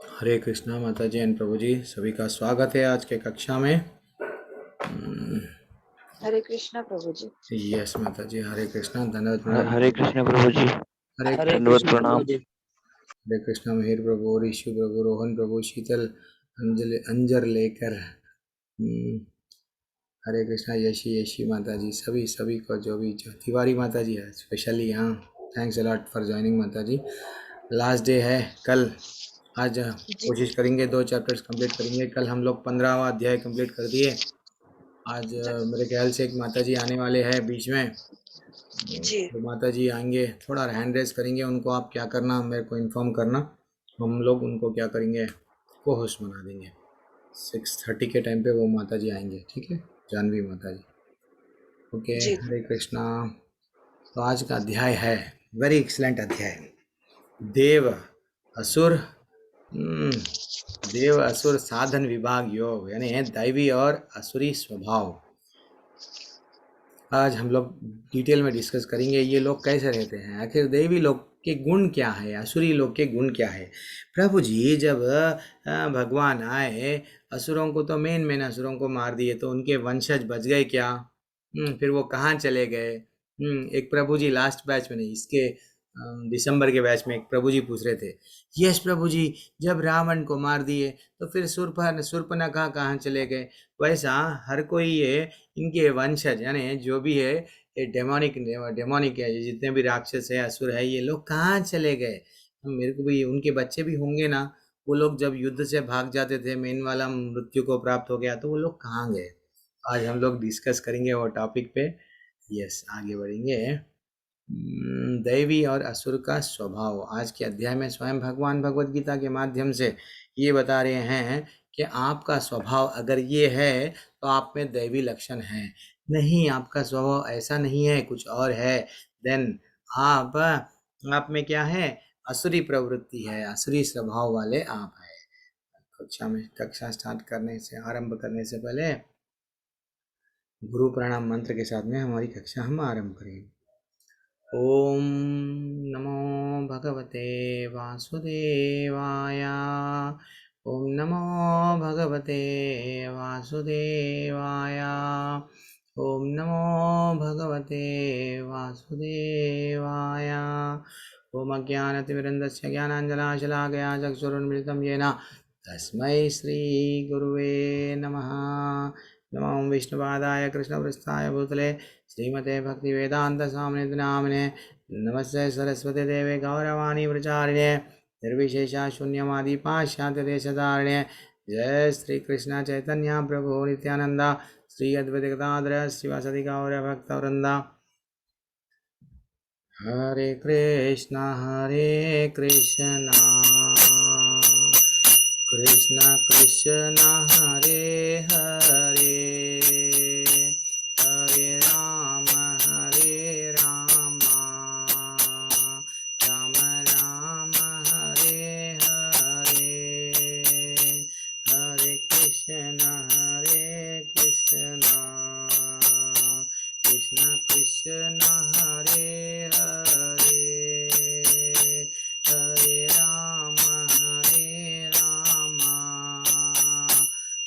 हरे कृष्णा माता जी एंड प्रभु जी, सभी का स्वागत है आज के कक्षा में। हरे कृष्णा प्रभु जी। यस माता जी, हरे कृष्णा, धन्यवाद प्रणाम। हरे कृष्ण प्रभु जी, हरे धन्यवाद प्रणाम। हरे कृष्णा मेहर प्रभु, ऋषि प्रभु, रोहन प्रभु, शीतल अंजर लेकर। हरे कृष्णा, यशी यशी माता जी, सभी को जो तिवारी माता जी है स्पेशली, हाँ, थैंक्स अलॉट फॉर ज्वाइनिंग माता जी। लास्ट डे है कल। आज कोशिश करेंगे 2 चैप्टर्स कंप्लीट करेंगे। कल हम लोग 15वां अध्याय कंप्लीट कर दिए। आज मेरे ख्याल से एक माता जी आने वाले हैं बीच में। जी। तो माता जी आएंगे, थोड़ा हैंड रेस करेंगे उनको, आप क्या करना मेरे को इन्फॉर्म करना। हम लोग उनको क्या करेंगे, को होस्ट बना देंगे। 6:30 के टाइम पे वो माता जी आएंगे, ठीक है, जानवी माता जी। ओके, हरे कृष्णा। तो आज का अध्याय है वेरी एक्सलेंट अध्याय, देव असुर देव असुर साधन विभाग योग, यानी दैवी और असुरी स्वभाव। आज हम लोग डिटेल में डिस्कस करेंगे ये लोग कैसे रहते हैं, आखिर दैवी लोग के गुण क्या है, असुरी लोग के गुण क्या है। प्रभु जी जब भगवान आए, असुरों को तो मेन असुरों को मार दिए, तो उनके वंशज बच गए क्या? फिर वो कहाँ चले गए? एक प्रभु जी लास्ट बैच में नहीं, इसके दिसंबर के बैच में एक प्रभु जी पूछ रहे थे, यस प्रभु जी, जब रावण को मार दिए तो फिर शूर्पणखा कहाँ चले गए? वैसा हर कोई ये इनके वंशज, यानी जो भी है ये डेमोनिक है, जितने भी राक्षस है, असुर है, ये लोग कहाँ चले गए? मेरे को भी उनके बच्चे भी होंगे ना, वो लोग जब युद्ध से भाग जाते थे, मेन वाला मृत्यु को प्राप्त हो गया, तो वो लोग कहाँ गए? आज हम लोग डिस्कस करेंगे वो टॉपिक पे। यस, आगे बढ़ेंगे। दैवी और असुर का स्वभाव। आज के अध्याय में स्वयं भगवान भगवत गीता के माध्यम से ये बता रहे हैं कि आपका स्वभाव अगर ये है तो आप में दैवी लक्षण है। नहीं, आपका स्वभाव ऐसा नहीं है, कुछ और है, देन आप में क्या है? असुरी प्रवृत्ति है, असुरी स्वभाव वाले आप हैं। कक्षा स्टार्ट करने से, आरंभ करने से पहले गुरु प्रणाम मंत्र के साथ में हमारी कक्षा हम आरंभ करेंगे। ओम नमो भगवते वासुदेवाय। ओम नमो भगवते वासुदेवाय। ओम नमो भगवते वासुदेवाय। ओम अज्ञानतिमिरन्दस्य ज्ञानाञ्जनाशलाकया चक्षुरुन्मिलितं येन तस्मै श्रीगुरुवे नमः। नमो विष्णुपादाय कृष्णपृष्ठाय भूतले श्रीमते भक्तिवेदांत स्वामिनिधि नामिने। नमस्ते सरस्वती देवे गौरवाणी प्रचारिणे निर्विशेषा शून्यवादी पाश्चात्य देशधारिणे। जय श्री कृष्ण चैतन्य प्रभु नित्यानंदा, श्री अद्वैत गदाधर शिवासदि गौर भक्तवृंदा। हरे कृष्णा कृष्ण कृष्ण हरे हरे, हरे राम राम राम हरे हरे, हरे कृष्ण कृष्ण कृष्ण हरे हरे, हरे राम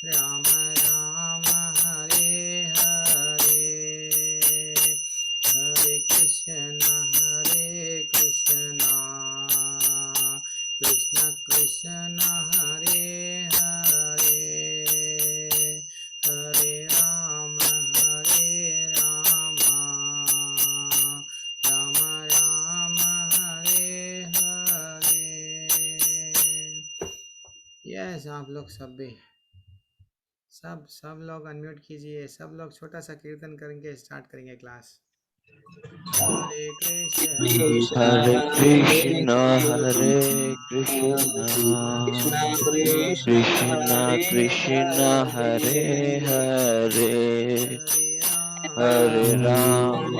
राम राम हरे हरे, हरे कृष्ण कृष्ण कृष्ण हरे हरे, हरे राम राम राम हरे हरे। यस, आप लोग सब लोग अनम्यूट कीजिए, सब लोग छोटा सा कीर्तन करेंगे, स्टार्ट करेंगे क्लास। हरे कृष्ण हरे कृष्ण कृष्ण कृष्ण हरे हरे, हरे राम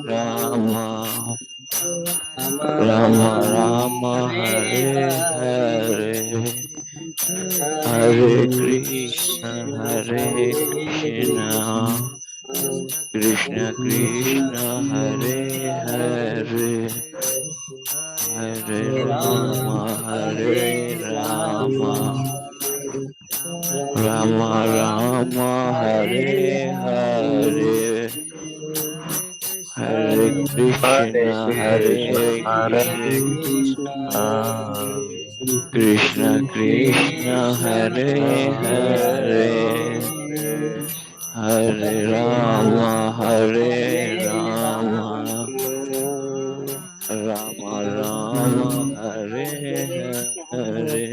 राम राम हरे हरे, हरे Krishna Krishna Krishna Hare Hare, Hare Rama, Hare Rama, Rama Rama, Hare Hare, Hare Krishna, Hare Krishna, Krishna Krishna, Hare Hare, Hare Rama, Hare Rama, Rama Rama, Hare Hare.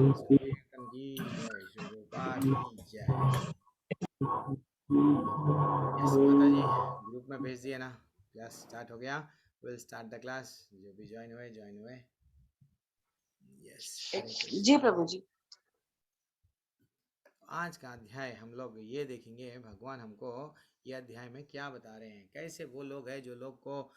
संकीर्तन की जय, श्री गोपाल की जय। यस माता जी, ग्रुप में भेज दिए ना, क्लास स्टार्ट हो गया। Will start the class. जो भी ज्वाइन हुए यस। जी प्रभु जी। आज का अध्याय हम लोग ये देखेंगे भगवान हमको ये अध्याय में क्या बता रहे हैं। कैसे वो लोग हैं जो लोग को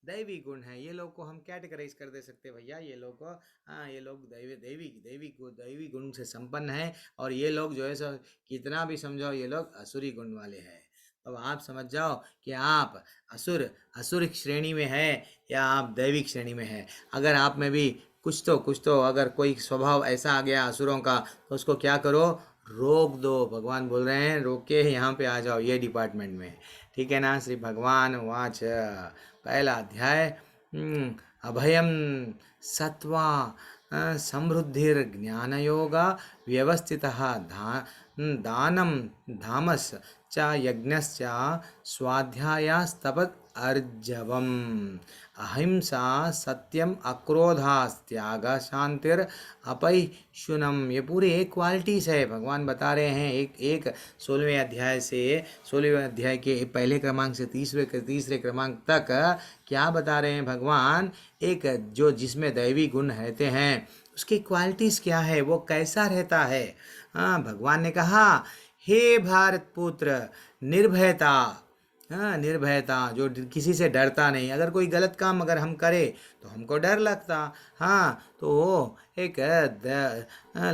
दैवी गुण है, ये लोग को हम कैटेगराइज कर दे सकते हैं भैया। ये लोग को ये लोग दैवी गुण से संपन्न है, और ये लोग जो है सो कितना भी समझाओ ये लोग असुरी गुण वाले हैं। अब आप समझ जाओ कि आप असुर श्रेणी में है या आप दैविक श्रेणी में है। अगर आप में भी कुछ तो अगर कोई स्वभाव ऐसा आ गया असुरों का, तो उसको क्या करो, रोक दो। भगवान बोल रहे हैं रोक के यहाँ पे आ जाओ, ये डिपार्टमेंट में। ठीक है ना। श्री भगवान वाच पहला अध्याय। अभयम सत्वा समृद्धिर ज्ञान योगा व्यवस्थितः दानम धामस च यज्ञश्च स्वाध्यायस्तपत् अर्जवम अहिंसा सत्यम अक्रोधास्त्याग शांतिर अपैशुनम। ये पूरे एक क्वालिटीज़ है भगवान बता रहे हैं। एक 16वें अध्याय के पहले क्रमांक से तीसरे क्रमांक तक क्या बता रहे हैं भगवान। एक जो जिसमें दैवी गुण रहते हैं उसकी क्वालिटीज़ क्या है, वो कैसा रहता है। भगवान ने कहा, हे भारत पुत्र, निर्भयता। निर्भयता, जो किसी से डरता नहीं। अगर कोई गलत काम अगर हम करें तो हमको डर लगता। तो एक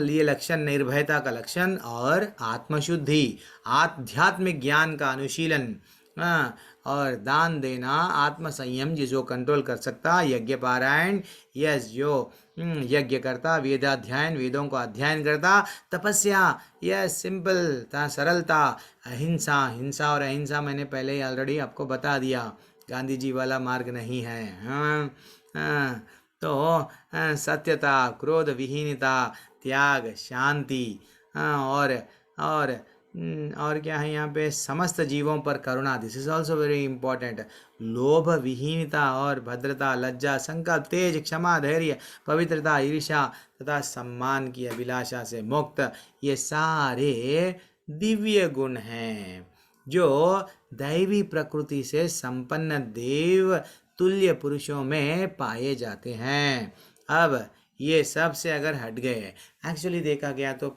ये लक्षण निर्भयता का लक्षण, और आत्मशुद्धि, आध्यात्मिक ज्ञान का अनुशीलन, और दान देना, आत्म संयम जिसको कंट्रोल कर सकता, यज्ञ पारायण, यस जो यज्ञ करता, वेदाध्ययन, वेदों को अध्ययन करता, तपस्या, यस सिंपल सरलता, अहिंसा, हिंसा और अहिंसा मैंने पहले ही ऑलरेडी आपको बता दिया, गांधी जी वाला मार्ग नहीं है। तो सत्यता, क्रोध विहीनता, त्याग, शांति, और क्या है यहाँ पे, समस्त जीवों पर करुणा, this is also very important. लोभ विहीनता और भद्रता, लज्जा, संकल्प, तेज, क्षमा, धैर्य, पवित्रता, ईर्ष्या तथा सम्मान की अभिलाषा से मुक्त, ये सारे दिव्य गुण हैं जो दैवी प्रकृति से संपन्न देव तुल्य पुरुषों में पाए जाते हैं। अब ये सब से अगर हट गए, एक्चुअली देखा गया तो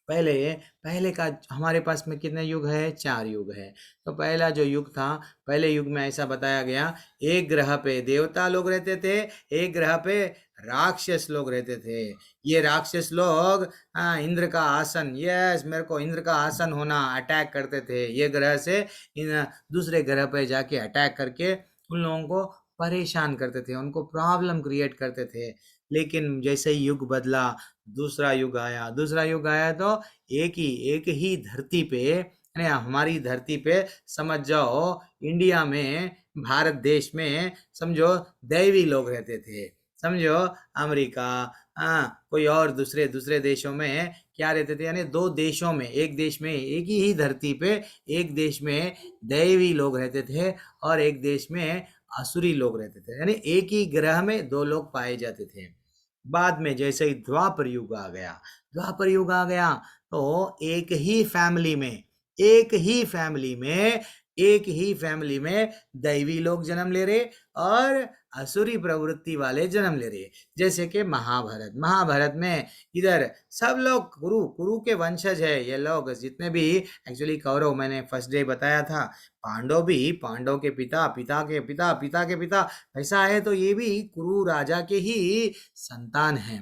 पहले का हमारे पास में कितने युग है, 4 युग है। तो पहला जो युग था, पहले युग में ऐसा बताया गया, एक ग्रह पे देवता लोग रहते थे, एक ग्रह पे राक्षस लोग रहते थे। ये राक्षस लोग इंद्र का आसन, यस मेरे को इंद्र का आसन होना, अटैक करते थे ये ग्रह से, इन दूसरे ग्रह पे जाके अटैक करके उन लोगों को परेशान करते थे, उनको प्रॉब्लम क्रिएट करते थे। लेकिन जैसे ही युग बदला, दूसरा युग आया तो एक ही धरती पे, यानी हमारी धरती पे समझ जाओ, इंडिया में, भारत देश में समझो दैवी लोग रहते थे। समझो अमेरिका, कोई और दूसरे देशों में क्या रहते थे, यानी 2 देशों में, एक देश में, एक ही धरती पे एक देश में दैवी लोग रहते थे और एक देश में असुरी लोग रहते थे, यानी एक ही ग्रह में 2 लोग पाए जाते थे। बाद में जैसे ही द्वापर युग आ गया तो एक ही फैमिली में दैवी लोग जन्म ले रहे और असुरी प्रवृत्ति वाले जन्म ले रहे। जैसे कि महाभारत में इधर सब लोग कुरु के वंशज है। ये लोग जितने भी, एक्चुअली कौरव मैंने फर्स्ट डे बताया था, पांडव के पिता के पिता ऐसा है, तो ये भी कुरु राजा के ही संतान है।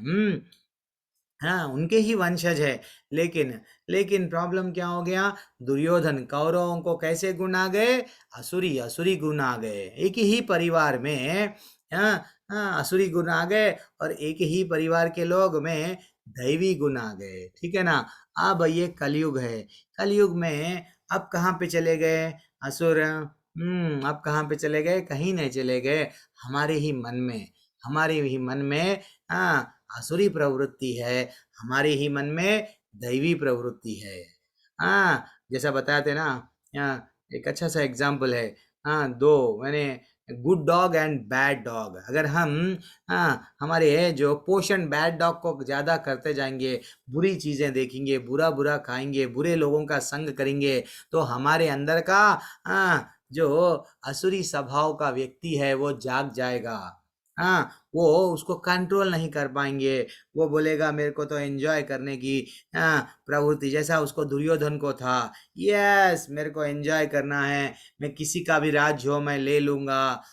हाँ, उनके ही वंशज है। लेकिन लेकिन प्रॉब्लम क्या हो गया? दुर्योधन, कौरवों को कैसे गुण आ गए? असुरी असुरी गुण आ गए। एक ही परिवार में हाँ हाँ असुरी गुण आ गए, और एक ही परिवार के लोग में दैवी गुण आ गए। ठीक है ना? अब ये कलयुग है। कलयुग में अब कहाँ पे चले गए असुर? अब कहाँ पे चले गए? कहीं नहीं चले गए, हमारे ही मन में। हमारे ही मन में आसुरी प्रवृत्ति है, हमारे ही मन में दैवी प्रवृत्ति है। जैसा बताते ना, एक अच्छा सा एग्जाम्पल है। दो मैंने good dog and bad dog. अगर हम हमारे जो पोषण बैड डॉग को ज़्यादा करते जाएंगे, बुरी चीज़ें देखेंगे, बुरा बुरा खाएंगे, बुरे लोगों का संग करेंगे, तो हमारे अंदर का जो असुरी स्वभाव का व्यक्ति है वो जाग जाएगा। वो उसको कंट्रोल नहीं कर पाएंगे। वो बोलेगा मेरे को तो एंजॉय करने की प्रवृत्ति, जैसा उसको दुर्योधन को था। यस, मेरे को एंजॉय करना है, मैं किसी का भी राज्य हो मैं ले लूंगा,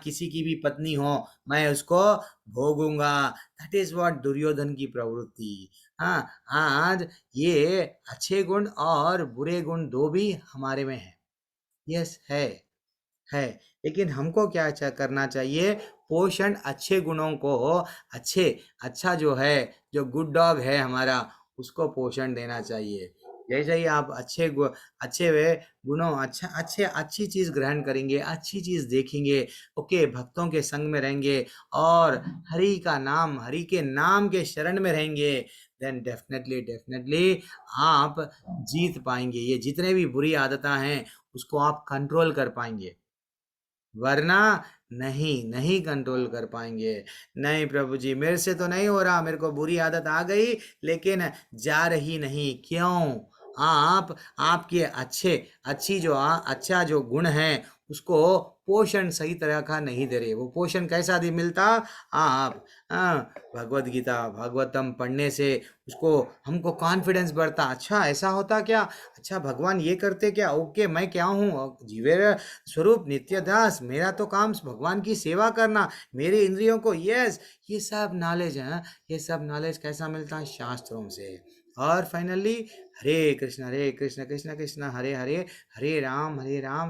किसी की भी पत्नी हो मैं उसको भोगूंगा। दैट इज व्हाट दुर्योधन की प्रवृत्ति। आज ये अच्छे गुण और बुरे गुण दो भी हमारे में है। यस है। लेकिन हमको क्या करना चाहिए? पोषण अच्छे गुणों को, अच्छे अच्छा जो है, जो गुड डॉग है हमारा, उसको पोषण देना चाहिए। जैसे ही आप अच्छे वे गुणों, अच्छी चीज़ ग्रहण करेंगे, अच्छी चीज़ देखेंगे, ओके, भक्तों के संग में रहेंगे और हरि का नाम, हरि के नाम के शरण में रहेंगे, देन डेफिनेटली आप जीत पाएंगे। ये जितने भी बुरी आदतें हैं उसको आप कंट्रोल कर पाएंगे, वरना नहीं कंट्रोल कर पाएंगे। नहीं प्रभु जी, मेरे से तो नहीं हो रहा, मेरे को बुरी आदत आ गई लेकिन जा रही नहीं। क्यों? आप आपके अच्छी जो अच्छा जो गुण है उसको पोषण सही तरह का नहीं दे रहे। वो पोषण कैसा दे मिलता? आप भगवत गीता भागवतम पढ़ने से उसको हमको कॉन्फिडेंस बढ़ता। अच्छा ऐसा होता क्या? अच्छा भगवान ये करते क्या? ओके, मैं क्या हूँ? जीवे स्वरूप नित्यदास, मेरा तो काम भगवान की सेवा करना, मेरे इंद्रियों को। यस, ये सब नॉलेज है। ये सब नॉलेज कैसा मिलता है? शास्त्रों से। और फाइनली हरे कृष्ण कृष्ण कृष्ण हरे हरे, हरे राम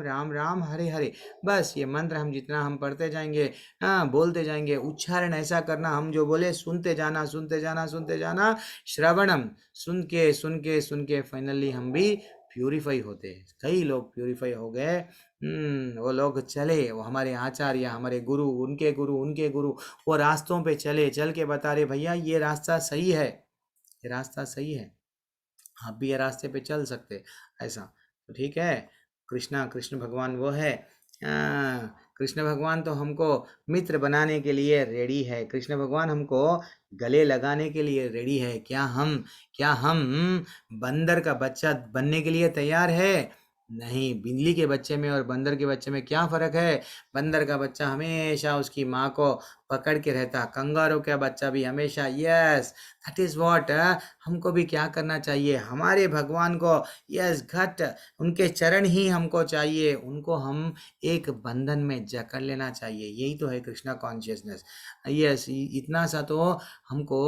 राम राम हरे हरे। बस ये मंत्र हम जितना हम पढ़ते जाएंगे, बोलते जाएंगे, उच्चारण ऐसा करना, हम जो बोले सुनते जाना सुनते जाना सुनते जाना, श्रवणम, सुन के फाइनली हम भी प्यूरिफाई होते हैं। कई लोग प्यूरिफाई हो गए। वो लोग चले, वो हमारे आचार्य, हमारे गुरु, उनके गुरु वो रास्तों पे चले, चल के बता रहे भैया ये रास्ता सही है, ये रास्ता सही है, आप भी ये रास्ते पे चल सकते। ऐसा तो ठीक है। कृष्ण भगवान वो है। कृष्ण भगवान तो हमको मित्र बनाने के लिए रेडी है। कृष्ण भगवान हमको गले लगाने के लिए रेडी है। क्या हम बंदर का बच्चा बनने के लिए तैयार है? नहीं। बिल्ली के बच्चे में और बंदर के बच्चे में क्या फ़र्क है? बंदर का बच्चा हमेशा उसकी माँ को पकड़ के रहता, कंगारू का बच्चा भी हमेशा। यस, दैट इज़ व्हाट हमको भी क्या करना चाहिए? हमारे भगवान को, यस, घट उनके चरण ही हमको चाहिए, उनको हम एक बंधन में जकड़ लेना चाहिए। यही तो है कृष्णा कॉन्शियसनेस। यस, इतना सा तो हमको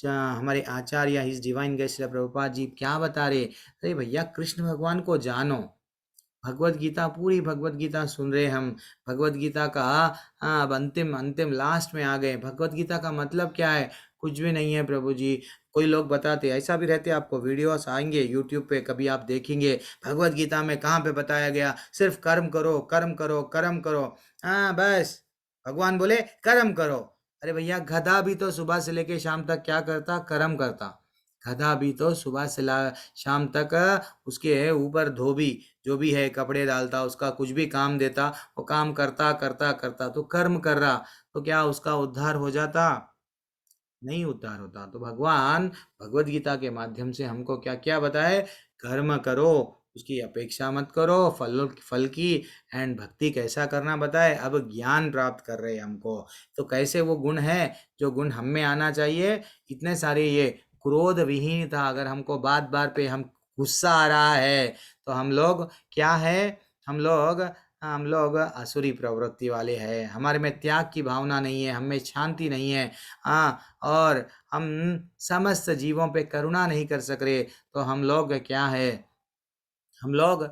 हमारे आचार्य हिज डिवाइन गेस्ट श्रील प्रभुपाद जी क्या बता रहे? अरे भैया कृष्ण भगवान को जानो। भगवत गीता, पूरी भगवत गीता सुन रहे हम। भगवत गीता का अब अंतिम लास्ट में आ गए। भगवत गीता का मतलब क्या है? कुछ भी नहीं है प्रभु जी। कोई लोग बताते, ऐसा भी रहते, आपको वीडियोस आएंगे यूट्यूब पे, कभी आप देखेंगे भगवत गीता में कहाँ पे बताया गया सिर्फ कर्म करो कर्म करो कर्म करो। बस भगवान बोले कर्म करो। अरे भैया गधा भी तो सुबह से लेके शाम तक क्या करता? कर्म करता। गधा भी तो सुबह से शाम तक उसके ऊपर धोबी जो भी है कपड़े डालता, उसका कुछ भी काम देता, वो काम करता करता करता तो कर्म कर रहा, तो क्या उसका उद्धार हो जाता? नहीं उद्धार होता। तो भगवान भगवत गीता के माध्यम से हमको क्या क्या बताए? कर्म करो, उसकी अपेक्षा मत करो फल की, एंड भक्ति कैसा करना बताए। अब ज्ञान प्राप्त कर रहे हैं हमको, तो कैसे वो गुण है जो गुण हम में आना चाहिए। इतने सारे ये क्रोध विहीन था। अगर हमको बात बात पे हम गुस्सा आ रहा है तो हम लोग क्या है? हम लोग हम लोग असुरी प्रवृत्ति वाले हैं, हमारे में त्याग की भावना नहीं है, हमें शांति नहीं है। हाँ, और हम समस्त जीवों पे करुणा नहीं कर सक रहे, तो हम लोग क्या है, हम लोग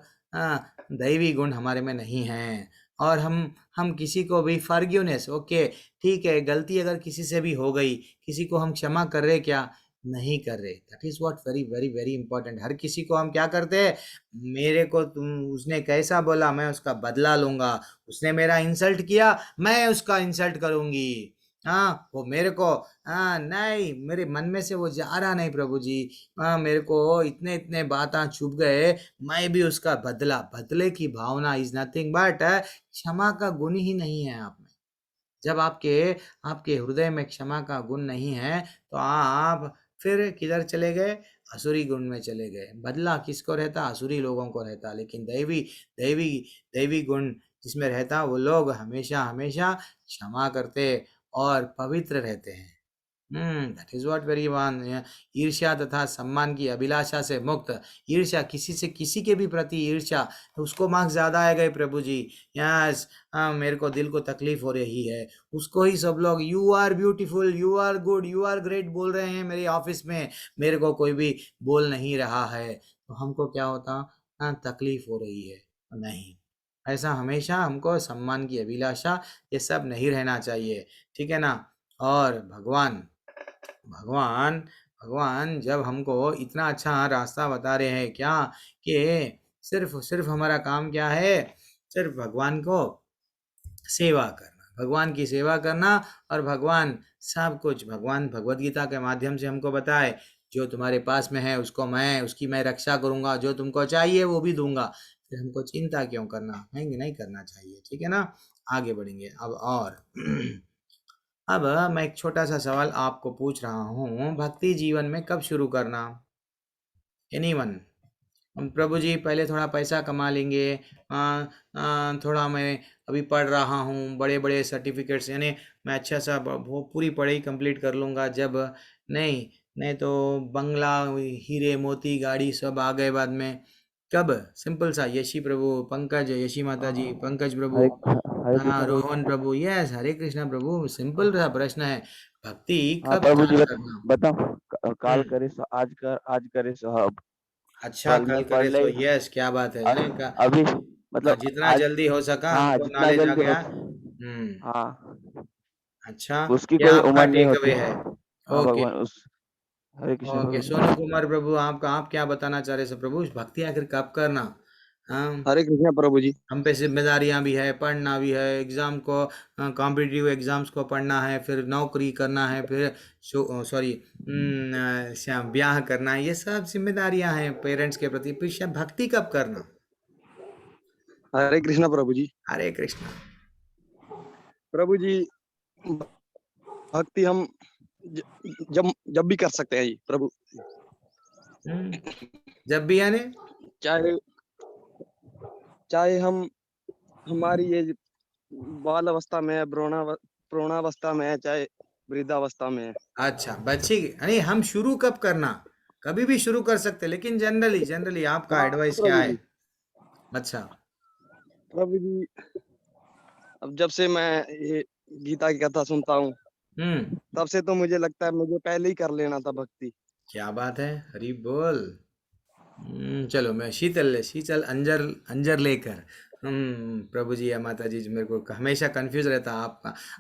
दैवी गुण हमारे में नहीं हैं। और हम किसी को भी फॉरगिवनेस, ओके ठीक है, गलती अगर किसी से भी हो गई, किसी को हम क्षमा कर रहे क्या, नहीं कर रहे। That is what very very very important. हर किसी को हम क्या करते हैं, मेरे को तुम, उसने कैसा बोला मैं उसका बदला लूंगा, उसने मेरा इंसल्ट किया मैं उसका इंसल्ट करूंगी। हाँ, वो मेरे को, हाँ नहीं, मेरे मन में से वो जा रहा नहीं प्रभु जी। हाँ, मेरे को इतने इतने बातें चुभ गए, मैं भी उसका बदला, बदले की भावना इज नथिंग बट क्षमा का गुण ही नहीं है आप में। जब आपके आपके हृदय में क्षमा का गुण नहीं है, तो आप फिर किधर चले गए, असुरी गुण में चले गए। बदला किसको रहता, असुरी लोगों को रहता। लेकिन दैवी दैवी दैवी गुण जिसमें रहता, वो लोग हमेशा हमेशा क्षमा करते और पवित्र रहते हैं। That is what very one. ईर्ष्या तथा सम्मान की अभिलाषा से मुक्त। ईर्ष्या, किसी से किसी के भी प्रति ईर्ष्या, उसको मार्क्स ज्यादा आ गए प्रभु जी। यस, मेरे को दिल को तकलीफ हो रही है, उसको ही सब लोग you are beautiful, you are good, you are great बोल रहे हैं मेरे ऑफिस में, मेरे को कोई भी बोल नहीं रहा है, तो हमको क्या होता, तकलीफ हो रही है। नहीं, ऐसा हमेशा हमको सम्मान की अभिलाषा, ये सब नहीं रहना चाहिए, ठीक है ना। और भगवान भगवान भगवान जब हमको इतना अच्छा रास्ता बता रहे हैं क्या, कि सिर्फ सिर्फ हमारा काम क्या है, सिर्फ भगवान को सेवा करना, भगवान की सेवा करना। और भगवान सब कुछ, भगवान भगवत गीता के माध्यम से हमको बताए, जो तुम्हारे पास में है उसको मैं, उसकी मैं रक्षा करूंगा, जो तुमको चाहिए वो भी दूंगा। फिर हमको चिंता क्यों करना, नहीं करना चाहिए, ठीक है ना। आगे बढ़ेंगे अब। और अब मैं एक छोटा सा सवाल आपको पूछ रहा हूँ, भक्ति जीवन में कब शुरू करना, एनीवन। हम प्रभु जी पहले थोड़ा पैसा कमा लेंगे, थोड़ा मैं अभी पढ़ रहा हूँ, बड़े बड़े सर्टिफिकेट्स, यानी मैं अच्छा सा पूरी पढ़ाई कंप्लीट कर लूँगा जब, नहीं नहीं तो बंगला, हीरे मोती गाड़ी सब आ गए बाद में, कब। सिंपल सा, यशी प्रभु, पंकज, यशी माता जी, पंकज प्रभु, हरे हरे हाँ कृष्णा प्रभु। रोहन प्रभु, यस हरे कृष्णा प्रभु। सिंपल सा प्रश्न है, भक्ति हाँ कब प्रभु जी, स्टार्ट करना। बताओ। काल हम्म, करे सो आज कर, आज करे सो अब। अच्छा, कल कल में पढ़ करे ले। सो, यस क्या बात है, यानी का अभी मतलब जितना आज। जल्दी हो सका हाँ, हमको जितना नॉलेज आ जल्दी हो। गया। हम्म, हाँ, अच्छा, उसकी क्या कोई आपका उम्र नहीं टेक होती। अवे है। हाँ ओके, भगवान उस। हरे कृष्ण ओके सोनू प्रभु। कुमार प्रभु, आपका आप क्या बताना चाह रहे थे प्रभु, भक्ति आखिर कब करना। हाँ, हरे कृष्णा प्रभु जी। हम पे जिम्मेदारियां भी है, पढ़ना भी है, एग्जाम को, कॉम्पिटिटिव एग्जाम्स को पढ़ना है, फिर नौकरी करना है, फिर सॉरी ब्याह करना है, ये सब जिम्मेदारियां हैं पेरेंट्स के प्रति। फिर भक्ति कब करना। हरे कृष्णा प्रभु जी। हरे कृष्णा। प्रभु जी, भक्ति हम ज- जब जब भी कर सकते हैं जी प्रभु। हम्म, जब भी यानी, चाहे चाहे हम हमारी ये बाल अवस्था में है, प्रौणावस्था में है, चाहे वृद्धावस्था में है। अच्छा बच्ची, नहीं हम शुरू कब करना, कभी भी शुरू कर सकते, लेकिन जनरली जनरली आपका हाँ एडवाइस क्या प्रभु है। जी। अच्छा। प्रभु जी, अब जब से मैं ये गीता की कथा सुनता हूँ, हम्म, तब से तो मुझे लगता है मुझे पहले ही कर लेना था भक्ति। क्या बात है, हरी बोल। चलो मैं शीतल शीतल अंजर अंजर लेकर, प्रभु जी या माता जी, मेरे को हमेशा कंफ्यूज रहता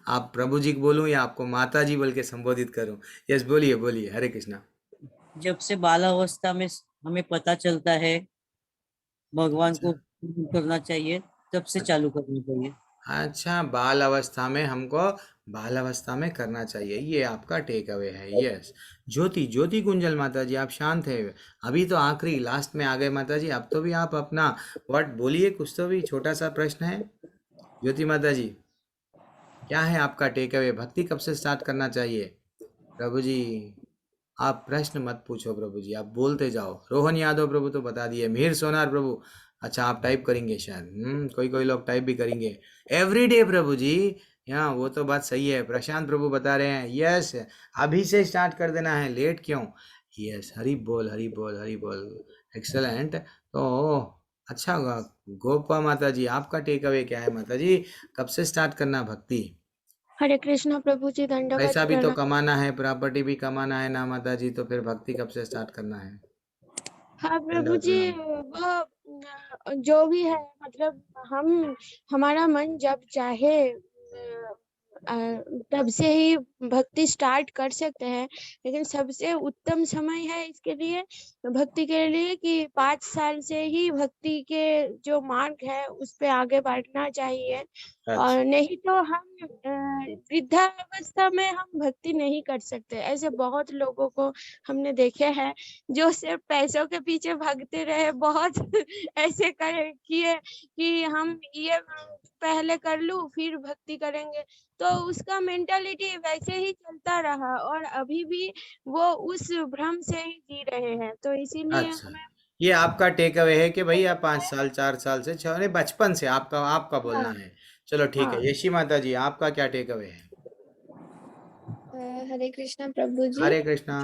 आप प्रभु जी को बोलूं या आपको माता जी बोल के संबोधित करूं। यस, बोलिए बोलिए, हरे कृष्णा। जब से बालावस्था में हमें पता चलता है भगवान अच्छा, को करना चाहिए, तब से चालू करना चाहिए। अच्छा बाल अवस्था में हमको, बाल अवस्था में करना चाहिए, ये आपका टेक अवे है। यस, ज्योति ज्योति कुंजल माता जी, आप शांत है, अभी तो आखिरी लास्ट में आ गए माता जी, अब तो भी आप अपना वर्ड बोलिए, कुछ तो भी छोटा सा प्रश्न है। ज्योति माता जी, क्या है आपका टेक अवे, भक्ति कब से स्टार्ट करना चाहिए। प्रभु जी, आप प्रश्न मत पूछो प्रभु जी, आप बोलते जाओ। रोहन यादव प्रभु तो बता दिए, मिहिर सोनार प्रभु, अच्छा आप टाइप करेंगे शायद, कोई कोई लोग टाइप भी करेंगे। एवरीडे प्रभु जी, यहाँ वो तो बात सही है। प्रशांत प्रभु बता रहे हैं यस, अभी से स्टार्ट कर देना है, लेट क्यों। यस, हरी बोल हरी बोल हरी बोल, एक्सलेंट। तो अच्छा होगा। गोपा माता जी, आपका टेक अवे क्या है माता जी? कब से स्टार्ट करना भक्ति? हरे कृष्णा प्रभु जी, दंडवत पैसा भी तो प्रणाम। कमाना है, प्रॉपर्टी भी कमाना है ना माता जी, तो फिर भक्ति कब से स्टार्ट करना है? हाँ प्रभु दंडवत जी, प्रणाम। वो जो भी है, मतलब हमारा मन जब चाहे तब से ही भक्ति स्टार्ट कर सकते हैं। लेकिन सबसे उत्तम समय है इसके लिए, भक्ति के लिए, कि 5 साल से ही भक्ति के जो मार्ग है उस पे आगे बढ़ना चाहिए। अच्छा। और नहीं तो हम वृद्धावस्था में हम भक्ति नहीं कर सकते। ऐसे बहुत लोगों को हमने देखे हैं जो सिर्फ पैसों के पीछे भागते रहे, बहुत ऐसे करे किए कि हम ये पहले कर लूं फिर भक्ति करेंगे, तो उसका मेंटालिटी वैसे ही चलता रहा और अभी भी वो उस भ्रम से ही जी रहे हैं। तो इसीलिए अच्छा, हमें, ये आपका टेक अवे है कि भैया 5 साल 4 साल से अरे बचपन से आपका आपका बोलना हाँ है। चलो ठीक है, हाँ, यशी माता जी आपका क्या टेक अवे है? हरे कृष्णा प्रभु जी। हरे कृष्णा।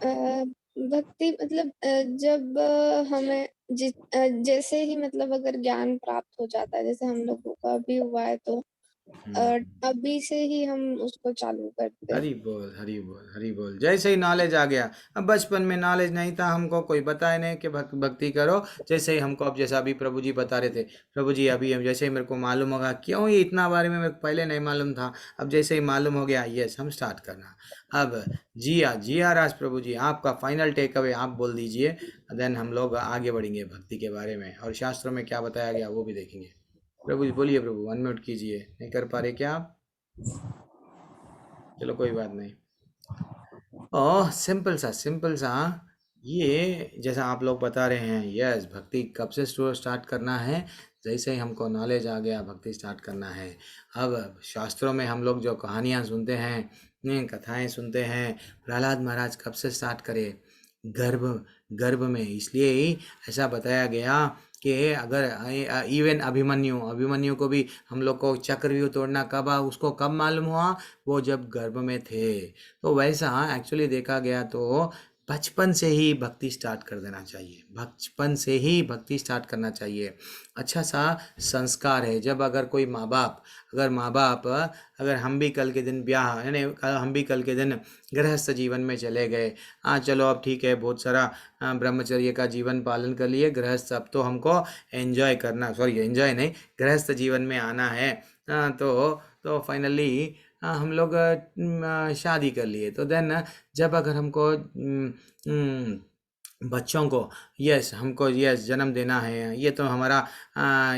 अ, भक्ति मतलब जब हमें जैसे ही मतलब अगर ज्ञान प्राप्त हो जाता है, जैसे हम लोगों का अभी हुआ है, तो हम्म। अभी से ही हम उसको चालू करते हैं। हरी बोल हरी बोल हरी बोल। जैसे ही नॉलेज आ गया, अब बचपन में नॉलेज नहीं था, हमको कोई बताए नहीं कि भक्ति करो। जैसे ही हमको, अब जैसा अभी प्रभु जी बता रहे थे, प्रभु जी अभी हम जैसे ही मेरे को मालूम होगा, क्यों ये इतना बारे में मेरे को पहले नहीं मालूम था, अब जैसे ही मालूम हो गया, यस हम स्टार्ट करना। अब जिया राज प्रभु जी, आपका फाइनल टेक अवे आप बोल दीजिए, देन हम लोग आगे बढ़ेंगे भक्ति के बारे में, और शास्त्रों में क्या बताया गया वो भी देखेंगे। प्रभु जी बोलिए, प्रभु अनम्यूट कीजिए, नहीं कर पा रहे क्या आप? चलो कोई बात नहीं। ओह सिंपल सा, ये जैसा आप लोग बता रहे हैं, यस भक्ति कब से स्टार्ट करना है? जैसे ही हमको नॉलेज आ गया भक्ति स्टार्ट करना है। अब शास्त्रों में हम लोग जो कहानियाँ सुनते हैं, कथाएं सुनते हैं, प्रहलाद महाराज कब से स्टार्ट करे? गर्भ गर्भ में, इसलिए ही ऐसा बताया गया कि अगर इवन अभिमन्यु अभिमन्यु को भी हम लोग को चक्रव्यूह तोड़ना कब उसको कब मालूम हुआ? वो जब गर्भ में थे। तो वैसा एक्चुअली देखा गया तो बचपन से ही भक्ति स्टार्ट कर देना चाहिए, बचपन से ही भक्ति स्टार्ट करना चाहिए। अच्छा सा संस्कार है। जब अगर कोई माँ बाप अगर हम भी कल के दिन ब्याह यानी हम भी कल के दिन गृहस्थ जीवन में चले गए, हाँ चलो अब ठीक है, बहुत सारा ब्रह्मचर्य का जीवन पालन कर लिए, गृहस्थ अब तो हमको एंजॉय करना, सॉरी एंजॉय नहीं, गृहस्थ जीवन में आना है। तो फाइनली हम लोग शादी कर लिए, तो देन जब अगर हमको बच्चों को, यस हमको यस जन्म देना है, ये तो हमारा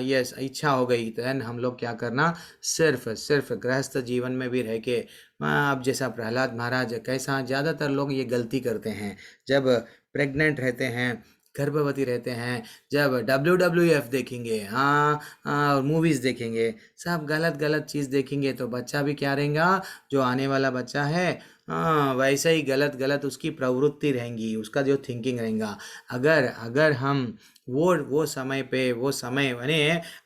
यस इच्छा हो गई, तो देन हम लोग क्या करना, सिर्फ गृहस्थ जीवन में भी रह के, अब जैसा प्रहलाद महाराज, कैसा ज़्यादातर लोग ये गलती करते हैं, जब प्रेग्नेंट रहते हैं, गर्भवती रहते हैं, जब WWF देखेंगे, और मूवीज़ देखेंगे, सब गलत गलत चीज़ देखेंगे, तो बच्चा भी क्या रहेगा, जो आने वाला बच्चा है, हाँ वैसे ही गलत गलत उसकी प्रवृत्ति रहेंगी, उसका जो थिंकिंग रहेगा। अगर अगर हम वो समय पे, वो समय यानी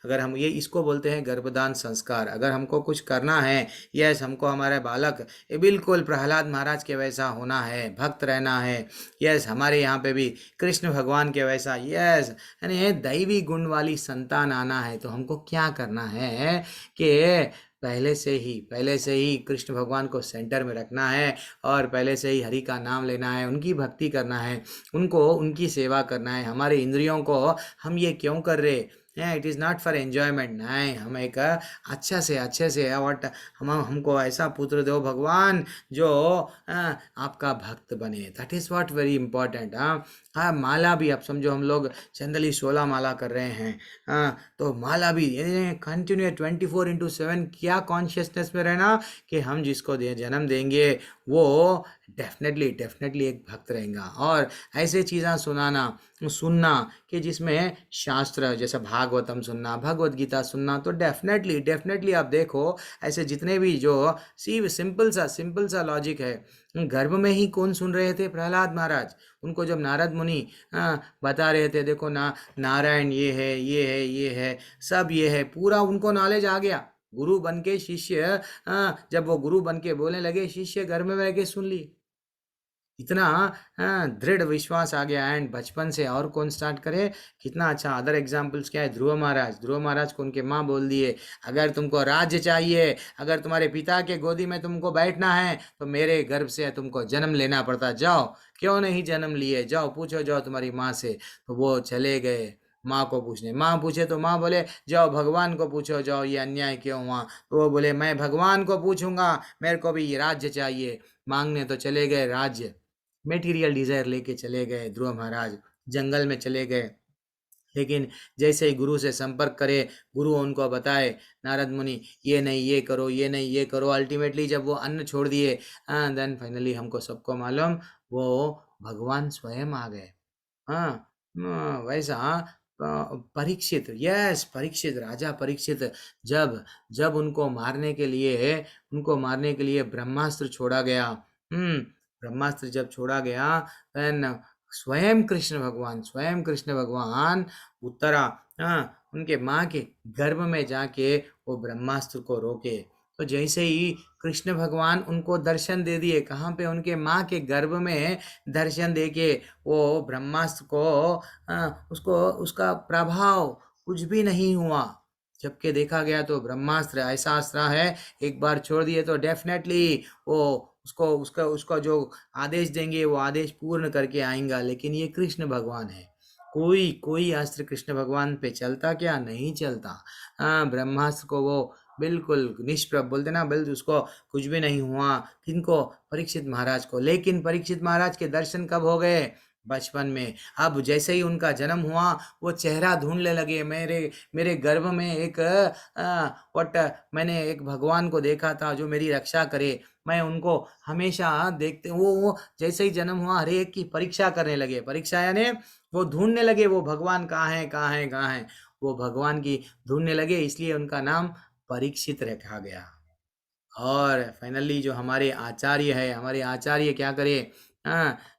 अगर हम ये इसको बोलते हैं गर्भदान संस्कार, अगर हमको कुछ करना है, यस हमको हमारे बालक ये बिल्कुल प्रहलाद महाराज के वैसा होना है, भक्त रहना है, यस हमारे यहाँ पे भी कृष्ण भगवान के वैसा, यस यानी दैवी गुण वाली संतान आना है, तो हमको क्या करना है कि पहले से ही कृष्ण भगवान को सेंटर में रखना है, और पहले से ही हरि का नाम लेना है, उनकी भक्ति करना है, उनको उनकी सेवा करना है। हमारे इंद्रियों को हम ये क्यों कर रहे हैं? It is not for enjoyment, नहीं, हम एक अच्छे से और हमको ऐसा पुत्र दो भगवान जो आपका भक्त बने, that is what very important. हाँ माला भी, आप समझो हम लोग जनरली 16 माला कर रहे हैं, तो माला भी कंटिन्यू 24/7 क्या कॉन्शियसनेस में रहना कि हम जिसको जन्म देंगे वो डेफिनेटली एक भक्त रहेगा, और ऐसे चीज़ें सुनना कि जिसमें शास्त्र जैसे भागवतम सुनना, भगवत गीता सुनना, तो डेफिनेटली आप देखो ऐसे जितने भी जो सिंपल सा लॉजिक है, गर्भ में ही कौन सुन रहे थे? प्रहलाद महाराज। उनको जब नारद मुनि बता रहे थे, देखो ना नारायण ये है सब ये है, पूरा उनको नॉलेज आ गया। गुरु बन के शिष्य, जब वो गुरु बन के बोलने लगे, शिष्य घर में रह के सुन ली। इतना दृढ़ विश्वास आ गया। एंड बचपन से और कौन स्टार्ट करे, कितना अच्छा। अदर एग्जाम्पल्स क्या है, ध्रुव महाराज को उनके माँ बोल दिए, अगर तुमको राज्य चाहिए, अगर तुम्हारे पिता के गोदी में तुमको बैठना है तो मेरे गर्भ से तुमको जन्म लेना पड़ता, जाओ, क्यों नहीं जन्म लिए, जाओ पूछो, जाओ तुम्हारी माँ से। तो वो चले गए माँ को पूछने। माँ पूछे तो माँ बोले जाओ भगवान को पूछो, जाओ ये अन्याय क्यों हुआ। तो वो बोले मैं भगवान को पूछूंगा, मेरे को भी ये राज्य चाहिए। मांगने तो चले गए राज्य, मेटीरियल डिजायर लेके चले गए ध्रुव महाराज, जंगल में चले गए। लेकिन जैसे ही गुरु से संपर्क करे, गुरु उनको बताए, नारद मुनि ये नहीं ये करो, ये नहीं ये करो। अल्टीमेटली जब वो अन्न छोड़ दिए, देन फाइनली हमको सबको मालूम वो भगवान स्वयं आ गए। वैसा परीक्षित, यस परीक्षित, राजा परीक्षित, जब जब उनको मारने के लिए ब्रह्मास्त्र छोड़ा गया, ब्रह्मास्त्र जब छोड़ा गया, देन स्वयं कृष्ण भगवान उतरा, उनके माँ के गर्भ में जाके वो ब्रह्मास्त्र को रोके। तो जैसे ही कृष्ण भगवान उनको दर्शन दे दिए, कहाँ पे, उनके माँ के गर्भ में दर्शन देके वो ब्रह्मास्त्र को उसको उसका प्रभाव कुछ भी नहीं हुआ। जबकि देखा गया तो ब्रह्मास्त्र ऐसा अस्त्र है, एक बार छोड़ दिए तो डेफिनेटली वो उसका जो आदेश देंगे वो आदेश पूर्ण करके आएंगा। लेकिन ये कृष्ण भगवान है, कोई अस्त्र कृष्ण भगवान पे चलता क्या, नहीं चलता। ब्रह्मास्त्र को वो बिल्कुल निष्प्रभ बोलते ना, बिल्कुल उसको कुछ भी नहीं हुआ। किनको, परीक्षित महाराज को। लेकिन परीक्षित महाराज के दर्शन कब हो गए, बचपन में। अब जैसे ही उनका जन्म हुआ वो चेहरा ढूंढने लगे, मेरे गर्भ में एक मैंने एक भगवान को देखा था जो मेरी रक्षा करे, मैं उनको हमेशा देखते। वो जैसे ही जन्म हुआ हर एक की परीक्षा करने लगे, परीक्षा यानी वो ढूंढने लगे वो भगवान कहाँ है, वो भगवान की ढूंढने लगे, इसलिए उनका नाम परीक्षित रखा गया। और फाइनली जो हमारे आचार्य क्या करे,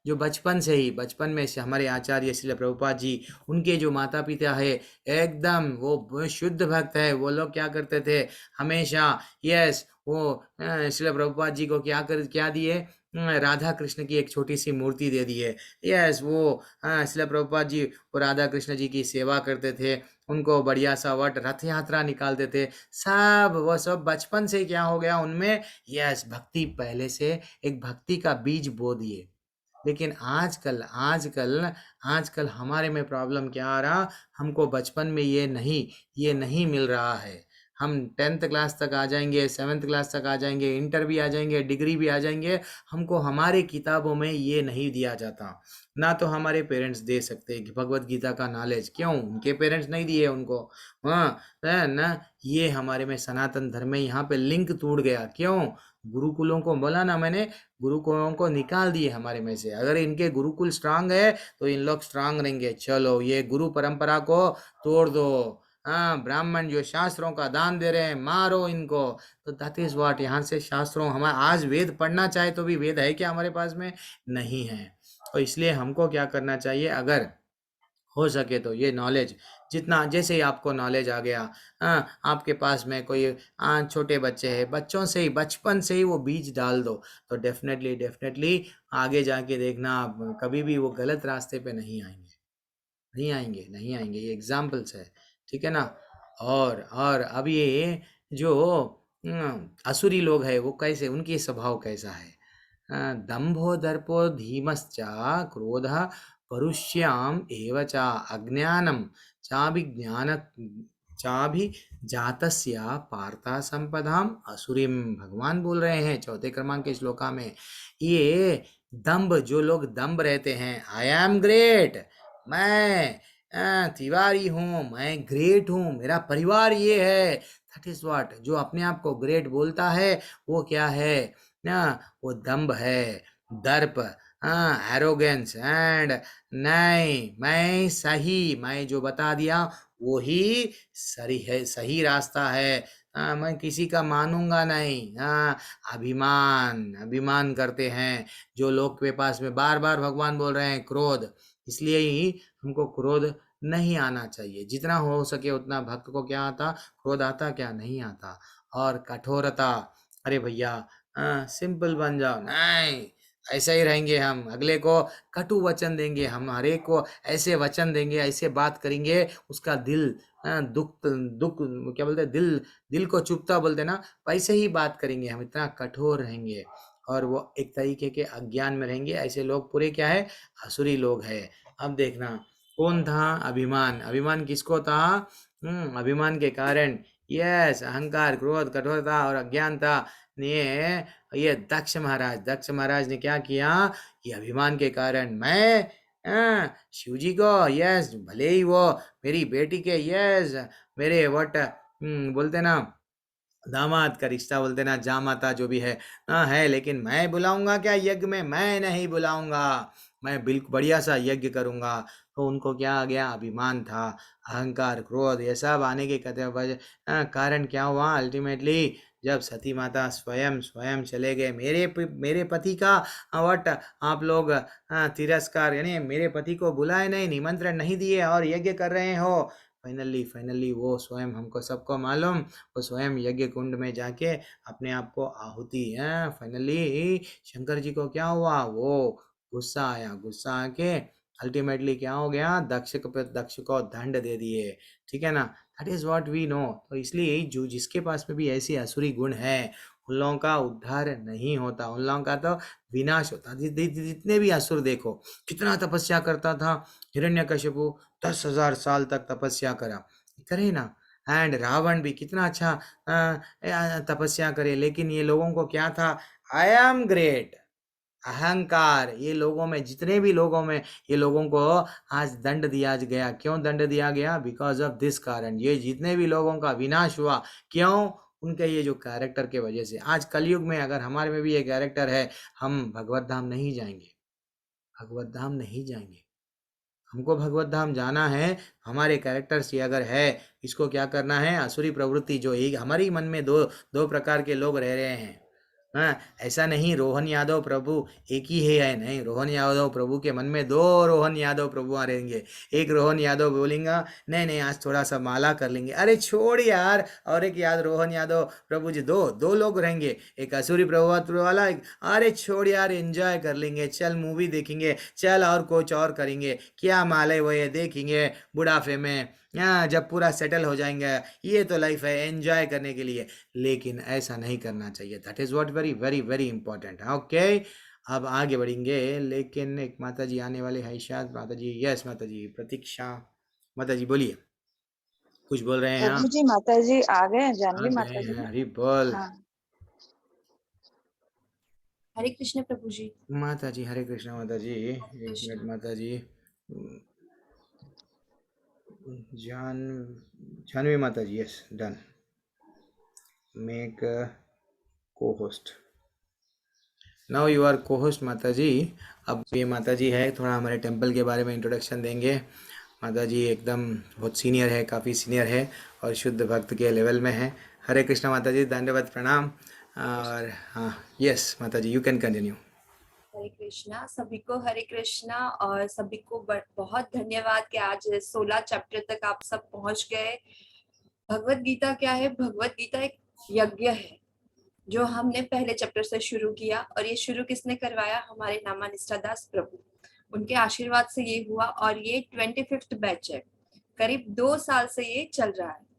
जो बचपन में से हमारे आचार्य श्रील प्रभुपाद जी, उनके जो माता पिता है एकदम वो शुद्ध भक्त है। वो लोग क्या करते थे हमेशा, यस वो श्रील प्रभुपाद जी को क्या दिए, राधा कृष्ण की एक छोटी सी मूर्ति दे दी है। यस वो श्रील प्रभुपाद जी वो राधा कृष्ण जी की सेवा करते थे, उनको बढ़िया सा वट रथ यात्रा निकालते थे। वो सब बचपन से क्या हो गया उनमें, यस भक्ति, पहले से एक भक्ति का बीज बो दिए। लेकिन आजकल हमारे में प्रॉब्लम क्या आ रहा, हमको बचपन में ये नहीं मिल रहा है। हम 10th क्लास तक आ जाएंगे, 7th क्लास तक आ जाएंगे, इंटर भी आ जाएंगे, डिग्री भी आ जाएंगे, हमको हमारे किताबों में ये नहीं दिया जाता। ना तो हमारे पेरेंट्स दे सकते कि भगवत गीता का नॉलेज, क्यों उनके पेरेंट्स नहीं दिए उनको। ना ये हमारे में सनातन धर्म में यहाँ पे लिंक टूट गया। क्यों, गुरुकुलों को बोला ना मैंने, गुरुकुलों को निकाल दिए हमारे में से। अगर इनके गुरुकुल स्ट्रांग है तो इन लोग स्ट्रांग रहेंगे। चलो ये गुरु परंपरा को तोड़ दो, ब्राह्मण जो शास्त्रों का दान दे रहे हैं मारो इनको। तो दैट इज व्हाट, यहाँ से शास्त्रों, हमारे आज वेद पढ़ना चाहे तो भी वेद है क्या हमारे पास में, नहीं है। तो इसलिए हमको क्या करना चाहिए, अगर हो सके तो ये नॉलेज जितना, जैसे ही आपको नॉलेज आ गया, आपके पास में कोई छोटे बच्चे हैं, बच्चों से ही बचपन से ही वो बीज डाल दो, तो डेफिनेटली आगे जाके देखना आप कभी भी वो गलत रास्ते पे नहीं आएंगे। ये एग्जाम्पल्स है, ठीक है ना। और अब ये जो असुरी लोग है वो कैसे, उनकी स्वभाव कैसा है, दंभो दर्पो धीमश्च क्रोध परुष्याम एव च अज्ञानम चाभि जातस्य पार्था संपदाम असुरीम। भगवान बोल रहे हैं 4थे क्रमांक के श्लोका में, ये दंभ, जो लोग दंभ रहते हैं, आई एम ग्रेट, मैं तिवारी हूँ, मैं ग्रेट हूँ, मेरा परिवार ये है, दैट इज व्हाट, जो अपने आप को ग्रेट बोलता है वो क्या है ना, वो दंभ है, दर्प, एरोगेंस। एंड नहीं, मैं जो बता दिया वो ही सही है, सही रास्ता है, मैं किसी का मानूंगा नहीं। अभिमान करते हैं जो लोग के पास में, बार बार भगवान बोल रहे हैं क्रोध, इसलिए ही हमको क्रोध नहीं आना चाहिए। जितना हो सके उतना भक्त को क्या आता, क्रोध आता क्या, नहीं आता। और कठोरता, अरे भैया सिंपल बन जाओ, नहीं, ऐसा ही रहेंगे हम, अगले को कटु वचन देंगे, हम हर एक को ऐसे वचन देंगे, ऐसे बात करेंगे, उसका दिल दुख दुख क्या बोलते हैं, दिल दिल को चुभता बोलते हैं ना, वैसे ही बात करेंगे हम, इतना कठोर रहेंगे और वो एक तरीके के अज्ञान में रहेंगे। ऐसे लोग पूरे क्या है, असुरी लोग है। अब देखना कौन था, अभिमान। अभिमान किसको था? अभिमान के कारण, यस, अहंकार, क्रोध, कठोरता और अज्ञान था। ये दक्ष महाराज ने क्या किया? ये अभिमान के कारण मैं शिव जी को, यस, भले ही वो मेरी बेटी के, यस, मेरे वट बोलते ना दामाद का रिश्ता बोलते ना, जामाता जो भी है है, लेकिन मैं बुलाऊंगा क्या यज्ञ में? मैं नहीं बुलाऊंगा, मैं बिल्कुल बढ़िया सा यज्ञ करूंगा। तो उनको क्या आ गया? अभिमान था, अहंकार, क्रोध, ये सब आने के कारण क्या हुआ? अल्टीमेटली जब सती माता स्वयं स्वयं चले गए, मेरे पति का वट आप लोग तिरस्कार, यानी मेरे पति को बुलाए नहीं, निमंत्रण नहीं दिए और यज्ञ कर रहे हो। फाइनली वो स्वयं, हमको सबको मालूम, वो स्वयं यज्ञ कुंड में जाके अपने आप को आहुति है। फाइनली शंकर जी को क्या हुआ? वो गुस्सा आया, गुस्सा आके अल्टीमेटली क्या हो गया? दक्ष को दंड दे दिए। ठीक है ना? That is what we know. तो इसलिए जो जिसके पास में भी ऐसी असुरी गुण है, उन लोगों का उद्धार नहीं होता, उन लोगों का तो विनाश होता। जितने भी असुर देखो, कितना तपस्या करता था हिरण्यकशिपु, 10,000 साल तक तपस्या करे ना। एंड रावण भी कितना अच्छा तपस्या करे, लेकिन ये लोगों को क्या था? आई एम ग्रेट, अहंकार। ये लोगों में, जितने भी लोगों में, ये लोगों को आज दंड दिया गया। क्यों दंड दिया गया? बिकॉज ऑफ दिस कारण। ये जितने भी लोगों का विनाश हुआ, क्यों? उनके ये जो कैरेक्टर के वजह से। आज कलयुग में अगर हमारे में भी ये कैरेक्टर है, हम भगवत धाम नहीं जाएंगे, भगवत धाम नहीं जाएंगे। हमको भगवत धाम जाना है, हमारे कैरेक्टर से अगर है, इसको क्या करना है? असुरी प्रवृत्ति जो एक हमारी मन में दो प्रकार के लोग रह रहे हैं। हाँ, ऐसा नहीं रोहन यादव प्रभु एक ही है, नहीं। रोहन यादव प्रभु के मन में 2 रोहन यादव प्रभु रहेंगे। एक रोहन यादव बोलेगा नहीं आज थोड़ा सा माला कर लेंगे, अरे छोड़ यार। और एक रोहन यादव प्रभु जी, दो लोग रहेंगे, एक असुरी प्रभुत्व वाला, अरे छोड़ यार, एंजॉय कर लेंगे, चल मूवी देखेंगे, चल और कुछ और करेंगे, क्या माले वो ये देखेंगे बुढ़ापे में, जब पूरा सेटल हो जाएंगे। ये तो लाइफ है एंजॉय करने के लिए, लेकिन ऐसा नहीं करना चाहिए। That is what very very very important है। ओके, अब आगे बढ़ेंगे, लेकिन एक माता जी आने वाले हैं शायद। माता जी, यस माता जी, प्रतीक्षा माता जी बोलिए, कुछ बोल रहे हैं आप? प्रभु जी माता जी आ गए हैं, जानवी आ माता गए जी। हैं, हरि बोल। हाँ, हरे कृष्ण प्रभु जी। माता जी हरे कृष्ण। माता जी एक मिनट, माता जी जानवी माता जी, यस डन, मेक को होस्ट। नाउ यू आर को होस्ट माता जी। अब ये माता जी है, थोड़ा हमारे टेंपल के बारे में इंट्रोडक्शन देंगे। माता जी एकदम बहुत सीनियर है, काफ़ी सीनियर है और शुद्ध भक्त के लेवल में है। हरे कृष्णा माता जी, दंडवत प्रणाम। और हाँ, यस माता जी, यू कैन कंटिन्यू। हरे कृष्णा सभी को, हरे कृष्णा। और सभी को बहुत धन्यवाद कि आज 16 चैप्टर तक आप सब पहुंच गए। भगवत गीता क्या है? भगवत गीता एक यज्ञ है जो हमने पहले चैप्टर से शुरू किया, और ये शुरू किसने करवाया? हमारे नामानिष्ठा दास प्रभु, उनके आशीर्वाद से ये हुआ। और ये 25th बैच है, करीब 2 साल से ये चल रहा है।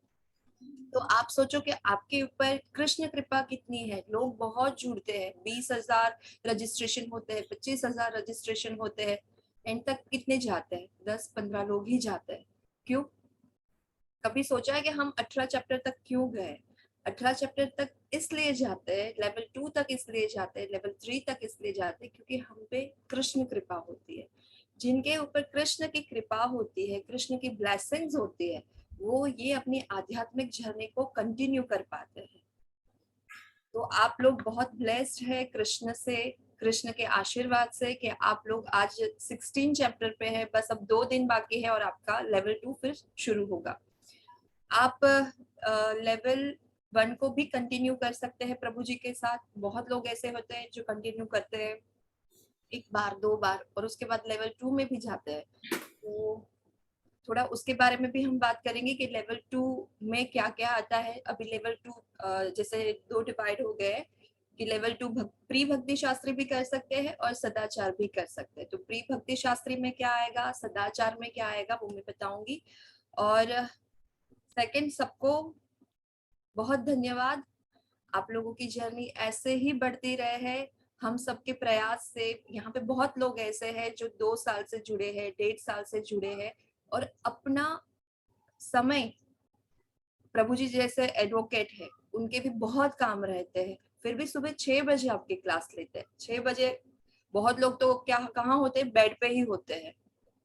तो आप सोचो कि आपके ऊपर कृष्ण कृपा कितनी है। लोग बहुत जुड़ते हैं, 20,000 रजिस्ट्रेशन होते हैं, 25,000 रजिस्ट्रेशन होते हैं, एंड तक कितने जाते हैं? 10-15 लोग ही जाते हैं। क्यों? कभी सोचा है कि हम 18 चैप्टर तक क्यों गए? 18 चैप्टर तक इसलिए जाते हैं, लेवल 2 तक इसलिए जाते हैं, लेवल 3 तक इसलिए जाते हैं क्योंकि हम पे कृष्ण कृपा होती है। जिनके ऊपर कृष्ण की कृपा होती है, कृष्ण की ब्लेसिंग्स होती है, वो ये अपनी आध्यात्मिक जर्नी को कंटिन्यू कर पाते हैं। तो आप लोग बहुत ब्लेस्ड है कृष्ण से, कृष्ण के आशीर्वाद से कि आप लोग आज 16 चैप्टर पे है। बस अब 2 दिन बाकी है और आपका लेवल 2 फिर शुरू होगा। आप लेवल 1 को भी कंटिन्यू कर सकते हैं प्रभु जी के साथ। बहुत लोग ऐसे होते हैं जो कंटिन्यू करते हैं 1 बार 2 बार और उसके बाद लेवल 2 में भी जाते हैं। तो थोड़ा उसके बारे में भी हम बात करेंगे कि लेवल 2 में क्या क्या आता है। अभी लेवल 2 जैसे 2 डिवाइड हो गए, कि लेवल 2 प्री भक्ति शास्त्री भी कर सकते हैं और सदाचार भी कर सकते हैं। तो प्री भक्ति शास्त्री में क्या आएगा, सदाचार में क्या आएगा, वो मैं बताऊंगी। और सेकंड, सबको बहुत धन्यवाद। आप लोगों की जर्नी ऐसे ही बढ़ती रहे है, हम सबके प्रयास से। यहाँ पे बहुत लोग ऐसे हैं जो 2 साल से जुड़े हैं, 1.5 साल से जुड़े हैं और अपना समय, प्रभु जी जैसे एडवोकेट है, उनके भी बहुत काम रहते हैं, फिर भी सुबह 6 बजे आपकी क्लास लेते हैं। 6 बजे बहुत लोग तो क्या कहाँ होते हैं, बेड पे ही होते हैं,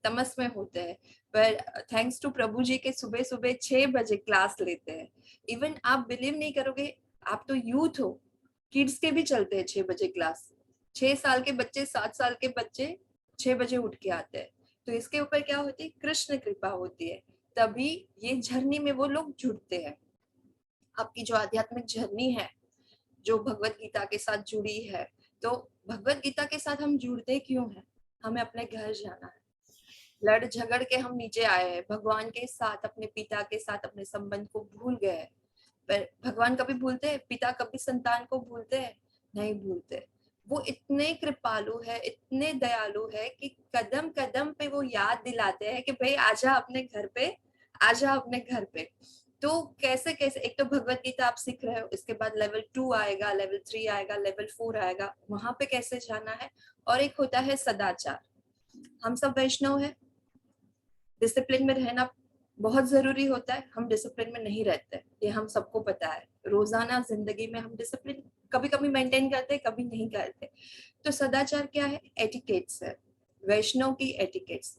तमस में होते हैं, पर थैंक्स टू प्रभु जी के सुबह सुबह 6 बजे क्लास लेते हैं। इवन आप बिलीव नहीं करोगे, आप तो यूथ हो, किड्स के भी चलते हैं 6 बजे क्लास। 6 साल के बच्चे, 7 साल के बच्चे 6 बजे उठ के आते हैं। तो इसके ऊपर क्या होती है, कृष्ण कृपा होती है, तभी ये जर्नी में वो लोग जुड़ते हैं। आपकी जो आध्यात्मिक जर्नी है, जो भगवत गीता के साथ जुड़ी है, तो भगवत गीता के साथ हम जुड़ते क्यों हैं? हमें अपने घर जाना है। लड़ झगड़ के हम नीचे आए हैं, भगवान के साथ, अपने पिता के साथ अपने संबंध को भूल गए हैं। पर भगवान कभी भूलते हैं? पिता कभी संतान को भूलते हैं? नहीं भूलते। वो इतने कृपालु है, इतने दयालु है कि कदम कदम पे वो याद दिलाते हैं कि भाई आजा अपने घर पे, आजा अपने घर पे। तो कैसे कैसे, एक तो भगवत गीता आप सीख रहे हो, इसके बाद लेवल 2 आएगा, लेवल 3 आएगा, लेवल 4 आएगा, वहां पे कैसे जाना है। और एक होता है सदाचार। हम सब वैष्णव है, डिसिप्लिन में रहना बहुत जरूरी होता है। हम डिसिप्लिन में नहीं रहते, ये हम सबको पता है। रोजाना जिंदगी में हम डिसिप्लिन कभी कभी मेंटेन करते हैं, कभी नहीं करते। तो सदाचार क्या है? एटिकेट्स है, वैष्णव की एटिकेट्स।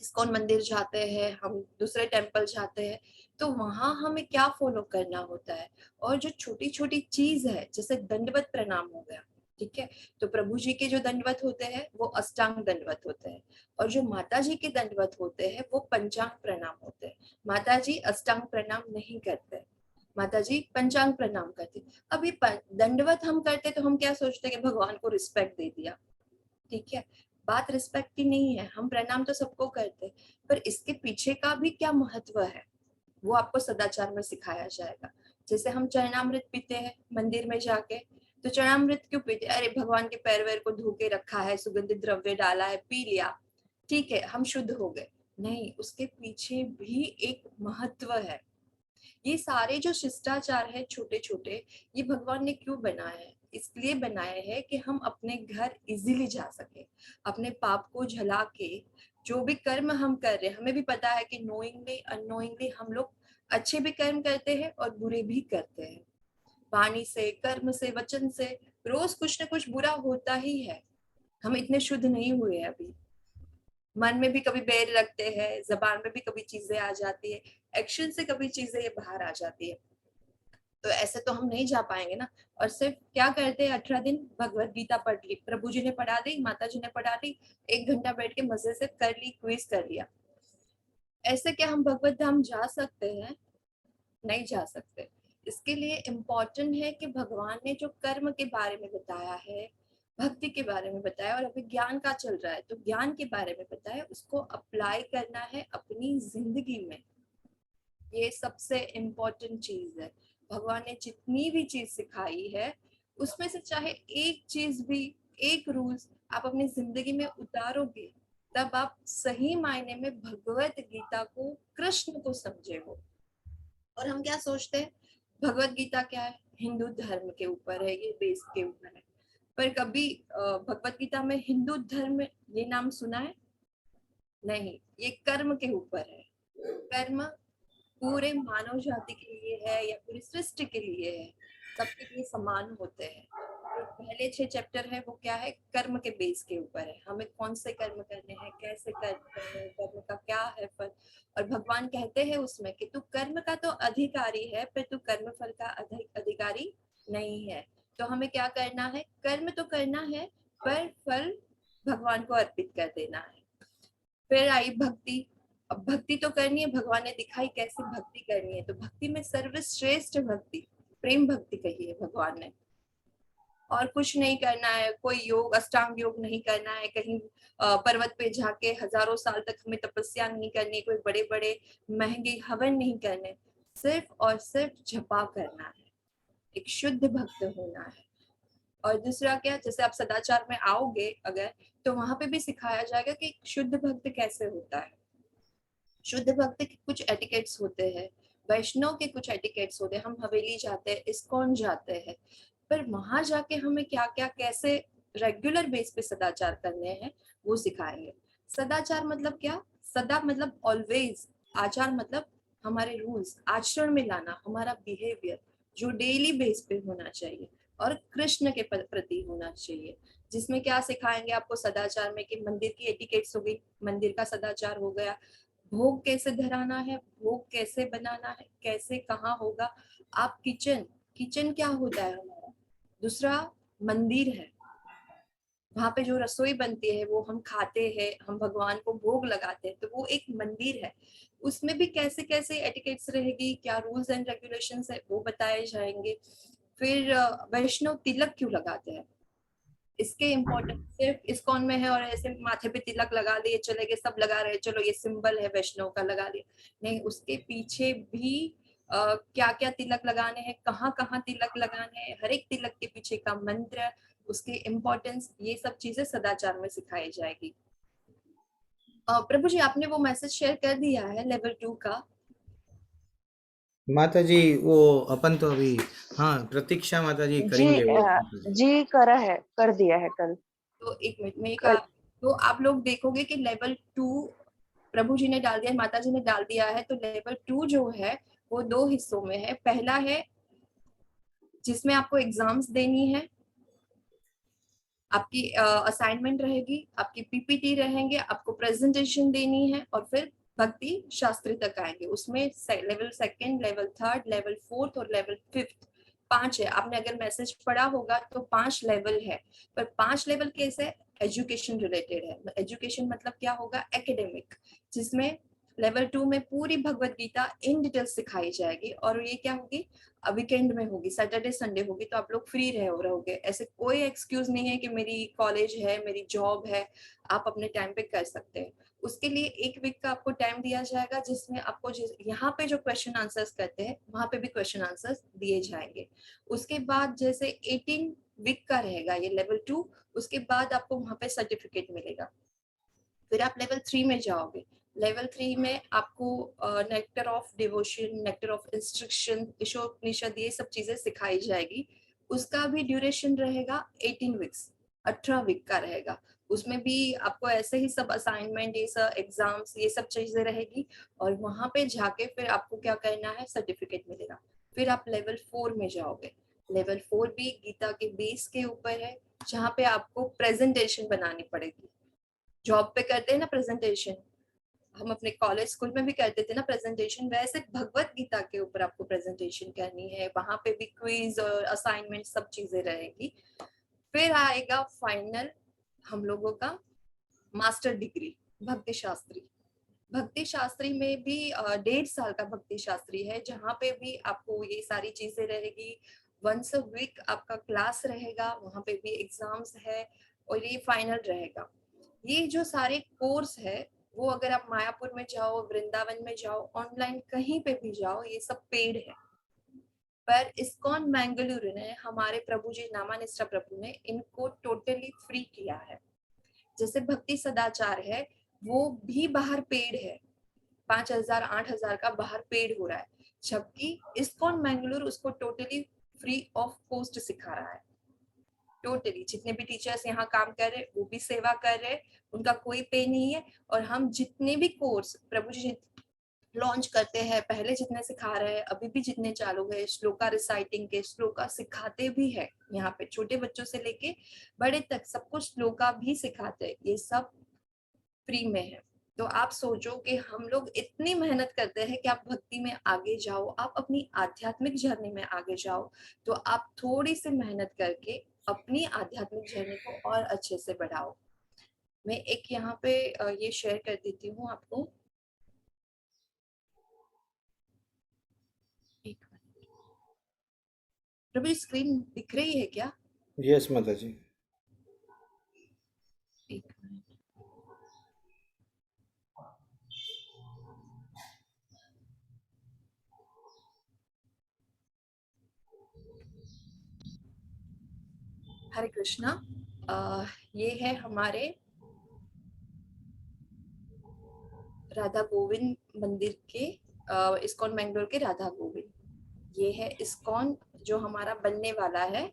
इस्कॉन मंदिर जाते हैं, हम दूसरे टेम्पल जाते हैं, तो वहां हमें क्या फॉलो करना होता है। और जो छोटी छोटी चीज है, जैसे दंडवत प्रणाम हो गया, ठीक है, तो प्रभु जी के जो दंडवत होते हैं वो अष्टांग दंडवत होते हैं, और जो माता जी के दंडवत होते हैं वो पंचांग प्रणाम होते हैं। माता जी अष्टांग प्रणाम नहीं करते, माता जी पंचांग प्रणाम करती। अभी दंडवत हम करते तो हम क्या सोचते हैं कि भगवान को रिस्पेक्ट दे दिया, ठीक है, बात रिस्पेक्ट की नहीं है। हम प्रणाम तो सबको करते हैं, पर इसके पीछे का भी क्या महत्व है वो आपको सदाचार में सिखाया जाएगा। जैसे हम चरणामृत पीते हैं मंदिर में जाके, तो चरणामृत क्यों पीते? अरे भगवान के पैर वैर को धो के रखा है, सुगंधित द्रव्य डाला है, पी लिया, ठीक है, हम शुद्ध हो गए। नहीं, उसके पीछे भी एक महत्व है। ये सारे जो शिष्टाचार है छोटे छोटे, ये भगवान ने क्यों बनाए हैं? इसलिए बनाए हैं कि हम अपने घर इजीली जा सके, अपने पाप को झला के। जो भी कर्म हम कर रहे हैं, हमें भी पता है कि नोइंगली अननोइंगली हम लोग अच्छे भी कर्म करते हैं और बुरे भी करते हैं। वाणी से, कर्म से, वचन से रोज कुछ ना कुछ बुरा होता ही है। हम इतने शुद्ध नहीं हुए अभी। मन में भी कभी बैर रखते हैं, जबान में भी कभी चीजें आ जाती है, एक्शन से कभी चीजें ये बाहर आ जाती है। तो ऐसे तो हम नहीं जा पाएंगे ना। और सिर्फ क्या करते हैं, 18 दिन भगवत गीता पढ़ ली, प्रभु जी ने पढ़ा दी, माता जी ने पढ़ा दी, 1 घंटा बैठ के मजे से कर ली, क्विज कर लिया। ऐसे क्या हम भगवत धाम जा सकते हैं? नहीं जा सकते। इसके लिए इम्पोर्टेंट है कि भगवान ने जो कर्म के बारे में बताया है, भक्ति के बारे में बताया, और अभी ज्ञान का चल रहा है तो ज्ञान के बारे में बताया, उसको अप्लाई करना है अपनी जिंदगी में। ये सबसे इम्पोर्टेंट चीज है। भगवान ने जितनी भी चीज सिखाई है, उसमें से चाहे एक चीज भी, एक रूल्स आप अपनी जिंदगी में उतारोगे, तब आप सही मायने में भगवत गीता को, कृष्ण को समझे हो। और हम क्या सोचते हैं, भगवत गीता क्या है? हिंदू धर्म के ऊपर है, ये बेस के ऊपर है। पर कभी भगवत गीता में हिंदू धर्म ये नाम सुना है? नहीं, ये कर्म के ऊपर है। कर्म पूरे मानव जाति के लिए है या पूरी सृष्टि के लिए है, सबके लिए समान होते हैं। तो पहले 6 चैप्टर है वो क्या है? कर्म के बेस के ऊपर है, हमें कौन से कर्म करने हैं, कैसे कर्म करने हैं, कर्म का क्या है फल। और भगवान कहते हैं उसमें कि तू कर्म का तो अधिकारी है, पर तू कर्म फल का अधिकारी नहीं है। तो हमें क्या करना है? कर्म तो करना है, पर फल भगवान को अर्पित कर देना है। फिर आई भक्ति। अब भक्ति तो करनी है, भगवान ने दिखाई कैसे भक्ति करनी है। तो भक्ति में सर्वश्रेष्ठ भक्ति प्रेम भक्ति कही है भगवान ने। और कुछ नहीं करना है, कोई योग, अष्टांग योग नहीं करना है, कहीं पर्वत पे जाके हजारों साल तक हमें तपस्या नहीं करनी, कोई बड़े बड़े महंगे हवन नहीं करने, सिर्फ और सिर्फ जपा करना है, एक शुद्ध भक्त होना है। और दूसरा क्या, जैसे आप सदाचार में आओगे अगर, तो वहां पे भी सिखाया जाएगा कि एक शुद्ध भक्त कैसे होता है। शुद्ध भक्त के कुछ एटिकेट्स होते हैं, वैष्णव के कुछ एटिकेट्स होते हैं। हम हवेली जाते हैं, इस्कॉन जाते हैं, पर वहां जाके हमें क्या क्या कैसे रेगुलर बेस पे सदाचार करने हैं वो सिखाएंगे। सदाचार मतलब क्या? सदा मतलब ऑलवेज, आचार मतलब हमारे रूल्स आचरण में लाना, हमारा बिहेवियर जो डेली बेस पे होना चाहिए और कृष्ण के प्रति होना चाहिए। जिसमें क्या सिखाएंगे आपको सदाचार में कि मंदिर की एटिकेट्स हो गई, मंदिर का सदाचार हो गया, भोग कैसे धराना है, भोग कैसे बनाना है, कैसे कहाँ होगा। आप किचन, किचन क्या होता है हमारा? दूसरा मंदिर है, वहां पे जो रसोई बनती है वो हम खाते हैं, हम भगवान को भोग लगाते हैं, तो वो एक मंदिर है। उसमें भी कैसे कैसे एटिकेट्स रहेगी, क्या रूल्स एंड रेगुलेशंस है वो बताए जाएंगे। फिर वैष्णव तिलक क्यों लगाते हैं, इसके इम्पोर्टेंस सिर्फ इस्कॉन में है और ऐसे माथे पे तिलक लगा लिए चले गए, सब लगा रहे चलो ये सिंबल है वैष्णव का, लगा लिया नहीं। उसके पीछे भी क्या क्या तिलक लगाने हैं, कहाँ कहाँ तिलक लगाने हैं, हर एक तिलक के पीछे का मंत्र, उसकी इम्पोर्टेंस, ये सब चीजें सदाचार में सिखाई जाएगी। प्रभु जी आपने वो मैसेज शेयर कर दिया है लेवल 2 का? माता जी वो अपन तो अभी, हाँ प्रतीक्षा माता जी जी करेंगे वो माता जी। जी करा है, कर दिया है कल। तो एक मिनट में कल तो आप लोग देखोगे कि लेवल 2 प्रभु जी ने डाल दिया, माता जी ने डाल दिया है। तो लेवल 2 जो है वो 2 हिस्सों में है। पहला है जिसमें आपको एग्जाम्स देनी है, आपकी असाइनमेंट रहेगी, आपकी पीपीटी रहेंगे, आपको प्रेजेंटेशन देनी है, और फिर भक्ति शास्त्री तक आएंगे। उसमें लेवल 2, लेवल 3, लेवल 4 और लेवल 5 5 है। आपने अगर मैसेज पढ़ा होगा तो 5 लेवल है, पर 5 लेवल कैसे? एजुकेशन रिलेटेड है। एजुकेशन मतलब क्या होगा? एकेडमिक, जिसमें लेवल 2 में पूरी भगवत गीता इन डिटेल सिखाई जाएगी। और ये क्या होगी? वीकेंड में होगी, सैटरडे संडे होगी, तो आप लोग फ्री रहोगे। ऐसे कोई एक्सक्यूज नहीं है कि मेरी कॉलेज है, मेरी जॉब है, आप अपने टाइम पे कर सकते हैं। उसके लिए 1 वीक का आपको टाइम दिया जाएगा, जिसमें आपको यहाँ पे जो क्वेश्चन आंसर्स करते हैं वहां पे भी क्वेश्चन आंसर्स दिए जाएंगे। उसके बाद जैसे 18 वीक का रहेगा ये लेवल 2, उसके बाद आपको वहां पे सर्टिफिकेट मिलेगा। फिर आप लेवल 3 में जाओगे। लेवल 3 में आपको nectar of devotion, nectar of instruction, Ishopanishad, ये सब चीजें सिखाई जाएगी। उसका भी ड्यूरेशन रहेगा 18 वीक्स, 18 वीक का रहेगा। उसमें भी आपको ऐसे ही सब असाइनमेंट, ये सब एग्जाम्स, ये सब चीजें रहेगी। और वहां पे जाके फिर आपको क्या करना है? सर्टिफिकेट मिलेगा। फिर आप लेवल 4 में जाओगे। लेवल 4 भी गीता के बेस के ऊपर है, जहाँ पे आपको प्रेजेंटेशन बनानी पड़ेगी। जॉब पे करते हैं ना प्रेजेंटेशन, हम अपने कॉलेज स्कूल में भी करते थे ना प्रेजेंटेशन, वैसे भगवत गीता के ऊपर आपको प्रेजेंटेशन करनी है। वहां पे भी क्विज और असाइनमेंट सब चीजें रहेगी। फिर आएगा फाइनल हम लोगों का मास्टर डिग्री भक्ति शास्त्री। भक्ति शास्त्री में भी 1.5 साल का भक्ति शास्त्री है, जहाँ पे भी आपको ये सारी चीजें रहेगी। वंस अ वीक आपका क्लास रहेगा, वहां पे भी एग्जाम्स है, और ये फाइनल रहेगा। ये जो सारे कोर्स है वो अगर आप मायापुर में जाओ, वृंदावन में जाओ, ऑनलाइन कहीं पे भी जाओ, ये सब पेड है। पर इस्कॉन मैंगलुरु ने, हमारे प्रभु जी नामानिष्ठा प्रभु ने इनको टोटली फ्री किया है। जैसे भक्ति सदाचार है वो भी बाहर पेड है, 5,000 8,000 का बाहर पेड हो रहा है, जबकि इस्कॉन मैंगलुरु उसको टोटली फ्री ऑफ कॉस्ट सिखा रहा है। टोटली जितने भी टीचर्स यहाँ काम कर रहे वो भी सेवा कर रहे, उनका कोई पे नहीं है। और हम जितने भी कोर्स प्रभु जी लॉन्च करते हैं, पहले जितने सिखा रहे हैं, अभी भी जितने चालू है, श्लोका रिसाइटिंग के, श्लोका सिखाते भी है यहाँ पे, छोटे बच्चों से लेके बड़े तक सब कुछ श्लोका भी सिखाते हैं, ये सब फ्री में है। तो आप सोचो कि हम लोग इतनी मेहनत करते हैं कि आप भक्ति में आगे जाओ, आप अपनी आध्यात्मिक जर्नी में आगे जाओ, तो आप थोड़ी सी मेहनत करके अपनी आध्यात्मिक जर्नी को और अच्छे से बढ़ाओ। मैं एक यहाँ पे ये शेयर कर देती हूँ आपको। एक मिनट प्रभु, स्क्रीन दिख रही है क्या? यस माता जी। एक मिनट। हरे कृष्णा। ये है हमारे राधा गोविंद मंदिर के इस्कॉन मैंगलोर के राधा गोविंद। ये है इस्कॉन जो हमारा बनने वाला है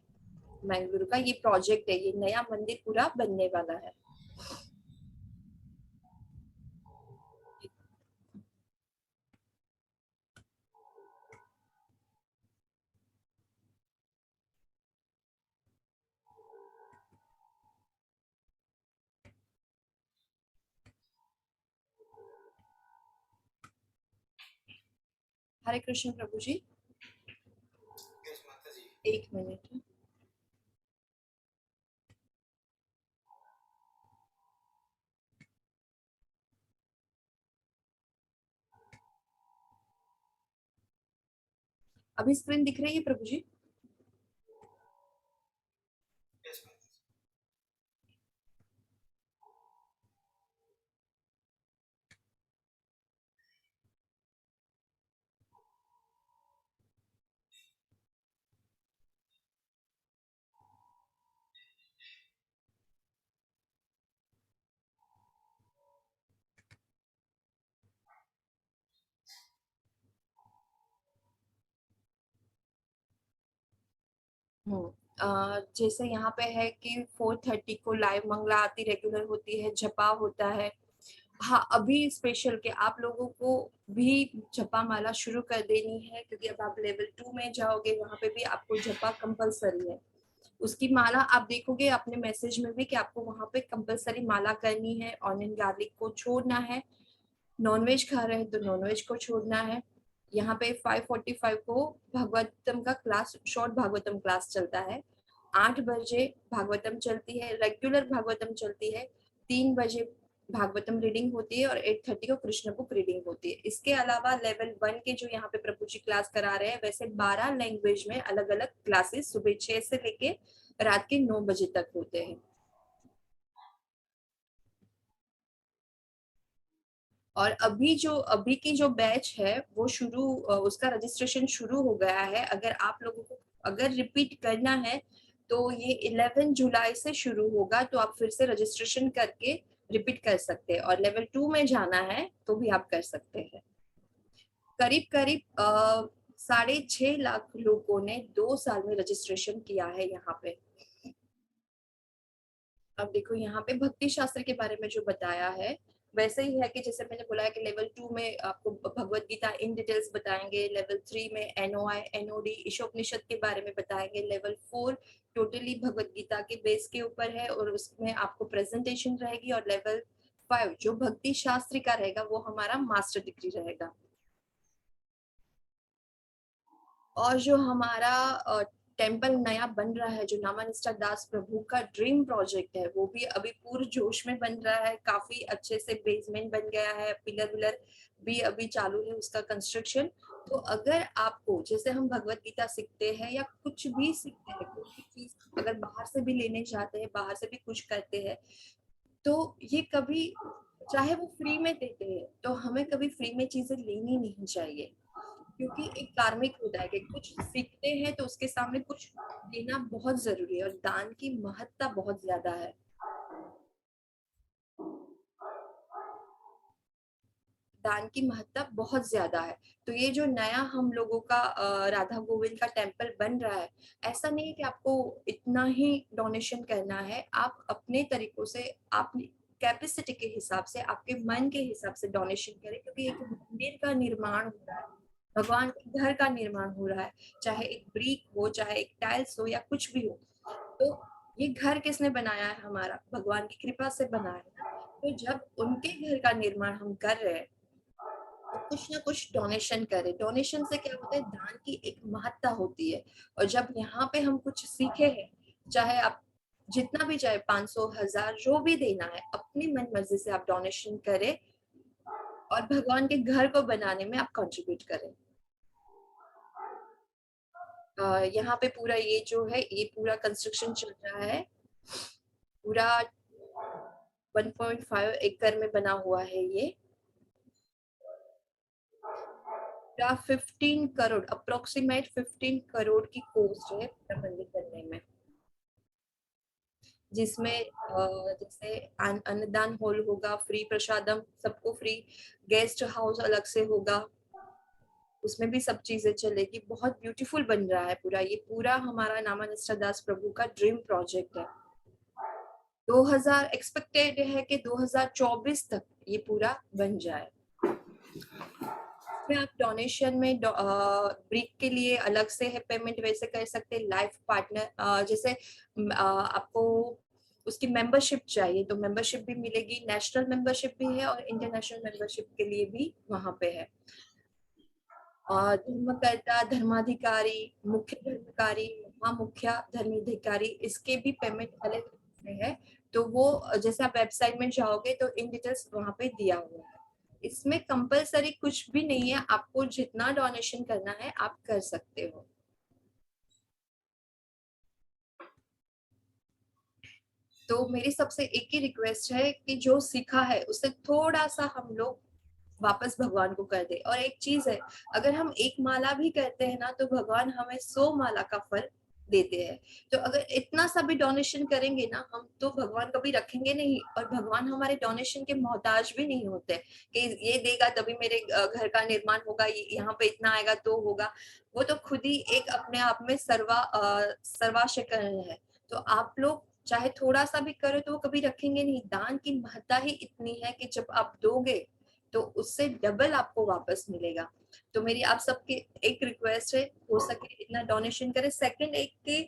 मैंगलोर का। ये प्रोजेक्ट है, ये नया मंदिर पूरा बनने वाला है। हरे कृष्ण प्रभु जी। एक मिनट। अभी स्क्रीन दिख रही है प्रभु जी? जैसे यहाँ पे है कि 4:30 को लाइव मंगला आरती रेगुलर होती है, जपा होता है। हाँ, अभी स्पेशल के आप लोगों को भी जपा माला शुरू कर देनी है, क्योंकि अब आप लेवल 2 में जाओगे, वहां पे भी आपको जपा कंपलसरी है। उसकी माला आप देखोगे अपने मैसेज में भी कि आपको वहां पे कंपलसरी माला करनी है। ऑनियन गार्लिक को छोड़ना है। नॉनवेज खा रहे हैं तो नॉनवेज को छोड़ना है। यहाँ पे 5:45 को भागवतम का क्लास, शॉर्ट भागवतम क्लास चलता है। 8 बजे भागवतम चलती है, रेगुलर भागवतम चलती है। 3 बजे भागवतम रीडिंग होती है और 8:30 को कृष्ण बुक रीडिंग होती है। इसके अलावा लेवल 1 के जो यहाँ पे प्रभु जी क्लास करा रहे हैं, वैसे 12 लैंग्वेज में अलग अलग क्लासेस सुबह 6 से लेके रात के 9 बजे तक होते हैं। और अभी की जो बैच है वो उसका रजिस्ट्रेशन शुरू हो गया है। अगर आप लोगों को अगर रिपीट करना है तो ये 11 जुलाई से शुरू होगा, तो आप फिर से रजिस्ट्रेशन करके रिपीट कर सकते हैं। और लेवल 2 में जाना है तो भी आप कर सकते हैं। करीब करीब 6.5 लाख लोगों ने 2 साल में रजिस्ट्रेशन किया है यहाँ पे। अब देखो यहाँ पे भक्ति शास्त्र के बारे में जो बताया है वैसे ही है कि जैसे मैंने बोला है कि लेवल 2 में आपको भगवत गीता इन डिटेल्स बताएंगे। लेवल 3 में NOI NOD ईशोपनिषद के बारे में बताएंगे। लेवल 4 टोटली भगवत गीता के बेस के ऊपर है और उसमें आपको प्रेजेंटेशन रहेगी। और लेवल 5 जो भक्ति शास्त्र का रहेगा वो हमारा मास्टर डिग्री रहेगा। और जो हमारा टेम्पल नया बन रहा है, जो नामानिष्ठा दास प्रभु का ड्रीम प्रोजेक्ट है, वो भी अभी पूरे जोश में बन रहा है। काफी अच्छे से बेसमेंट बन गया है, पिलर विलर भी अभी चालू है उसका कंस्ट्रक्शन। तो अगर आपको, जैसे हम भगवत गीता सीखते हैं या कुछ भी सीखते हैं, कोई भी चीज अगर बाहर से भी लेने जाते हैं, बाहर से भी कुछ करते हैं, तो ये कभी, चाहे वो फ्री में देते हैं, तो हमें कभी फ्री में चीजें लेनी नहीं चाहिए। क्योंकि एक कार्मिक होता है कि कुछ सीखते हैं तो उसके सामने कुछ देना बहुत जरूरी है। और दान की महत्ता बहुत ज्यादा है। दान की महत्ता बहुत ज्यादा है। तो ये जो नया हम लोगों का राधा गोविंद का टेम्पल बन रहा है, ऐसा नहीं है कि आपको इतना ही डोनेशन करना है। आप अपने तरीकों से, आप कैपेसिटी के हिसाब से, आपके मन के हिसाब से डोनेशन करें। क्योंकि एक मंदिर का निर्माण हो रहा है, भगवान के घर का निर्माण हो रहा है, चाहे एक ब्रिक हो, चाहे एक टाइल्स हो, या कुछ भी हो। तो ये घर किसने बनाया है? हमारा भगवान की कृपा से बनाया है। तो जब उनके घर का निर्माण हम कर रहे हैं तो कुछ ना कुछ डोनेशन करें। डोनेशन से क्या होता है, दान की एक महत्ता होती है। और जब यहाँ पे हम कुछ सीखे हैं, चाहे आप जितना भी, चाहे 500 1000 जो भी देना है, अपनी मन मर्जी से आप डोनेशन करें और भगवान के घर को बनाने में आप कंट्रीब्यूट करें। यहाँ पे पूरा ये जो है, ये पूरा कंस्ट्रक्शन चल रहा है। पूरा 1.5 एकड़ में बना हुआ है ये। पूरा 15 करोड़, अप्रोक्सीमेट 15 करोड़ की कॉस्ट है पूरा मंदिर बनने में। जिसमें जैसे अन्नदान हॉल होगा, फ्री प्रसादम सबको फ्री, गेस्ट हाउस अलग से होगा, उसमें भी सब चीजें चलेगी। बहुत ब्यूटीफुल बन रहा है पूरा, ये पूरा हमारा नामानिष्ठा दास प्रभु का ड्रीम प्रोजेक्ट है। 2000 एक्सपेक्टेड है कि 2024 तक ये पूरा बन जाए। में आप डोनेशन में ब्रिक के लिए अलग से है पेमेंट वैसे कर सकते हैं। लाइफ पार्टनर जैसे आपको उसकी मेंबरशिप चाहिए तो मेंबरशिप भी मिलेगी, नेशनल मेंबरशिप भी है और इंटरनेशनल मेंबरशिप के लिए भी वहां पे है। धर्मकर्ता, धर्माधिकारी, मुख्य धर्मकारी, महामुख्य धर्माधिकारी, इसके भी पेमेंट अलग से है। तो वो जैसे आप वेबसाइट में जाओगे तो इन डिटेल्स वहां पे दिया हुआ है। इसमें कंपलसरी कुछ भी नहीं है, आपको जितना डोनेशन करना है आप कर सकते हो। तो मेरी सबसे एक ही रिक्वेस्ट है कि जो सीखा है उससे थोड़ा सा हम लोग वापस भगवान को कर दे। और एक चीज है, अगर हम एक माला भी करते हैं ना तो भगवान हमें 100 माला का फल देते हैं। तो अगर इतना सा भी डोनेशन करेंगे ना हम, तो भगवान कभी रखेंगे नहीं, और भगवान हमारे डोनेशन के मोहताज भी नहीं होते कि ये देगा तभी मेरे घर का निर्माण होगा, यहाँ पे इतना आएगा तो होगा। वो तो खुद ही एक अपने आप में सर्वाशकरण है। तो आप लोग चाहे थोड़ा सा भी करो तो वो कभी रखेंगे नहीं। दान की महत्ता ही इतनी है कि जब आप दोगे तो उससे डबल आपको वापस मिलेगा। तो मेरी आप सबके एक रिक्वेस्ट है, हो सके इतना डोनेशन करें। सेकंड एक के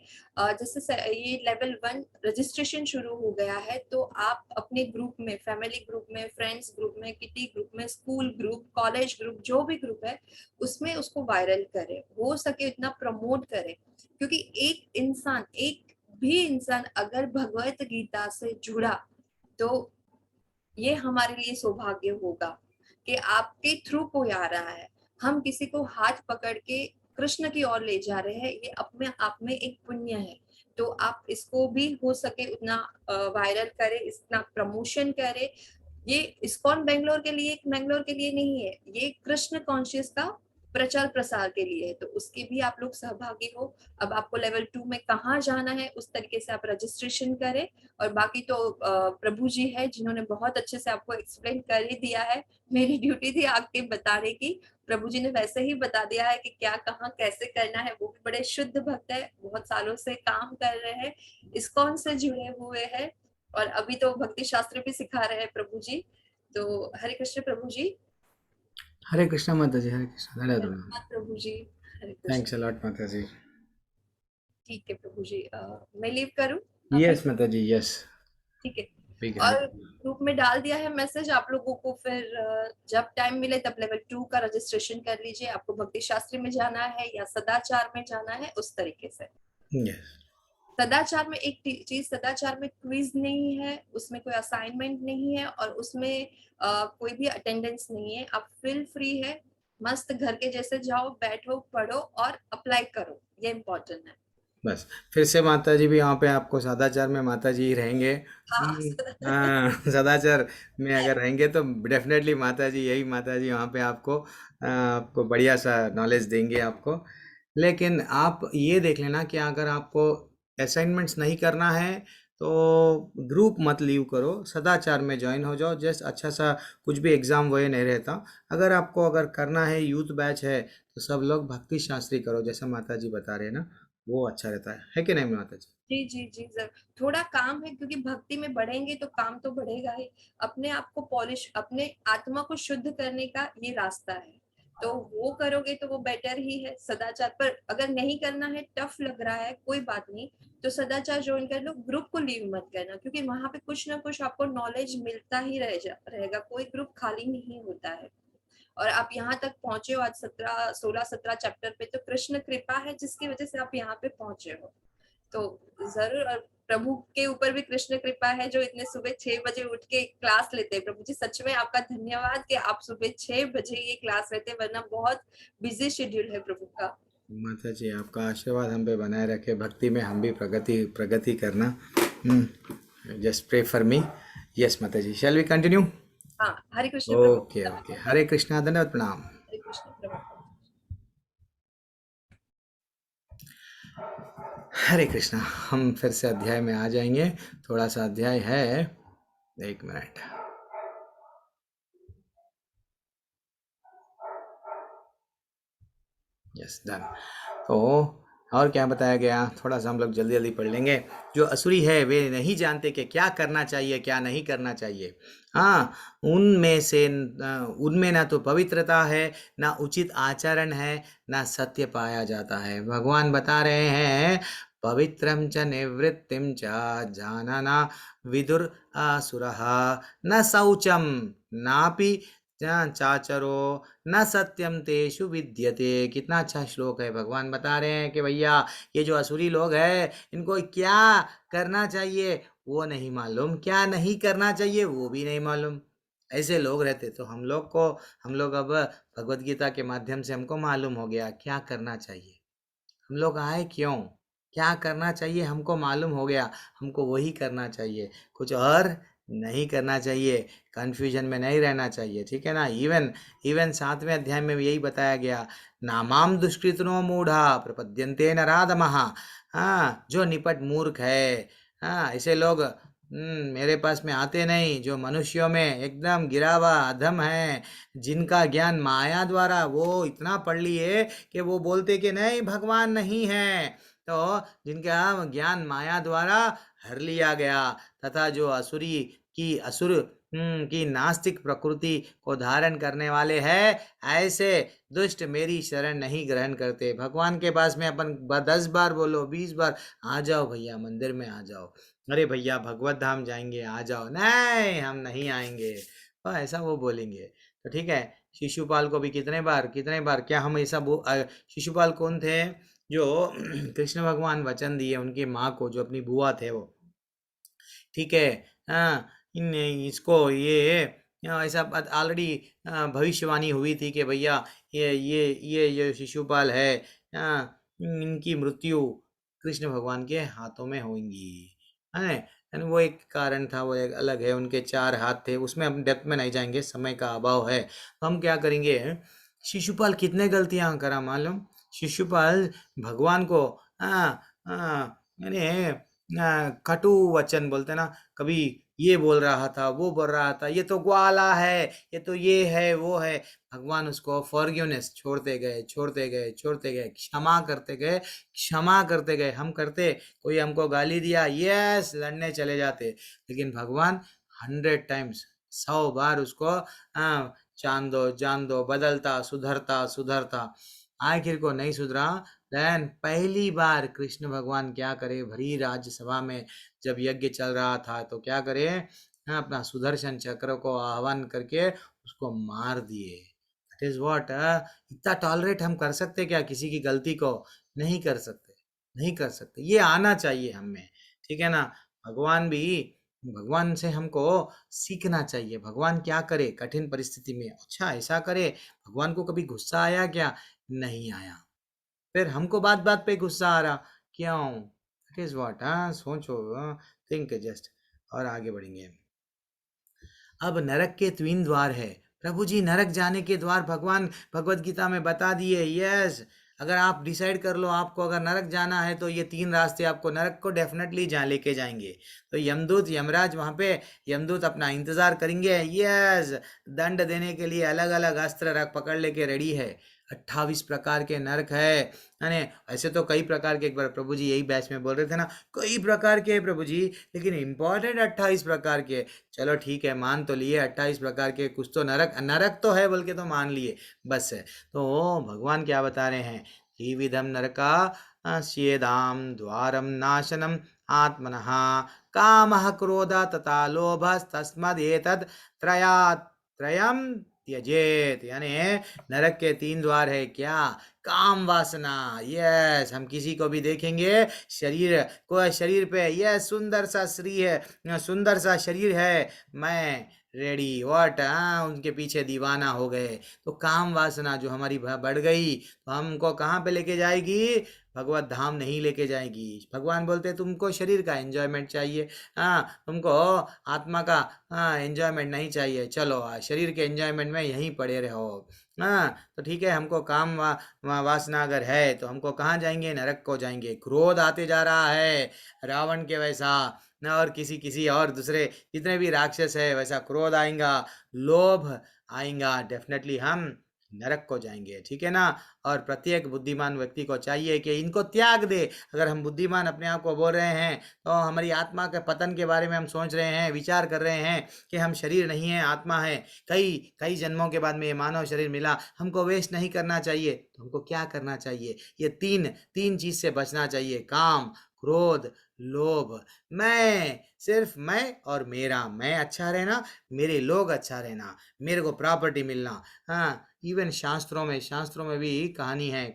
जैसे ये लेवल 1 रजिस्ट्रेशन शुरू हो गया है, तो आप अपने ग्रुप में, फैमिली ग्रुप में, फ्रेंड्स ग्रुप में, किटी ग्रुप में, स्कूल ग्रुप, कॉलेज ग्रुप, जो भी ग्रुप है उसमें उसको वायरल करें, हो सके इतना प्रमोट करें। क्योंकि एक भी इंसान अगर भगवत गीता से जुड़ा तो ये हमारे लिए सौभाग्य होगा कि आपके थ्रू कोई आ रहा है। हम किसी को हाथ पकड़ के कृष्ण की ओर ले जा रहे हैं, ये अपने आप में एक पुण्य है। तो आप इसको भी हो सके उतना वायरल करें, इतना प्रमोशन करें। ये इस्कॉन बेंगलोर के लिए नहीं है, ये कृष्ण कॉन्शियस का प्रचार प्रसार के लिए है। तो उसके भी आप लोग सहभागी हो। अब आपको लेवल 2 में कहाँ जाना है उस तरीके से आप रजिस्ट्रेशन करें। और बाकी तो प्रभु जी है जिन्होंने बहुत अच्छे से आपको एक्सप्लेन कर ही दिया है। मेरी ड्यूटी थी आपके बताने की, प्रभु जी ने वैसे ही बता दिया है कि क्या कहाँ कैसे करना है। वो भी बड़े शुद्ध भक्त है, बहुत सालों से काम कर रहे हैं, इस्कॉन से जुड़े हुए हैं, और अभी तो भक्ति शास्त्र भी सिखा रहे हैं प्रभु जी। तो हरे कृष्ण प्रभु जी। हरे कृष्णा माता जी, हरे कृष्णा, धन्यवाद मैम। धन्यवाद प्रभु जी। हरे थैंक्स कृष्ण। अ लॉट माता जी। ठीक है प्रभु जी, मैं लीव करूं? यस माता जी, यस। ठीक है। वी और कैन। ग्रुप में डाल दिया है मैसेज आप लोगों को। फिर जब टाइम मिले तब लेवल 2 का रजिस्ट्रेशन कर लीजिए। आपको भक्ति शास्त्री में जाना है या सदाचार में जाना है, उस तरीके से। यस। सदाचार में एक चीज, सदाचार में क्विज नहीं है, उसमें कोई असाइनमेंट नहीं है, और उसमें कोई भी अटेंडेंस नहीं है। आप फील फ्री है, मस्त घर के जैसे जाओ, बैठो, पढ़ो और अप्लाई करो, ये इम्पोर्टेंट है। बस फिर से माता जी भी वहाँ पे आपको सदाचार में माता जी ही रहेंगे। हाँ हाँ, सदाचार में अगर रहेंगे तो डेफिनेटली माता जी, यही माता जी वहाँ पे आपको बढ़िया सा नॉलेज देंगे आपको। लेकिन आप ये देख लेना कि अगर आपको असाइनमेंट्स नहीं करना है तो ग्रुप मत लीव करो, सदाचार में ज्वाइन हो जाओ। जस्ट अच्छा सा कुछ भी एग्ज़ाम वही नहीं रहता। अगर करना है, यूथ बैच है तो सब लोग भक्ति शास्त्री करो, जैसा माता जी बता रहे हैं ना, वो अच्छा रहता है कि नहीं माता जी? जी जी जी सर, थोड़ा काम है क्योंकि भक्ति में बढ़ेंगे तो काम तो बढ़ेगा ही। अपने आप को पॉलिश, अपने आत्मा को शुद्ध करने का ये रास्ता है, तो वो करोगे तो वो बेटर ही है। सदाचार पर अगर नहीं करना है, टफ लग रहा है, कोई बात नहीं, तो सदाचार ज्वाइन कर लो। ग्रुप को लीव मत करना, क्योंकि वहां पे कुछ ना कुछ आपको नॉलेज मिलता ही रहेगा, कोई ग्रुप खाली नहीं होता है। और आप यहाँ तक पहुंचे हो आज 16-17 चैप्टर पे, तो कृष्ण कृपा है जिसकी वजह से आप यहाँ पे पहुंचे हो। तो जरूर, और प्रभु के ऊपर भी कृष्ण कृपा है जो इतने सुबह 6 बजे उठ के क्लास लेते हैं। प्रभु जी सच में आपका धन्यवाद कि आप सुबह 6 बजे ये क्लास लेते हैं, वरना बहुत बिजी शेड्यूल है प्रभु का। माता जी आपका आशीर्वाद हम पे बनाए रखे, भक्ति में हम भी प्रगति करना। Just pray for me. Yes माता जी, शैल वी कंटिन्यू? हाँ, हरे कृष्ण प्रभु। ओके ओके, हरे कृष्णा, धन्यवाद, प्रणाम। हरे कृष्ण प्रभु। हरे कृष्णा। हम फिर से अध्याय में आ जाएंगे। थोड़ा सा अध्याय है, 1 मिनट। Yes, done. तो और क्या बताया गया, थोड़ा सा हम लोग जल्दी जल्दी पढ़ लेंगे। जो असुरी है वे नहीं जानते कि क्या करना चाहिए क्या नहीं करना चाहिए। हाँ, उनमें ना तो पवित्रता है, ना उचित आचरण है, ना सत्य पाया जाता है। भगवान बता रहे हैं, पवित्रम च निवृत्तिम च जानना विदुर असुरः न शौचम नापि चाचरो न सत्यम तेषु विद्यते। कितना अच्छा श्लोक है। भगवान बता रहे हैं कि भैया ये जो असुरी लोग हैं इनको क्या करना चाहिए वो नहीं मालूम, क्या नहीं करना चाहिए वो भी नहीं मालूम। ऐसे लोग रहते तो हम लोग अब भगवत गीता के माध्यम से हमको मालूम हो गया क्या करना चाहिए, हम लोग आए क्यों, क्या करना चाहिए हमको मालूम हो गया, हमको वही करना चाहिए, कुछ और नहीं करना चाहिए, कंफ्यूजन में नहीं रहना चाहिए। ठीक है ना। इवन इवन 7वें अध्याय में भी यही बताया गया, नामाम दुष्कृतनो मूढ़ा प्रपद्यन्ते नराधमः। हाँ, जो निपट मूर्ख है, हाँ ऐसे लोग मेरे पास में आते नहीं, जो मनुष्यों में एकदम गिरा हुआ अधम है, जिनका ज्ञान माया द्वारा वो इतना पढ़ लिए कि वो बोलते कि नहीं भगवान नहीं है, तो जिनका ज्ञान माया द्वारा हर लिया गया, तथा जो असुर की नास्तिक प्रकृति को धारण करने वाले हैं, ऐसे दुष्ट मेरी शरण नहीं ग्रहण करते। भगवान के पास में अपन 10 बार बोलो 20 बार, आ जाओ भैया मंदिर में आ जाओ, अरे भैया भगवत धाम जाएंगे आ जाओ, नहीं हम नहीं आएंगे, तो ऐसा वो बोलेंगे। तो ठीक है, शिशुपाल को भी कितने बार क्या हम ऐसा शिशुपाल कौन थे, जो कृष्ण भगवान वचन दिए उनकी माँ को, जो अपनी बुआ थे वो। ठीक है। हाँ, इसको ये ऐसा ऑलरेडी भविष्यवाणी हुई थी कि भैया ये जो शिशुपाल है, इनकी मृत्यु कृष्ण भगवान के हाथों में होगी, है। यानी वो एक कारण था, वो एक अलग है, उनके 4 हाथ थे, उसमें हम डेप्थ में नहीं जाएंगे, समय का अभाव है। तो हम क्या करेंगे, शिशुपाल कितने गलतियां करा मालूम। शिशुपाल भगवान को यानी कटु वचन बोलते ना, कभी ये बोल रहा था वो बोल रहा था, ये तो ग्वाला है, ये तो ये है वो है। भगवान उसको फॉरगिवनेस छोड़ते गए, क्षमा करते गए। हम करते, कोई हमको गाली दिया, यस लड़ने चले जाते, लेकिन भगवान 100 टाइम्स 100 बार उसको जान दो बदलता सुधरता, आखिर को नहीं सुधरा। देन पहली बार कृष्ण भगवान क्या करे, भरी राज्यसभा में जब यज्ञ चल रहा था तो क्या करे, अपना सुदर्शन चक्र को आह्वान करके उसको मार दिए। That is what. इतना टॉलरेट हम कर सकते क्या किसी की गलती को? नहीं कर सकते। ये आना चाहिए हमें, ठीक है ना। भगवान से हमको सीखना चाहिए, भगवान क्या करे कठिन परिस्थिति में, अच्छा ऐसा करे। भगवान को कभी गुस्सा आया क्या? नहीं आया। फिर हमको बात बात पे गुस्सा आ रहा, क्यों? It is what. सोचो, थिंक जस्ट। और आगे बढ़ेंगे। अब नरक के 3 द्वार है प्रभु जी, नरक जाने के द्वार भगवान भगवत गीता में बता दिए। यस, अगर आप डिसाइड कर लो आपको अगर नरक जाना है तो ये 3 रास्ते आपको नरक को डेफिनेटली जहाँ लेके जाएंगे। तो यमदूत यमराज वहाँ पे यमदूत अपना इंतजार करेंगे। यस, दंड देने के लिए अलग अलग अस्त्र रख पकड़ लेके रेडी है। 28 प्रकार के नरक है, यानी ऐसे तो कई प्रकार के, एक बार प्रभु जी यही बैच में बोल रहे थे ना, कई प्रकार के प्रभु जी, लेकिन इम्पोर्टेंट 28 प्रकार के। चलो ठीक है, मान तो लिए 28 प्रकार के, कुछ तो नरक तो है बोल के तो मान लिए, बस है। तो भगवान क्या बता रहे हैं, विधम नरका स्येदाम द्वारम नाशनम आत्मनः कामः क्रोध तथा लोभस्तस्मदेतद् त्रयम त्यजेत। यानी नरक के 3 द्वार है क्या? काम वासना। यस, हम किसी को भी देखेंगे शरीर पे, यस सुंदर सा शरीर है, मैं रेडी व्हाट, उनके पीछे दीवाना हो गए। तो काम वासना जो हमारी बढ़ गई तो हमको कहाँ पे लेके जाएगी? भगवत धाम नहीं लेके जाएगी। भगवान बोलते तुमको शरीर का एंजॉयमेंट चाहिए, तुमको आत्मा का एंजॉयमेंट नहीं चाहिए, चलो शरीर के एंजॉयमेंट में यहीं पड़े रहो। हाँ, तो ठीक है, हमको काम वासना अगर है तो हमको कहाँ जाएंगे? नरक को जाएंगे। क्रोध आते जा रहा है रावण के वैसा, न और किसी और दूसरे जितने भी राक्षस है वैसा क्रोध आएगा, लोभ आएगा, डेफिनेटली हम नरक को जाएंगे, ठीक है ना। और प्रत्येक बुद्धिमान व्यक्ति को चाहिए कि इनको त्याग दे। अगर हम बुद्धिमान अपने आप को बोल रहे हैं तो हमारी आत्मा के पतन के बारे में हम सोच रहे हैं, विचार कर रहे हैं कि हम शरीर नहीं है, आत्मा है, कई कई जन्मों के बाद में ये मानव शरीर मिला, हमको वेस्ट नहीं करना चाहिए। तो हमको क्या करना चाहिए? ये तीन चीज से बचना चाहिए, काम, क्रोध, लोभ। मैं, सिर्फ मैं और मेरा, मैं अच्छा रहना, मेरे लोग अच्छा रहना, मेरे को प्रॉपर्टी मिलना। हाँ, इवन शास्त्रों में भी कहानी है,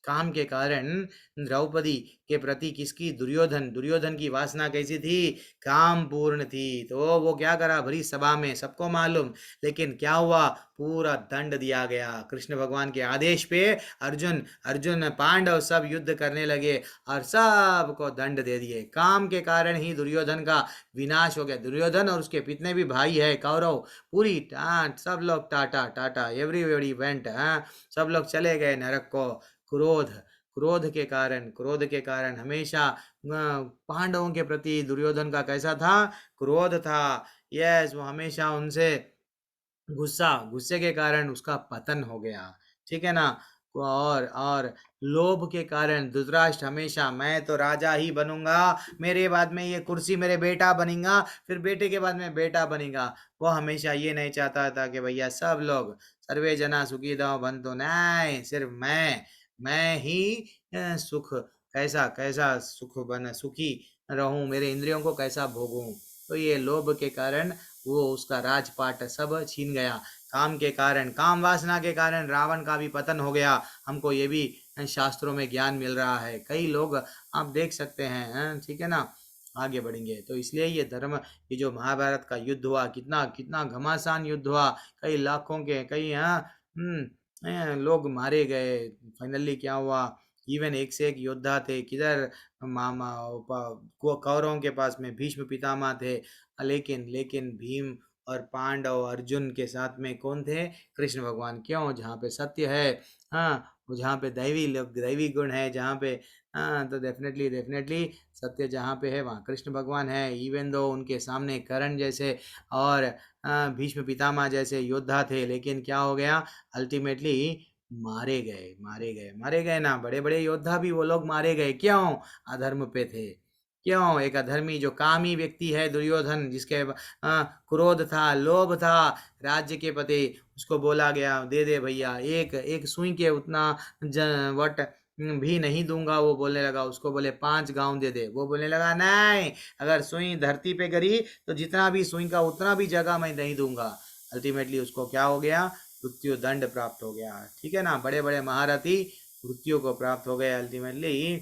काम के कारण द्रौपदी के प्रति किसकी? दुर्योधन की वासना कैसी थी? काम पूर्ण थी। तो वो क्या करा? भरी सभा में सबको मालूम, लेकिन क्या हुआ? पूरा दंड दिया गया कृष्ण भगवान के आदेश पे। अर्जुन पांडव सब युद्ध करने लगे और सबको दंड दे दिए। काम के कारण ही दुर्योधन का विनाश हो गया। दुर्योधन और उसके जितने भी भाई है कौरव, पूरी टाट सब लोग टाटा एवरीबॉडी वेंट, सब लोग चले गए नरक को। क्रोध के कारण हमेशा पांडवों के प्रति दुर्योधन का कैसा था? क्रोध था। यस, वो हमेशा उनसे गुस्से के कारण उसका पतन हो गया, ठीक है ना। और लोभ के कारण धृतराष्ट्र हमेशा मैं तो राजा ही बनूंगा, मेरे बाद में ये कुर्सी मेरे बेटा बनेगा, फिर बेटे के बाद में बेटा बनेगा। वो हमेशा ये नहीं चाहता था कि भैया सब लोग सर्वे जना सुखी दो बंतो, नहीं, सिर्फ मैं ही सुख, कैसा कैसा सुखी रहूं, मेरे इंद्रियों को कैसा भोगूं। तो ये लोभ के कारण वो उसका राजपाट सब छीन गया। काम के कारण, काम वासना के कारण रावण का भी पतन हो गया। हमको ये भी शास्त्रों में ज्ञान मिल रहा है, कई लोग आप देख सकते हैं, ठीक है ना। आगे बढ़ेंगे तो इसलिए ये धर्म, ये जो महाभारत का युद्ध हुआ, कितना कितना घमासान युद्ध हुआ, कई लाखों के कई लोग मारे गए। फाइनली क्या हुआ? इवन एक से एक योद्धा थे, किधर मामा कौरवों के पास में भीष्म पितामह थे, लेकिन भीम और पांडव अर्जुन के साथ में कौन थे? कृष्ण भगवान। क्यों? जहाँ पे सत्य है, वो जहाँ पे दैवी गुण है, जहाँ पे तो डेफिनेटली सत्य जहाँ पे है वहाँ कृष्ण भगवान है। इवन दो उनके सामने कर्ण जैसे और भीष्म पितामह जैसे योद्धा थे, लेकिन क्या हो गया? अल्टीमेटली मारे गए ना। बड़े बड़े योद्धा भी वो लोग मारे गए। क्यों? अधर्म पे थे। क्यों? एक अधर्मी जो कामी व्यक्ति है दुर्योधन, जिसके क्रोध था, लोभ था राज्य के प्रति, उसको बोला गया दे दे भैया, एक सुई के उतना वट भी नहीं दूंगा। वो बोलने लगा, उसको बोले 5 गांव दे दे, वो बोलने लगा नहीं, अगर सुई धरती पे गिरी तो जितना भी सुई का उतना भी जगह मैं नहीं दूंगा। अल्टीमेटली उसको क्या हो गया? मृत्यु दंड प्राप्त हो गया, ठीक है ना। बड़े बड़े महारथी मृत्यु को प्राप्त हो गए। अल्टीमेटली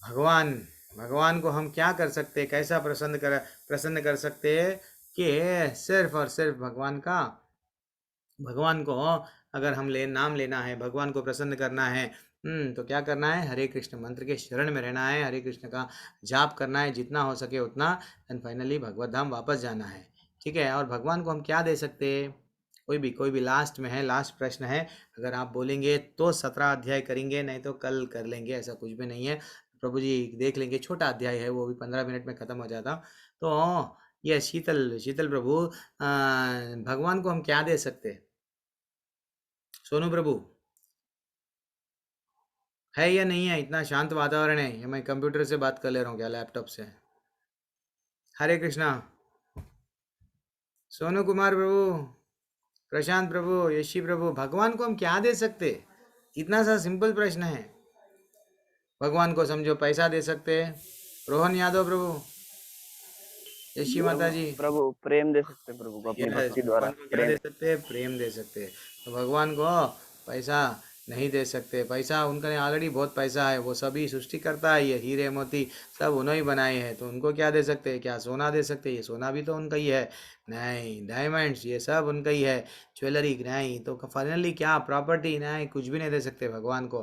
भगवान को हम क्या कर सकते, कैसा प्रसन्न कर सकते कि सिर्फ और सिर्फ भगवान को अगर हम नाम लेना है, भगवान को प्रसन्न करना है, तो क्या करना है? हरे कृष्ण मंत्र के शरण में रहना है, हरे कृष्ण का जाप करना है जितना हो सके उतना, एंड फाइनली भगवत धाम वापस जाना है, ठीक है। और भगवान को हम क्या दे सकते हैं? कोई भी लास्ट में है, लास्ट प्रश्न है। अगर आप बोलेंगे तो 17 अध्याय करेंगे, नहीं तो कल कर लेंगे, ऐसा कुछ भी नहीं है। प्रभु जी देख लेंगे, छोटा अध्याय है, वो भी 15 मिनट में ख़त्म हो जाता। तो ये शीतल प्रभु, भगवान को हम क्या दे सकते? सोनू प्रभु है या नहीं है? इतना शांत वातावरण है, या मैं कंप्यूटर से बात कर ले रहा हूँ क्या, लैपटॉप से? हरे कृष्णा। सोनू कुमार प्रभु, प्रशांत प्रभु, यशी प्रभु, भगवान को हम क्या दे सकते? इतना सा सिंपल प्रश्न है। भगवान को समझो पैसा दे सकते हैं। रोहन यादव प्रभु, यशी माता जी। प्रभु प्रेम दे सकते हैं, प्रभु को अपनी भक्ति द्वारा भगवान को क्या दे सकते हैं? प्रेम दे सकते हैं। तो भगवान को पैसा नहीं दे सकते। पैसा उनका ऑलरेडी बहुत पैसा है, वो सभी सृष्टि करता है, ये हीरे मोती सब उन्होंने ही बनाए हैं, तो उनको क्या दे सकते हैं? क्या सोना दे सकते हैं? ये सोना भी तो उनका ही है, नहीं, डायमंड्स ये सब उनका ही है, ज्वेलरी नहीं, तो फाइनली क्या? प्रॉपर्टी नहीं, कुछ भी नहीं दे सकते भगवान को।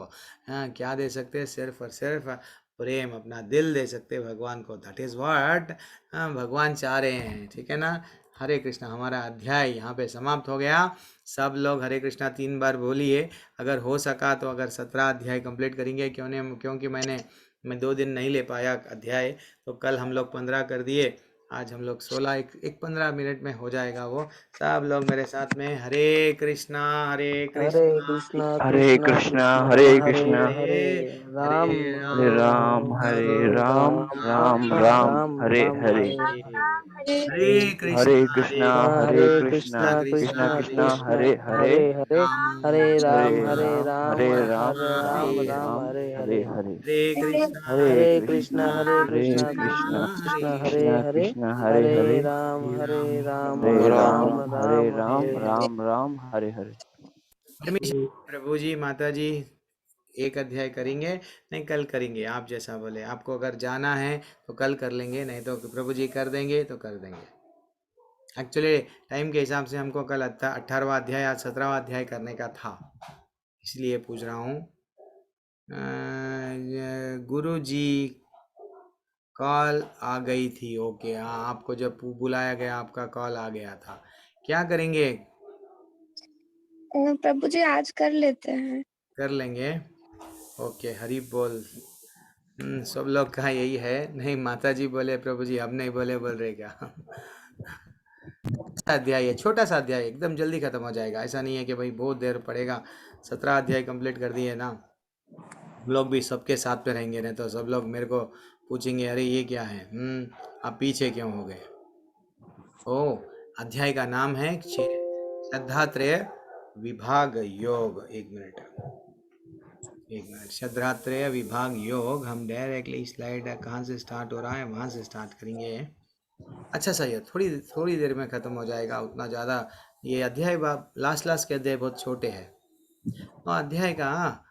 हाँ, क्या दे सकते हैं? सिर्फ और सिर्फ प्रेम, अपना दिल दे सकते भगवान को। दैट इज़ व्हाट भगवान चाह रहे हैं, ठीक है ना। हरे कृष्णा। हमारा अध्याय यहाँ पे समाप्त हो गया। सब लोग हरे कृष्णा 3 बार बोलिए। अगर हो सका तो अगर 17 अध्याय कंप्लीट करेंगे, क्योंकि मैं 2 दिन नहीं ले पाया अध्याय, तो कल हम लोग 15 कर दिए, आज हम लोग 16, एक 15 मिनट में हो जाएगा वो। सब लोग मेरे साथ में हरे कृष्णा हरे हरे कृष्णा कृष्णा कृष्णा कृष्णा कृष्णा हरे हरे कृष्णा हरे राम हरे हरे राम राम हरे राम राम राम राम राम हरे हरे हरे हरे हरे हरे कृष्णा कृष्णा हरे कृष्णा कृष्णा कृष्णा कृष्णा हरे हरे हरे हरे राम राम हरे हरे राम राम राम हरे राम हरे हरे हरे हरे हरे कृष्णा कृष्णा कृष्णा हरे कृष्णा कृष्णा हरे हरे हरे राम राम राम हरे हरे। परमेश्वर प्रभु जी माता जी एक अध्याय करेंगे, नहीं कल करेंगे, आप जैसा बोले। आपको अगर जाना है तो कल कर लेंगे, नहीं तो प्रभु जी कर देंगे तो कर देंगे। एक्चुअली टाइम के हिसाब से हमको कल 18वां अध्याय या 17वां अध्याय करने का था, इसलिए पूछ रहा हूँ। गुरु जी कॉल आ गई थी, ओके। हाँ, आपको जब बुलाया गया आपका कॉल आ गया था। क्या करेंगे? प्रभु जी आज कर लेते हैं। कर लेंगे, ओके। हरी बोल। सब लोग का यही है। नहीं, माता जी बोले प्रभु जी, हम नहीं बोले, बोल रहे क्या? अध्याय है, छोटा सा अध्याय, एकदम जल्दी खत्म हो जाएगा। ऐसा नहीं है कि भाई बहुत देर पड़ेगा। 17 अध्याय कंप्लीट कर दिए ना, हम लोग भी सबके साथ में रहेंगे, नहीं तो सब लोग मेरे को पूछेंगे अरे ये क्या है, आप पीछे क्यों हो गए? ओ, अध्याय का नाम है श्रद्धात्रय विभाग योग। एक मिनट, श्रद्धात्रय विभाग योग। हम डायरेक्टली स्लाइड कहाँ से स्टार्ट हो रहा है वहाँ से स्टार्ट करेंगे। अच्छा सही है, थोड़ी थोड़ी देर में ख़त्म हो जाएगा, उतना ज़्यादा ये अध्याय लास्ट के अध्याय बहुत छोटे हैं। तो अध्याय का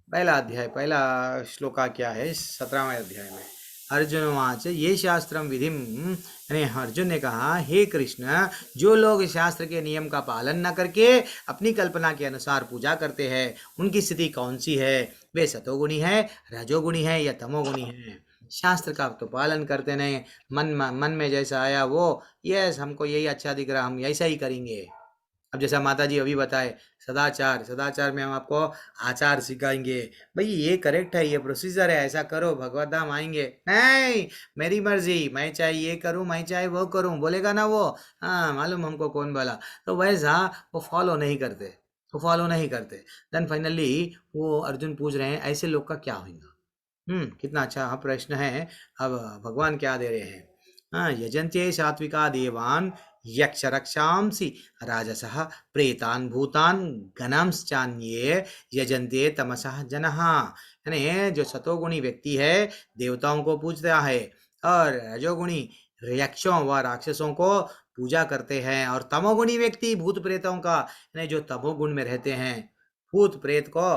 पहला श्लोका क्या है 17वें अध्याय में? अर्जुन वाच ये शास्त्रम विधिम, यानी अर्जुन ने कहा हे कृष्ण, जो लोग शास्त्र के नियम का पालन न करके अपनी कल्पना के अनुसार पूजा करते हैं, उनकी स्थिति कौन सी है? वे सतोगुणी है, रजोगुणी है या तमोगुणी है? शास्त्र का तो पालन करते नहीं, मन में जैसा आया वो, यस हमको यही अच्छा दिख रहा, हम ऐसा ही करेंगे। अब जैसा माता जी अभी बताए, सदाचार में हम आपको आचार सिखाएंगे। भाई ये करेक्ट है, ये प्रोसीजर है, ऐसा करो भगवत धाम आएंगे। नहीं, मेरी मर्जी, मैं चाहे ये करूं, मैं चाहे वो करूं, बोलेगा ना वो। हाँ, मालूम हमको कौन बोला। तो वैसा वो फॉलो नहीं करते। देन फाइनली वो अर्जुन पूछ रहे हैं ऐसे लोग का क्या होगा? कितना अच्छा प्रश्न है। अब भगवान क्या दे रहे हैं? हाँ, यजन्ते सात्विका देवान यक्ष रक्षांसि राजसः प्रेतान भूतान गणांश्चान्ये यजन्ते तमसः जनः। यानी जो सतोगुणी व्यक्ति है देवताओं को पूजता है, और रजोगुणी यक्षों व राक्षसों को पूजा करते हैं, और तमोगुणी व्यक्ति भूत प्रेतों का, यानी जो तमोगुण में रहते हैं, भूत प्रेत को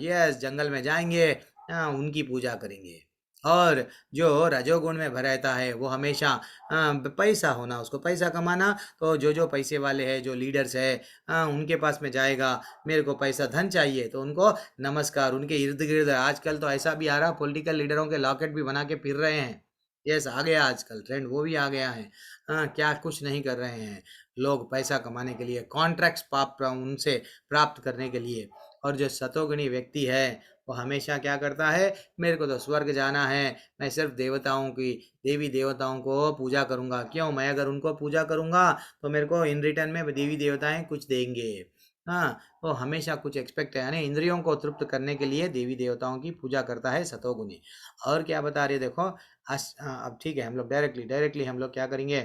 यस जंगल में जाएंगे, उनकी पूजा करेंगे। और जो रजोगुण में भर रहता है वो हमेशा पैसा होना, उसको पैसा कमाना, तो जो पैसे वाले हैं, जो लीडर्स है, उनके पास में जाएगा, मेरे को पैसा धन चाहिए, तो उनको नमस्कार। उनके इर्द गिर्द आजकल तो ऐसा भी आ रहा, पॉलिटिकल लीडरों के लॉकेट भी बना के फिर रहे हैं। यस, आ गया आजकल ट्रेंड, वो भी आ गया है। क्या कुछ नहीं कर रहे हैं लोग पैसा कमाने के लिए, कॉन्ट्रैक्ट्स उनसे प्राप्त करने के लिए। और जो सतोगुणी व्यक्ति है वो हमेशा क्या करता है, मेरे को तो स्वर्ग जाना है, मैं सिर्फ देवी देवताओं को पूजा करूंगा। क्यों? मैं अगर उनको पूजा करूंगा तो मेरे को इन रिटर्न में देवी देवताएं कुछ देंगे। हाँ, वो हमेशा कुछ एक्सपेक्ट है, यानी इंद्रियों को तृप्त करने के लिए देवी देवताओं की पूजा करता है सतोगुणी। और क्या बता रहे देखो, अब ठीक है, हम लोग डायरेक्टली हम लोग क्या करेंगे,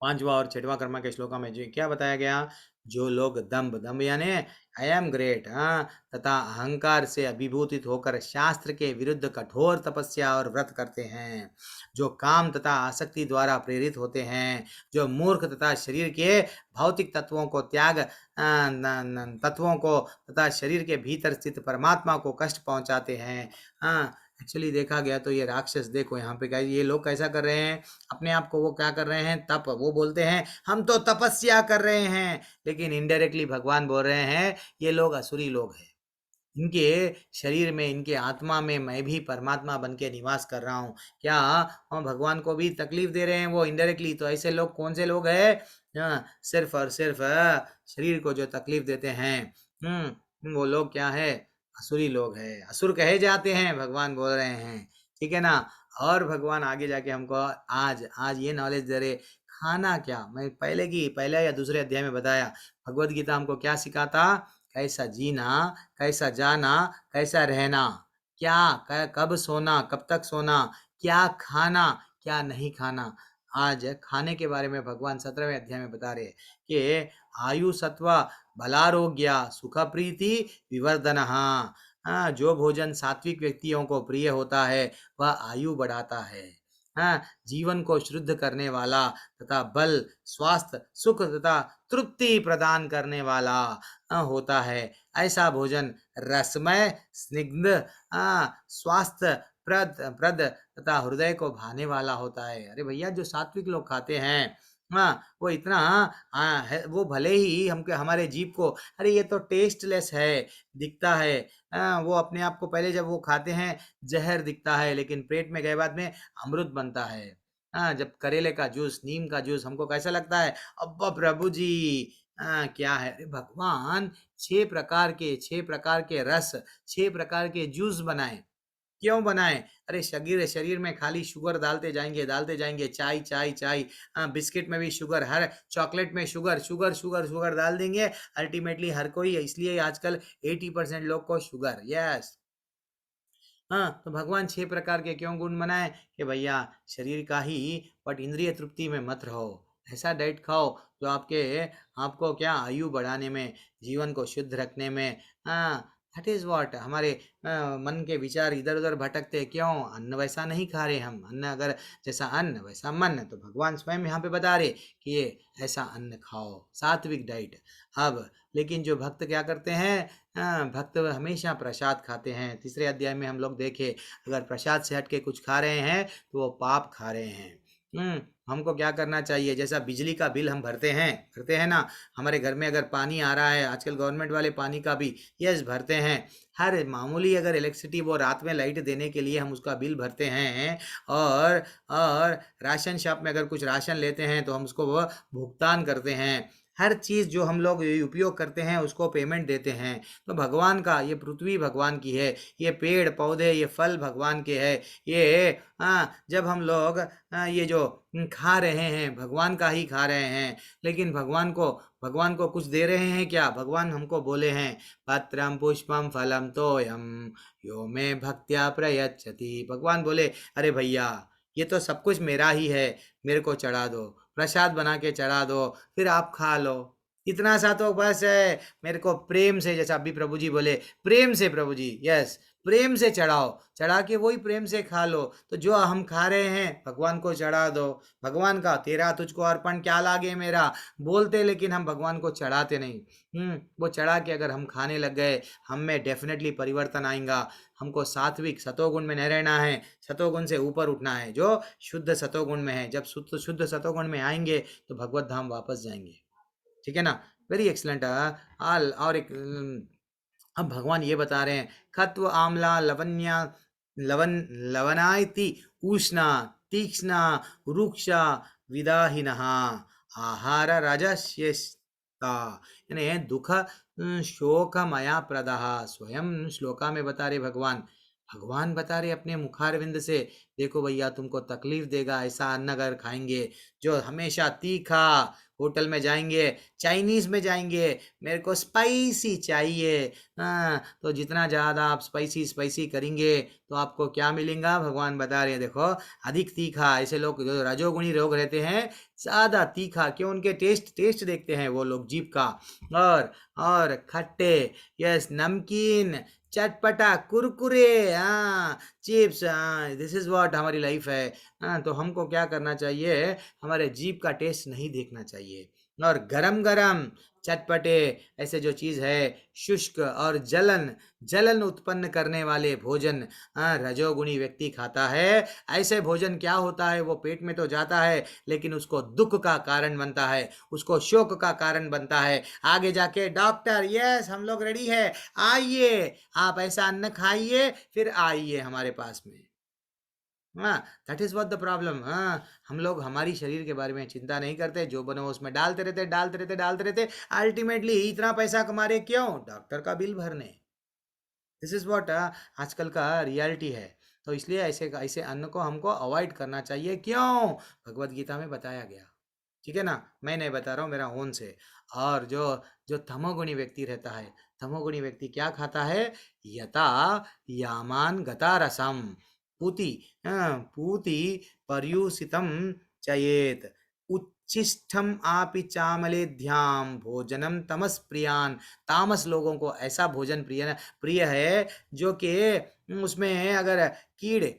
5वां और 6वां कर्म के श्लोका में जो क्या बताया गया, जो लोग दंभ यानी आई एम ग्रेट, तथा अहंकार से अभिभूतित होकर शास्त्र के विरुद्ध कठोर तपस्या और व्रत करते हैं, जो काम तथा आसक्ति द्वारा प्रेरित होते हैं, जो मूर्ख तथा शरीर के भौतिक तत्वों को तथा शरीर के भीतर स्थित परमात्मा को कष्ट पहुंचाते हैं। एक्चुअली देखा गया तो ये राक्षस, देखो यहाँ पे ये लोग कैसा कर रहे हैं, अपने आप को वो क्या कर रहे हैं, तप। वो बोलते हैं हम तो तपस्या कर रहे हैं, लेकिन इनडायरेक्टली भगवान बोल रहे हैं ये लोग असुरी लोग हैं। इनके शरीर में, इनके आत्मा में मैं भी परमात्मा बन के निवास कर रहा हूँ। क्या हम भगवान को भी तकलीफ दे रहे हैं वो इनडायरेक्टली? तो ऐसे लोग कौन से लोग हैं? सिर्फ और सिर्फ शरीर को जो तकलीफ देते हैं, वो लोग क्या है? असुरी लोग हैं, असुर कहे जाते हैं, भगवान बोल रहे हैं। ठीक है ना? और भगवान आगे जाके हमको आज आज ये नॉलेज दे रहे, खाना क्या? मैं पहले या दूसरे अध्याय में बताया, भगवत गीता हमको क्या सिखाता? कैसा जीना, कैसा जाना, कैसा रहना, क्या कब सोना, कब तक सोना, क्या खाना, क्या नहीं खाना। आज खाने के बारे में भगवान 17वें अध्याय में बता रहे कि आयु सत्व बलारोग्य सुख प्रीति विवर्धनहा। जो भोजन सात्विक व्यक्तियों को प्रिय होता है वह आयु बढ़ाता है। जीवन को शुद्ध करने वाला तथा बल, स्वास्थ्य, सुख तथा तृप्ति प्रदान करने वाला होता है। ऐसा भोजन रसमय, स्निग्ध, स्वास्थ्य प्रद प्रद तथा हृदय को भाने वाला होता है। अरे भैया, जो सात्विक लोग खाते हैं वो इतना है, वो भले ही हमके हमारे जीभ को, अरे ये तो टेस्टलेस है दिखता है, वो अपने आप को पहले जब वो खाते हैं जहर दिखता है, लेकिन पेट में गए बाद में अमृत बनता है। जब करेले का जूस, नीम का जूस हमको कैसा लगता है? अब्बा प्रभु जी, क्या है? अरे भगवान 6 प्रकार के रस, 6 प्रकार के जूस बनाए। क्यों बनाए? अरे शरीर में खाली शुगर डालते जाएंगे, चाय चाय चाय, बिस्किट में भी शुगर, हर चॉकलेट में शुगर शुगर शुगर शुगर डाल देंगे। अल्टीमेटली हर कोई, इसलिए आजकल 80% लोग को शुगर। यस, तो भगवान 6 प्रकार के क्यों गुण बनाए? कि भैया शरीर का ही, बट इंद्रिय तृप्ति में मत रहो। ऐसा डाइट खाओ जो आपको क्या आयु बढ़ाने में, जीवन को शुद्ध रखने में, दैट इज व्हाट। हमारे मन के विचार इधर उधर भटकते क्यों? अन्न वैसा नहीं खा रहे हम। अन्न अगर जैसा अन्न वैसा मन, तो भगवान स्वयं यहाँ पे बता रहे कि ये ऐसा अन्न खाओ, सात्विक डाइट। अब लेकिन जो भक्त क्या करते हैं? भक्त हमेशा प्रसाद खाते हैं। तीसरे अध्याय में हम लोग देखे, अगर प्रसाद से हट के कुछ खा रहे हैं तो वो पाप खा रहे हैं। हमको क्या करना चाहिए? जैसा बिजली का बिल हम भरते हैं ना, हमारे घर में अगर पानी आ रहा है, आजकल गवर्नमेंट वाले पानी का भी यस भरते हैं। हर मामूली अगर इलेक्ट्रिसिटी, वो रात में लाइट देने के लिए हम उसका बिल भरते हैं। और राशन शॉप में अगर कुछ राशन लेते हैं तो हम उसको वो भुगतान करते हैं। हर चीज़ जो हम लोग उपयोग करते हैं उसको पेमेंट देते हैं। तो भगवान का, ये पृथ्वी भगवान की है, ये पेड़ पौधे, ये फल भगवान के है। ये जब हम लोग ये जो खा रहे हैं, भगवान का ही खा रहे हैं। लेकिन भगवान को कुछ दे रहे हैं क्या? भगवान हमको बोले हैं, पत्रम पुष्पम फलम तोयम यो में भक्त्या प्रयच्छति। भगवान बोले, अरे भैया ये तो सब कुछ मेरा ही है, मेरे को चढ़ा दो, प्रसाद बना के चढ़ा दो, फिर आप खा लो। इतना सा तो बस है। मेरे को प्रेम से, जैसा अभी प्रभु जी बोले, प्रेम से प्रभु जी, यस, प्रेम से चढ़ाओ, चढ़ा के वही प्रेम से खा लो। तो जो हम खा रहे हैं भगवान को चढ़ा दो। भगवान का तेरा तुझको अर्पण क्या लागे मेरा बोलते, लेकिन हम भगवान को चढ़ाते नहीं। वो चढ़ा के अगर हम खाने लग गए, हम में डेफिनेटली परिवर्तन आएगा। हमको सात्विक सतोगुण में नहीं रहना है, सतोगुण से ऊपर उठना है, जो शुद्ध सतोगुण में है। जब शुद्ध सतोगुण में आएंगे तो भगवत धाम वापस जाएंगे। ठीक है ना? Very excellent. और एक अब भगवान ये बता रहे हैं, खत्व आम्ला लवनायति उष्णा तीक्ष्णा रुक्षा विदाहिनहा आहार राजस्यस्ता। यानी दुख शोकमया प्रदः। स्वयं श्लोका में बता रहे भगवान बता रहे अपने मुखारविंद से, देखो भैया तुमको तकलीफ देगा ऐसा अन्न अगर खाएंगे जो हमेशा तीखा। होटल में जाएंगे, चाइनीज में जाएंगे, मेरे को स्पाइसी चाहिए। तो जितना ज़्यादा आप स्पाइसी करेंगे तो आपको क्या मिलेगा? भगवान बता रहे हैं, देखो अधिक तीखा। ऐसे लोग जो रजोगुणी लोग रहते हैं, ज़्यादा तीखा क्यों? उनके टेस्ट देखते हैं वो लोग जीभ का। और खट्टे, यस, नमकीन, चटपटा, Kurkure, chips, this is what हमारी लाइफ है। तो हमको क्या करना चाहिए? हमारे जीभ का टेस्ट नहीं देखना चाहिए। और गरम गरम चटपटे ऐसे जो चीज है, शुष्क और जलन जलन उत्पन्न करने वाले भोजन रजोगुणी व्यक्ति खाता है। ऐसे भोजन क्या होता है, वो पेट में तो जाता है लेकिन उसको दुख का कारण बनता है, उसको शोक का कारण बनता है। आगे जाके डॉक्टर, यस हम लोग रेडी है, आइए आप ऐसा अन्न खाइए फिर आइए हमारे पास में। हाँ, that is what the problem. हाँ, हम लोग हमारी शरीर के बारे में चिंता नहीं करते, जो बनो उसमें डालते रहते, अल्टीमेटली इतना पैसा कमा रहे क्यों? डॉक्टर का बिल भरने। दिस इज व्हाट आजकल का रियलिटी है। तो इसलिए ऐसे ऐसे अन्न को हमको अवॉइड करना चाहिए। क्यों? भगवत गीता में बताया गया। ठीक है ना, मैं नहीं बता रहा हूँ, मेरा ओन से। और जो जो तमोगुणी व्यक्ति रहता है, तमोगुणी व्यक्ति क्या खाता है? यथा यामान गता रसम पूति पूति पर्युषितम चयेत उच्छिष्टम आपि चामलेध्याम भोजनम तमस प्रियान। तामस लोगों को ऐसा भोजन प्रिय है जो कि उसमें अगर कीड़े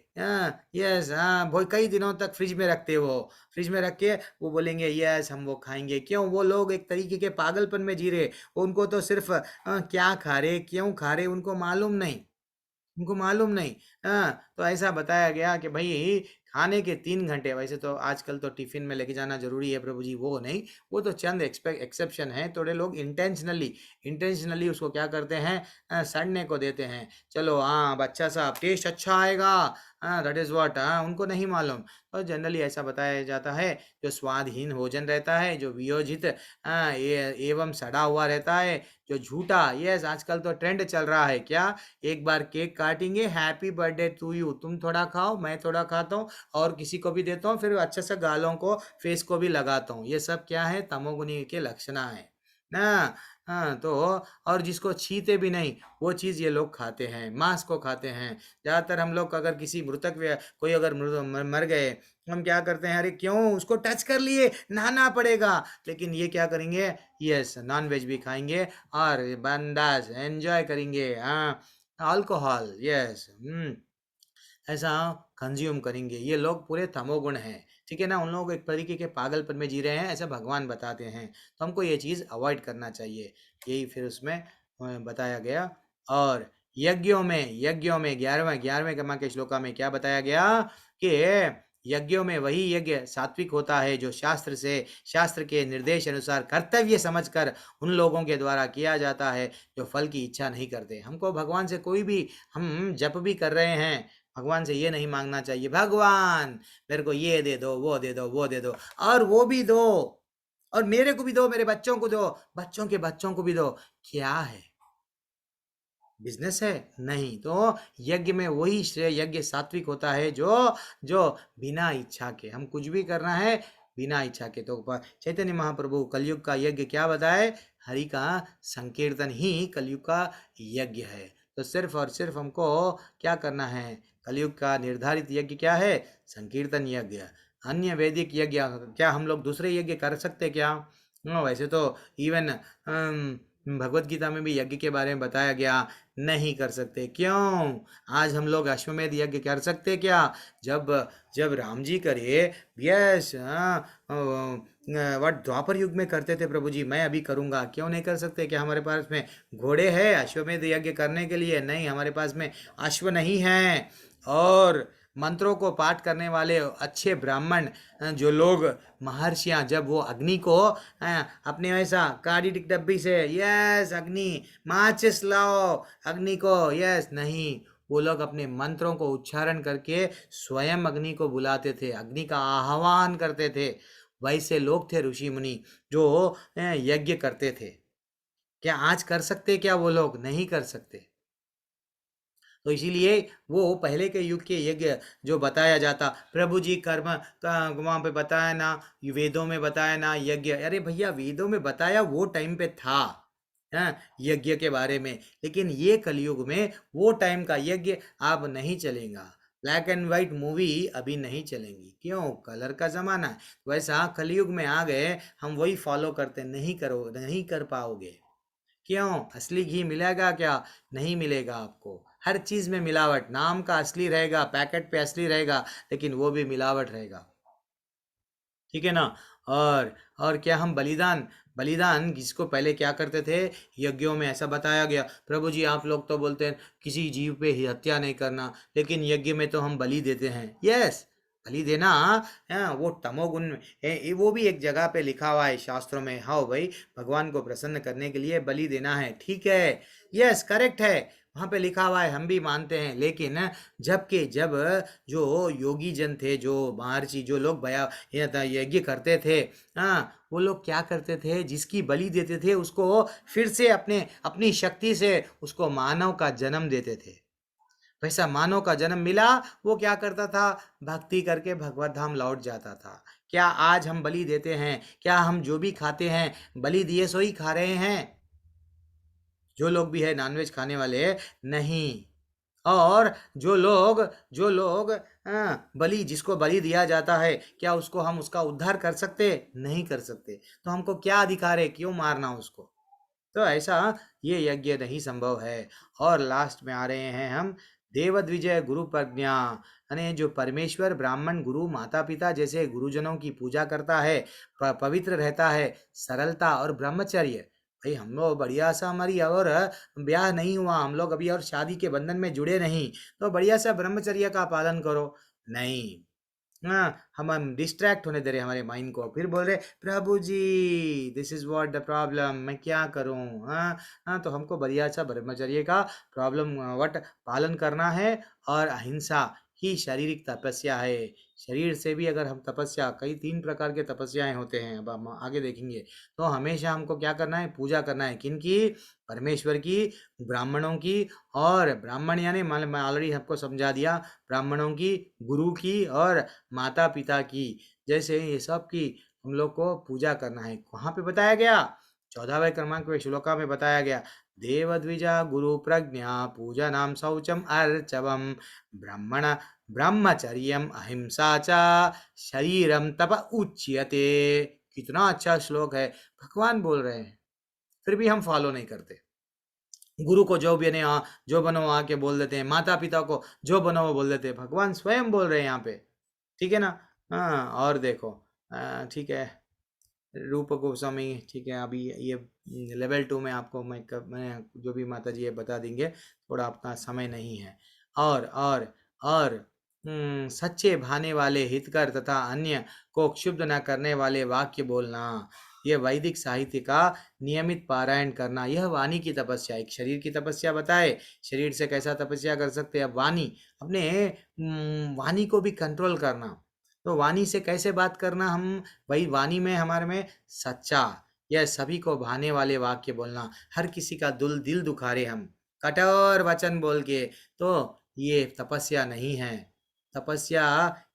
यस वो कई दिनों तक फ्रिज में रखते, वो फ्रिज में रख के वो बोलेंगे यस हम वो खाएंगे। क्यों? वो लोग एक तरीके के पागलपन में जी रहे, उनको तो सिर्फ क्या खा रहे क्यों खा रहे उनको मालूम नहीं, उनको मालूम नहीं। तो ऐसा बताया गया कि भाई खाने के 3 घंटे, वैसे तो आजकल तो टिफिन में लेके जाना जरूरी है प्रभु जी, वो नहीं, वो तो चंद एक्सेप्शन है। थोड़े लोग इंटेंशनली उसको क्या करते हैं, सड़ने को देते हैं। चलो हाँ बच्चा साहब टेस्ट अच्छा आएगा, दैट इज व्हाट, उनको नहीं मालूम। तो जनरली ऐसा बताया जाता है, जो स्वादहीन भोजन रहता है, जो वियोजित एवं सड़ा हुआ रहता है, जो झूठा, यस आजकल तो ट्रेंड चल रहा है क्या, एक बार केक काटेंगे, हैप्पी बर्थडे टू यू, तुम थोड़ा खाओ मैं थोड़ा खाता हूँ और किसी को भी देता हूँ, फिर अच्छे से गालों को फेस को भी लगाता हूँ। ये सब क्या है? तमोगुणी के लक्षण है ना। हाँ तो और जिसको छीते भी नहीं वो चीज़ ये लोग खाते हैं, मांस को खाते हैं। ज़्यादातर हम लोग अगर किसी मृतक कोई अगर मर गए, हम क्या करते हैं, अरे क्यों उसको टच कर लिए, नहाना पड़ेगा। लेकिन ये क्या करेंगे, यस नॉन वेज भी खाएंगे और बंदास एंजॉय करेंगे, हाँ अल्कोहल, यस ऐसा कंज्यूम करेंगे। ये लोग पूरे तमोगुण हैं, ठीक है ना। उन लोग एक तरीके के पागलपन में जी रहे हैं, ऐसा भगवान बताते हैं। तो हमको ये चीज़ अवॉइड करना चाहिए, यही फिर उसमें बताया गया। और यज्ञों में 11वें क्रम के श्लोका में क्या बताया गया कि यज्ञों में वही यज्ञ सात्विक होता है जो शास्त्र के निर्देश अनुसार कर्तव्य समझकर उन लोगों के द्वारा किया जाता है जो फल की इच्छा नहीं करते। हमको भगवान से कोई भी, हम जप भी कर रहे हैं, भगवान से ये नहीं मांगना चाहिए भगवान मेरे को ये दे दो, वो दे दो, वो दे दो, और वो भी दो, और मेरे को भी दो, मेरे बच्चों को दो, बच्चों के बच्चों को भी दो। क्या है? बिजनेस है? नहीं। तो यज्ञ में वही श्रेय, यज्ञ सात्विक होता है जो जो बिना इच्छा के, हम कुछ भी करना है बिना इच्छा के। तो चैतन्य महाप्रभु कलयुग का यज्ञ क्या बताए? हरि का संकीर्तन ही कलयुग का यज्ञ है। तो सिर्फ और सिर्फ हमको क्या करना है? कलयुग का निर्धारित यज्ञ क्या है? संकीर्तन यज्ञ। अन्य वैदिक यज्ञ क्या हम लोग दूसरे यज्ञ कर सकते क्या? वैसे तो इवन भगवत गीता में भी यज्ञ के बारे में बताया गया, नहीं कर सकते। क्यों? आज हम लोग अश्वमेध यज्ञ कर सकते क्या? जब जब राम जी करे, यस वट द्वापर युग में करते थे प्रभु जी, मैं अभी करूँगा, क्यों नहीं कर सकते? क्या हमारे पास में घोड़े हैं अश्वमेध यज्ञ करने के लिए? नहीं, हमारे पास में अश्व नहीं है। और मंत्रों को पाठ करने वाले अच्छे ब्राह्मण जो लोग महर्षियाँ, जब वो अग्नि को अपने वैसा काड़ी डब्बी से, यस अग्नि माचिस लाओ अग्नि को, यस नहीं, वो लोग अपने मंत्रों को उच्चारण करके स्वयं अग्नि को बुलाते थे, अग्नि का आह्वान करते थे। वैसे लोग थे ऋषि मुनि जो यज्ञ करते थे। क्या आज कर सकते? क्या वो लोग नहीं कर सकते? तो इसीलिए वो पहले के युग के यज्ञ जो बताया जाता, प्रभु जी कर्म का वहाँ पे बताया ना, वेदों में बताया ना यज्ञ, अरे भैया वेदों में बताया वो टाइम पे था यज्ञ के बारे में, लेकिन ये कलयुग में वो टाइम का यज्ञ अब नहीं चलेगा। ब्लैक एंड वाइट मूवी अभी नहीं चलेंगी, क्यों? कलर का ज़माना है। वैसा कलयुग में आ गए, हम वही फॉलो करते, नहीं कर पाओगे। क्यों? असली घी मिलेगा क्या? नहीं मिलेगा आपको। हर चीज़ में मिलावट, नाम का असली रहेगा, पैकेट पे असली रहेगा, लेकिन वो भी मिलावट रहेगा, ठीक है ना। और क्या हम बलिदान बलिदान जिसको पहले क्या करते थे, यज्ञों में ऐसा बताया गया। प्रभु जी आप लोग तो बोलते हैं किसी जीव पे ही हत्या नहीं करना, लेकिन यज्ञ में तो हम बलि देते हैं। यस, बलि देना वो तमोगुण में वो भी एक जगह पे लिखा हुआ है शास्त्रों में। हाँ भाई, भगवान को प्रसन्न करने के लिए बलि देना है, ठीक है, यस करेक्ट है, वहाँ पे लिखा हुआ है, हम भी मानते हैं। लेकिन जब जो योगी जन थे, जो महर्षि, जो लोग बया यज्ञ करते थे, वो लोग क्या करते थे, जिसकी बलि देते थे उसको फिर से अपनी शक्ति से उसको मानव का जन्म देते थे। वैसा मानव का जन्म मिला, वो क्या करता था, भक्ति करके भगवत धाम लौट जाता था। क्या आज हम बलि देते हैं? क्या हम जो भी खाते हैं बलि दिए सो ही खा रहे हैं? जो लोग भी है नॉनवेज खाने वाले, नहीं। और जो लोग बलि, जिसको बलि दिया जाता है, क्या उसको हम उसका उद्धार कर सकते? नहीं कर सकते। तो हमको क्या अधिकार है, क्यों मारना उसको? तो ऐसा ये यज्ञ नहीं संभव है। और लास्ट में आ रहे हैं हम, देवद्विजय गुरु प्रज्ञा, यानी जो परमेश्वर ब्राह्मण गुरु माता पिता जैसे गुरुजनों की पूजा करता है, पवित्र रहता है, सरलता और ब्रह्मचर्य। भाई हम लोग बढ़िया सा, हमारी और ब्याह नहीं हुआ, हम लोग अभी और शादी के बंधन में जुड़े नहीं, तो बढ़िया सा ब्रह्मचर्य का पालन करो। नहीं, हम डिस्ट्रैक्ट होने दे रहे हमारे माइंड को, फिर बोल रहे प्रभु जी this is what the problem, मैं क्या करूं? तो हमको बढ़िया सा ब्रह्मचर्य का प्रॉब्लम वट पालन करना है। और अहिंसा ही शारीरिक तपस्या है। शरीर से भी अगर हम तपस्या, कई 3 प्रकार के तपस्याएं होते हैं, अब हम आगे देखेंगे। तो हमेशा हमको क्या करना है, पूजा करना है, किनकी? परमेश्वर की, ब्राह्मणों की। और ब्राह्मण यानी मैं ऑलरेडी आपको समझा दिया, ब्राह्मणों की, गुरु की और माता पिता की, जैसे ये सब की हम लोग को पूजा करना है। कहाँ पे बताया गया? 14वें क्रमांक में श्लोका में बताया गया, देवद्विजा गुरु प्रज्ञा पूजनम शौचम अर्चवम ब्राह्मण ब्रह्मचर्यम अहिंसा च शरीरम तप उच्यते। कितना अच्छा श्लोक है, भगवान बोल रहे हैं, फिर भी हम फॉलो नहीं करते। गुरु को जो बने जो बनो आके बोल देते हैं, माता पिता को जो बनो वो बोल देते हैं। भगवान स्वयं बोल रहे हैं यहाँ पे, ठीक है ना? और देखो, ठीक है, रूप गोस्वामी, ठीक है, अभी ये लेवल 2 में आपको मैं जो भी माता जी ये बता देंगे, थोड़ा अपना समय नहीं है। और सच्चे भाने वाले हितकर तथा अन्य को क्षुब्ध न करने वाले वाक्य बोलना, यह वैदिक साहित्य का नियमित पारायण करना, यह वाणी की तपस्या। एक शरीर की तपस्या बताए, शरीर से कैसा तपस्या कर सकते हैं। अब वाणी, अपने वाणी को भी कंट्रोल करना। तो वाणी से कैसे बात करना, हम वही वाणी में हमारे में सच्चा, यह सभी को भाने वाले वाक्य बोलना, हर किसी का दिल दुखा रहे हम कठोर वचन बोल के, तो ये तपस्या नहीं है। तपस्या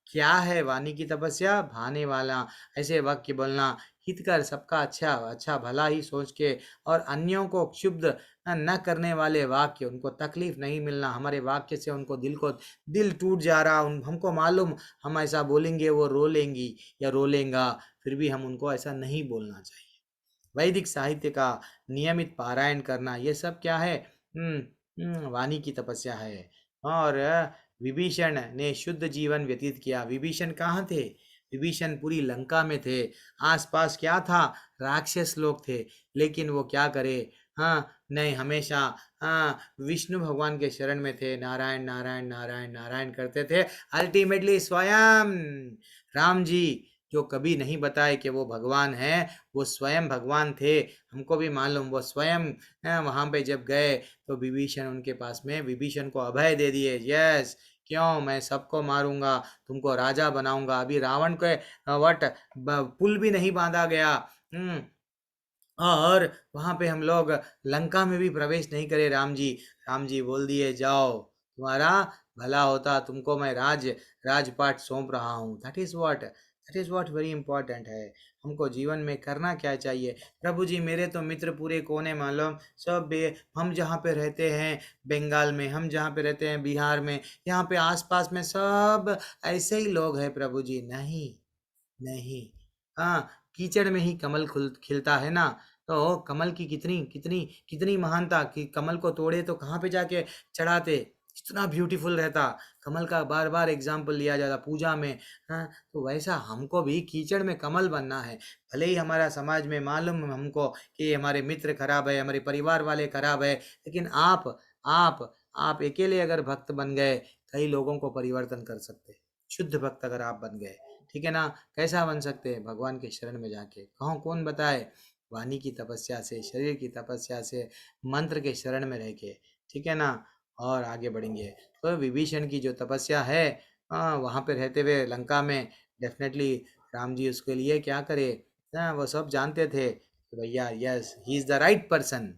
क्या है? वाणी की तपस्या, भाने वाला ऐसे वाक्य बोलना, हितकर, सबका अच्छा भला ही सोच के, और अन्यों को क्षुब्ध न करने वाले वाक्य, उनको तकलीफ नहीं मिलना, हमारे वाक्य से उनको दिल टूट जा रहा, हमको मालूम हम ऐसा बोलेंगे वो रो लेंगी या रो लेंगा, फिर भी हम उनको ऐसा नहीं बोलना चाहिए। वैदिक साहित्य का नियमित पारायण करना, ये सब क्या है? वाणी की तपस्या है। और विभीषण ने शुद्ध जीवन व्यतीत किया। विभीषण कहाँ थे? विभीषण पूरी लंका में थे, आसपास क्या था? राक्षस लोग थे, लेकिन वो क्या करे, नहीं, हमेशा विष्णु भगवान के शरण में थे, नारायण नारायण नारायण नारायण करते थे। अल्टीमेटली स्वयं राम जी, जो कभी नहीं बताए कि वो भगवान है, वो स्वयं भगवान थे, हमको भी मालूम। वो स्वयं वहाँ पे जब गए तो विभीषण उनके पास में, विभीषण को अभय दे दिए, यस, क्यों, मैं सबको मारूंगा, तुमको राजा बनाऊंगा। अभी रावण के पुल भी नहीं बांधा गया, और वहाँ पे हम लोग लंका में भी प्रवेश नहीं करे। राम जी बोल दिए, जाओ, तुम्हारा भला होता, तुमको मैं राजपाट सौंप रहा हूँ। That is what very important है। हमको जीवन में करना क्या चाहिए? प्रभु जी मेरे तो मित्र पूरे कोने मालूम, सब हम जहाँ पे रहते हैं बंगाल में, हम जहाँ पे रहते हैं बिहार में, यहाँ पे आसपास में सब ऐसे ही लोग हैं प्रभु जी। नहीं, कीचड़ में ही कमल खिलता है ना, तो कमल की कितनी महानता, कि कमल को तोड़े तो कहाँ पे जाके चढ़ाते, कितना ब्यूटीफुल रहता कमल का बार बार एग्जाम्पल लिया जाता पूजा में। हाँ, तो वैसा हमको भी कीचड़ में कमल बनना है। भले ही हमारा समाज में मालूम हमको कि हमारे मित्र खराब है, हमारे परिवार वाले खराब है, लेकिन आप अकेले अगर भक्त बन गए, कई लोगों को परिवर्तन कर सकते। शुद्ध भक्त अगर आप बन गए, ठीक है ना, कैसा बन सकते हैं? भगवान के शरण में जाके। कहो कौन बताए? वाणी की तपस्या से, शरीर की तपस्या से, मंत्र के शरण में रह के, ठीक है ना, और आगे बढ़ेंगे। तो विभीषण की जो तपस्या है, वहाँ पे रहते हुए लंका में, डेफिनेटली राम जी उसके लिए क्या करे, वो सब जानते थे कि भैया yes he is the right person.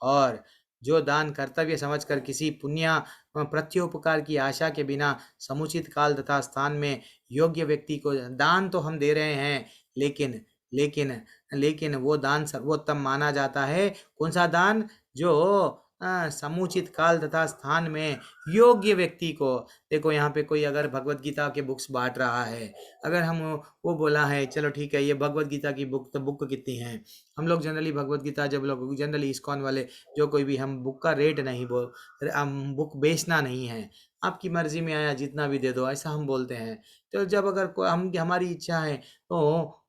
और जो दान कर्तव्य समझकर किसी पुण्य प्रत्युपकार की आशा के बिना समुचित काल तथा स्थान में योग्य व्यक्ति को दान तो हम दे रहे हैं, लेकिन लेकिन लेकिन वो दान सर्वोत्तम माना जाता है। कौन सा दान? जो समुचित काल तथा स्थान में योग्य व्यक्ति को। देखो यहाँ पे कोई अगर भगवत गीता के बुक्स बांट रहा है, अगर हम वो बोला है चलो ठीक है ये भगवत गीता की बुक, तो बुक कितनी है? हम लोग जनरली भगवत गीता जब लोग जनरली इस्कॉन वाले जो कोई भी, हम बुक का रेट नहीं बोल, हम बुक बेचना नहीं है, आपकी मर्जी में आया जितना भी दे दो, ऐसा हम बोलते हैं। तो जब अगर हम हमारी इच्छा है तो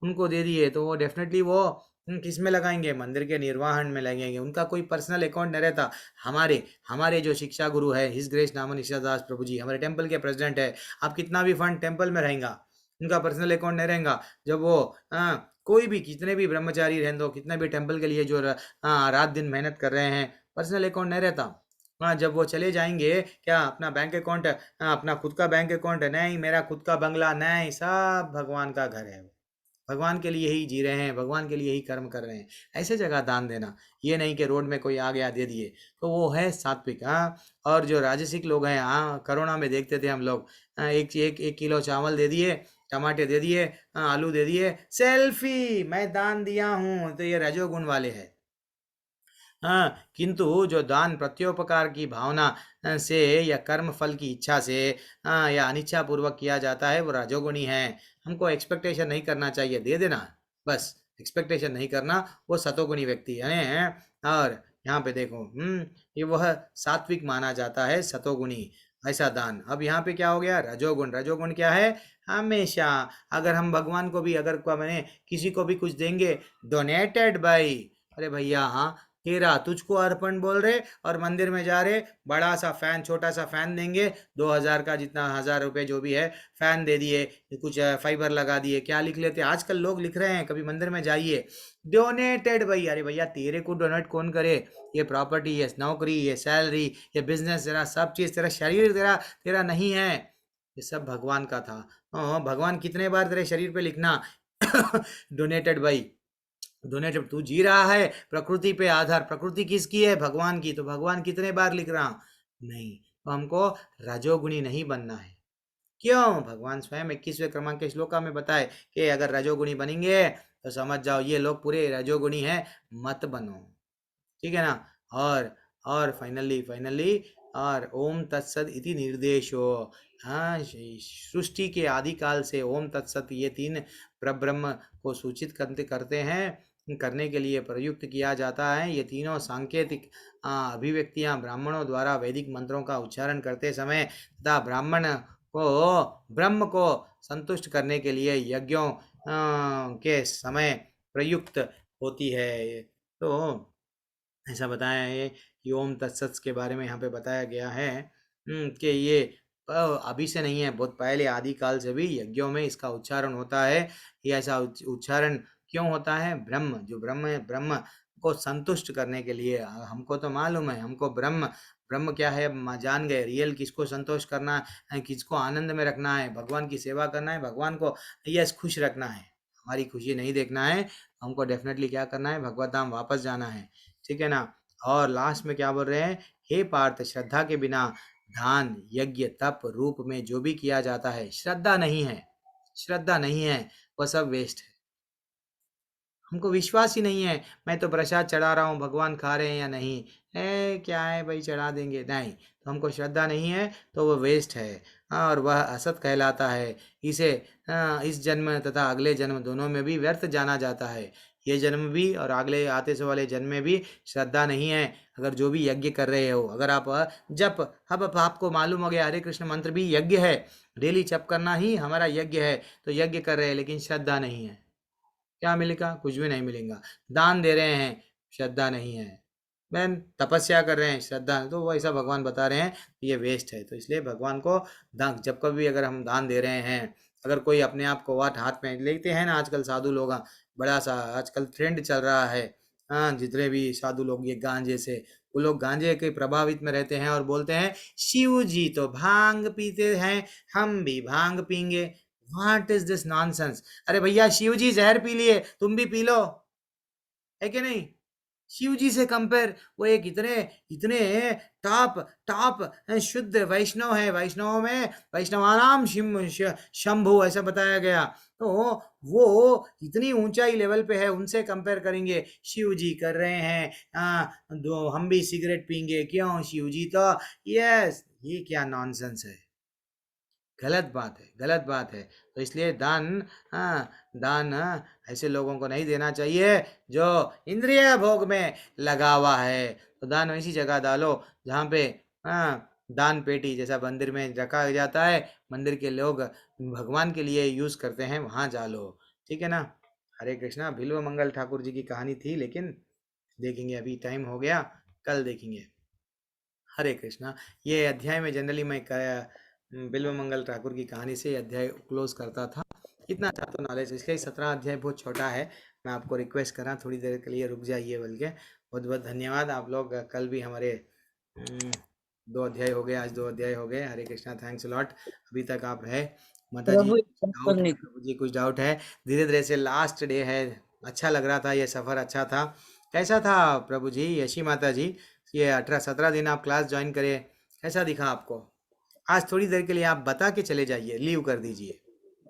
उनको दे दिए, तो वो डेफिनेटली वो किस में लगाएंगे? मंदिर के निर्वहन में लगेंगे। उनका कोई पर्सनल अकाउंट नहीं रहता। हमारे हमारे जो शिक्षा गुरु है हिज ग्रेस नामन ईशादास प्रभु जी, हमारे टेम्पल के प्रेसिडेंट है। आप कितना भी फंड टेम्पल में रहेगा, उनका पर्सनल अकाउंट नहीं रहेगा। जब वो कोई भी कितने भी ब्रह्मचारी रहने दो, कितने भी टेम्पल के लिए जो रात दिन मेहनत कर रहे हैं, पर्सनल अकाउंट नहीं रहता। हाँ, जब वो चले जाएंगे, क्या अपना बैंक अकाउंट, अपना खुद का बैंक अकाउंट नहीं, मेरा खुद का बंगला नहीं, सब भगवान का घर है। भगवान के लिए ही जी रहे हैं, भगवान के लिए ही कर्म कर रहे हैं। ऐसे जगह दान देना, ये नहीं कि रोड में कोई आ गया दे दिए, तो वो है सात्विक। हाँ, और जो राजसिक लोग हैं, हाँ कोरोना में देखते थे हम लोग, एक किलो चावल दे दिए, टमाटे दे दिए, आलू दे दिए, सेल्फी मैं दान दिया हूँ, तो ये रजोगुण वाले हैं। हाँ, किंतु जो दान प्रत्योपकार की भावना से या कर्म फल की इच्छा से या अनिच्छा पूर्वक किया जाता है, वो रजोगुणी है। हमको एक्सपेक्टेशन नहीं करना चाहिए, दे देना, बस एक्सपेक्टेशन नहीं करना, वो सतोगुणी व्यक्ति है। और यहाँ पे देखो, ये वह सात्विक माना जाता है, सतोगुणी ऐसा दान। अब यहाँ पे क्या हो गया? रजोगुण। रजोगुण क्या है? हमेशा अगर हम भगवान को भी, अगर मैंने किसी को भी कुछ देंगे, डोनेटेड बाई, अरे भैया हाँ तेरा, तुझको अर्पण बोल रहे, और मंदिर में जा रहे, बड़ा सा फैन, छोटा सा फैन देंगे, 2000 का, जितना 1000 रुपये जो भी है, फैन दे दिए, कुछ फाइबर लगा दिए, क्या लिख लेते आजकल लोग लिख रहे हैं, कभी मंदिर में जाइए, डोनेटेड भाई। अरे भैया तेरे को डोनेट कौन करे? ये प्रॉपर्टी, ये नौकरी, ये सैलरी, ये बिजनेस, तेरा सब चीज़, तेरा शरीर तेरा तेरा नहीं है, ये सब भगवान का था। भगवान कितने बार तेरे शरीर पे लिखना डोनेटेड भाई, दुनिया जब तू जी रहा है प्रकृति पे आधार, प्रकृति किसकी है? भगवान की, तो भगवान कितने बार लिख रहा? नहीं। तो हमको रजोगुणी नहीं बनना है। क्यों? भगवान स्वयं 21वें क्रमांक के श्लोका में बताए कि अगर रजोगुणी बनेंगे तो समझ जाओ ये लोग पूरे रजोगुणी है, मत बनो, ठीक है ना। और फाइनली और ओम तत्सत इति निर्देशो। हाँ, सृष्टि के आदिकाल से ओम तत्सत ये 3 परब्रह्म को सूचित करते हैं, करने के लिए प्रयुक्त किया जाता है। ये तीनों सांकेतिक अभिव्यक्तियां ब्राह्मणों द्वारा वैदिक मंत्रों का उच्चारण करते समय तथा ब्रह्म को संतुष्ट करने के लिए यज्ञों के समय प्रयुक्त होती है। तो ऐसा बताया है कि ओम तत्सत के बारे में यहाँ पे बताया गया है कि ये अभी से नहीं है, बहुत पहले आदिकाल से भी यज्ञों में इसका उच्चारण होता है। ये ऐसा उच्चारण क्यों होता है? ब्रह्म, जो ब्रह्म है, ब्रह्म को संतुष्ट करने के लिए। हमको तो मालूम है, हमको ब्रह्म क्या है जान गए। रियल किसको संतोष करना है, किसको आनंद में रखना है, भगवान की सेवा करना है, भगवान को यस खुश रखना है, हमारी खुशी नहीं देखना है। हमको डेफिनेटली क्या करना है? भगवत धाम वापस जाना है, ठीक है ना। और लास्ट में क्या बोल रहे हैं? हे पार्थ, श्रद्धा के बिना दान, यज्ञ, तप रूप में जो भी किया जाता है, श्रद्धा नहीं है, वो सब वेस्ट है। हमको विश्वास ही नहीं है। मैं तो प्रसाद चढ़ा रहा हूँ, भगवान खा रहे हैं या नहीं है, क्या है भाई, चढ़ा देंगे, नहीं। तो हमको श्रद्धा नहीं है तो वो वेस्ट है। और वह असत कहलाता है। इसे इस जन्म तथा अगले जन्म दोनों में भी व्यर्थ जाना जाता है। ये जन्म भी और अगले आते से वाले जन्म में भी श्रद्धा नहीं है। अगर जो भी यज्ञ कर रहे हो, अगर आप जप, अब आपको मालूम हो गया हरे कृष्ण मंत्र भी यज्ञ है, डेली जप करना ही हमारा यज्ञ है, तो यज्ञ कर रहे हैं लेकिन श्रद्धा नहीं है, क्या मिलेगा? कुछ भी नहीं मिलेगा। दान दे रहे हैं, श्रद्धा नहीं है। मैन तपस्या कर रहे हैं, श्रद्धा, तो वो ऐसा भगवान बता रहे हैं ये वेस्ट है। तो इसलिए भगवान को दान, जब कभी अगर हम दान दे रहे हैं, अगर कोई अपने आप को वाट हाथ में लेते हैं ना, आजकल साधु लोग, बड़ा सा आजकल ट्रेंड चल रहा है, हाँ, जितने भी साधु लोग ये गांजे से, वो लोग गांजे के प्रभावित में रहते हैं और बोलते हैं शिव जी तो भांग पीते हैं, हम भी भांग पीएंगे। What is this nonsense? अरे भैया, शिव जी जहर पी लिए, तुम भी पी लो, है कि नहीं? शिव जी से कंपेयर, वो एक इतने इतने टॉप टॉप शुद्ध वैष्णव है। वैष्णव में वैष्णवानाम शंभु ऐसा बताया गया। तो वो इतनी ऊंचाई लेवल पे है, उनसे कंपेयर करेंगे, शिव जी कर रहे हैं दो, हम भी सिगरेट पीएंगे, क्यों? शिव जी तो, यस, ये क्या नॉनसेंस है? गलत बात है, गलत बात है। तो इसलिए दान, दान ऐसे लोगों को नहीं देना चाहिए जो इंद्रिय भोग में लगा हुआ है। तो दान ऐसी जगह डालो जहाँ पे दान पेटी जैसा मंदिर में रखा जाता है, मंदिर के लोग भगवान के लिए यूज करते हैं, वहां डालो, ठीक है ना? हरे कृष्णा। बिल्व मंगल ठाकुर जी की कहानी थी, लेकिन देखेंगे, अभी टाइम हो गया, कल देखेंगे। हरे कृष्णा। ये अध्याय में जनरली मैं बिल्व मंगल ठाकुर की कहानी से अध्याय क्लोज करता था। इतना था तो नॉलेज, इसलिए 17 अध्याय बहुत छोटा है। मैं आपको रिक्वेस्ट करा थोड़ी देर के लिए रुक जाइए, बल्कि बहुत बहुत धन्यवाद। आप लोग कल भी हमारे 2 अध्याय हो गए, आज 2 अध्याय हो गए। हरे कृष्णा, थैंक्स लॉट। अभी तक आप है माता जी, प्रभु एक बात डाउट है? करनी थी। प्रभु जी कुछ डाउट है? धीरे धीरे से लास्ट डे है, अच्छा लग रहा था, ये सफ़र अच्छा था। कैसा था प्रभु जी, यशी माता जी, ये 18-17 दिन आप क्लास ज्वाइन करे, कैसा दिखा आपको? आज थोड़ी देर के लिए आप बता के चले जाइए, लीव कर दीजिए।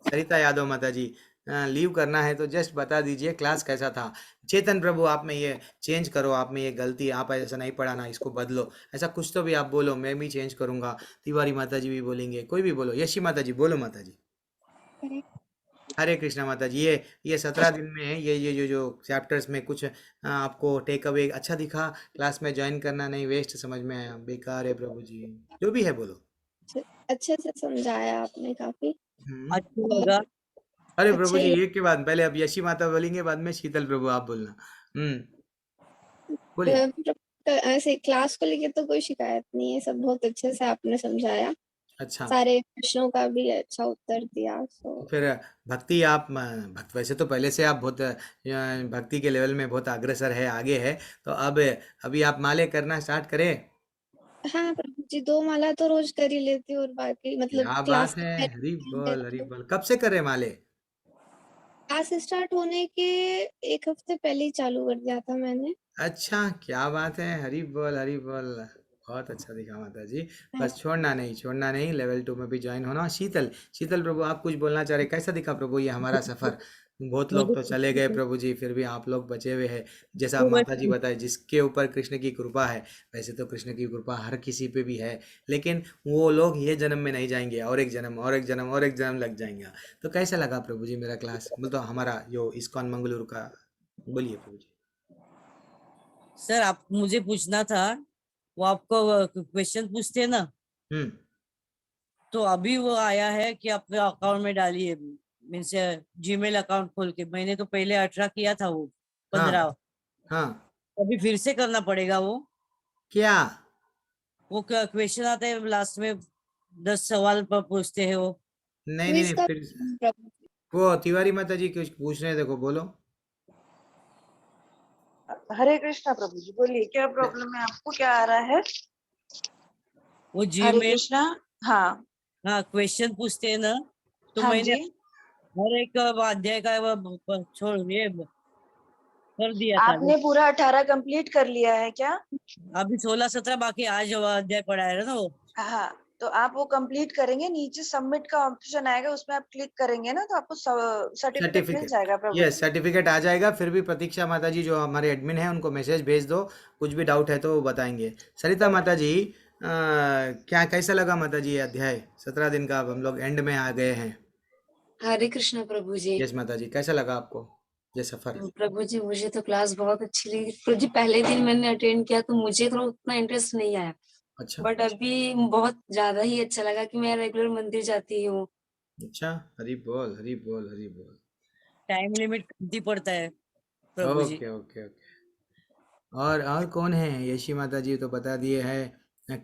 सरिता यादव माता जी, लीव करना है तो जस्ट बता दीजिए क्लास कैसा था। चेतन प्रभु, आप में ये चेंज करो, आप में ये गलती, आप ऐसा नहीं पढ़ाना, इसको बदलो, ऐसा कुछ तो भी आप बोलो, मैं भी चेंज करूंगा। तिवारी माता जी भी बोलेंगे, कोई भी बोलो। यशी माता जी बोलो। माता जी हरे कृष्णा। माता जी, ये 17 दिन में ये जो चैप्टर्स में कुछ आपको टेक अवे अच्छा दिखा? क्लास में ज्वाइन करना नहीं, वेस्ट समझ में आया, बेकार है प्रभु जी, जो भी है बोलो। अच्छे से समझाया आपने काफी। अच्छा लगा। अरे अच्छा प्रभु जी, ही एक के बाद पहले अब यशी माता बोलेंगे, बाद में शीतल प्रभु आप बोलना। बोलिए। ऐसे क्लास को लेके तो कोई शिकायत नहीं है, सब बहुत अच्छे से आपने समझाया, अच्छा, सारे प्रश्नों का भी अच्छा उत्तर दिया। तो सो फिर भक्ति आप भक्त, वैसे तो पहले से आप बहुत भक्ति के लेवल में बहुत अग्रसर है, आगे है, तो अब अभी आप माले करना स्टार्ट करें। हाँ प्रभु जी, 2 माला तो रोज कर ही लेती हूँ, और बाकी मतलब क्या क्लास बात से है, हरी पहले बोल हरी बोल। कब से कर रहे माले? क्लास स्टार्ट होने के 1 हफ्ते पहले ही चालू कर दिया था मैंने। अच्छा, क्या बात है, हरी बोल हरी बोल। बहुत अच्छा दिखा माता जी। हाँ, बस छोड़ना नहीं, छोड़ना नहीं, लेवल 2 में भी ज्वाइन होना। शीतल, शीतल प्रभु आप कुछ बोलना चाह रहे, कैसा दिखा प्रभु ये हमारा सफ़र? बहुत लोग मुझे तो चले गए प्रभु जी, फिर भी आप लोग बचे हुए हैं। जैसा तो माता जी बस बताए, जिसके ऊपर कृष्ण की कृपा है, वैसे तो कृष्ण की कृपा हर किसी पे भी है, लेकिन वो लोग ये जन्म में नहीं जाएंगे, और एक जन्म और एक जन्म और एक जन्म लग जाएंगे। तो कैसा लगा प्रभु जी मेरा क्लास, मतलब हमारा जो इस्कॉन मंगलुरु का? बोलिए प्रभु जी। सर, आप मुझे पूछना था, वो आपको क्वेश्चन पूछते हैं ना, हम्म। तो अभी वो आया है कि अपने अकाउंट में डालिए, मीन्स जीमेल अकाउंट खोल के। मैंने तो पहले 18 किया था, वो हाँ 15, हाँ। अभी फिर से करना पड़ेगा वो। क्या? वो क्वेश्चन आते हैं लास्ट में, 10 सवाल पर पूछते हैं वो। नहीं नहीं क्विज नहीं, का फिर प्रभु जी। वो तिवारी माता जी कुछ पूछ रहे हैं, देखो बोलो। हरे कृष्णा प्रभु जी, बोलिए क्या प्रॉब्लम है आपको, क्या आ रहा है? वो हरे जीमेल, कृष्णा। हाँ हाँ, क्वेश्चन पूछते हैं ना, तो हाँ मैंने जी। हर एक अध्याय का वो छोड़ ये कर दिया था। आपने पूरा 18 कंप्लीट कर लिया है क्या? अभी 16-17 बाकी, आज वो अध्याय पढ़ाया है ना वो। हाँ तो आप वो कंप्लीट करेंगे, नीचे सबमिट का ऑप्शन आएगा, उसमें आप क्लिक करेंगे ना तो आपको सर्टिफिकेट मिल सर्टिफिकेट, जाएगा प्रभु यस जी। सर्टिफिकेट आ जाएगा। फिर भी प्रतीक्षा माता जी जो हमारे एडमिन है उनको मैसेज भेज दो, कुछ भी डाउट है तो वो बताएंगे। सरिता माता जी क्या कैसा लगा माता जी ये अध्याय 17 दिन का? अब हम लोग एंड में आ गए हैं। हरे कृष्णा प्रभु जी। यस माता जी, कैसा लगा आपको ये सफर? प्रभु जी मुझे तो क्लास बहुत अच्छी लगी प्रभु जी। पहले दिन मैंने अटेंड किया तो मुझे थोड़ा उतना इंटरेस्ट नहीं आया, अच्छा बट अभी बहुत ज्यादा ही अच्छा लगा कि मैं रेगुलर मंदिर जाती हूँ। अच्छा, हरी बोल हरी बोल हरी बोल। टाइम लिमिट कमती पड़ता है प्रभु जी। Okay okay okay. और कौन है? यशी माता जी तो बता दिए है।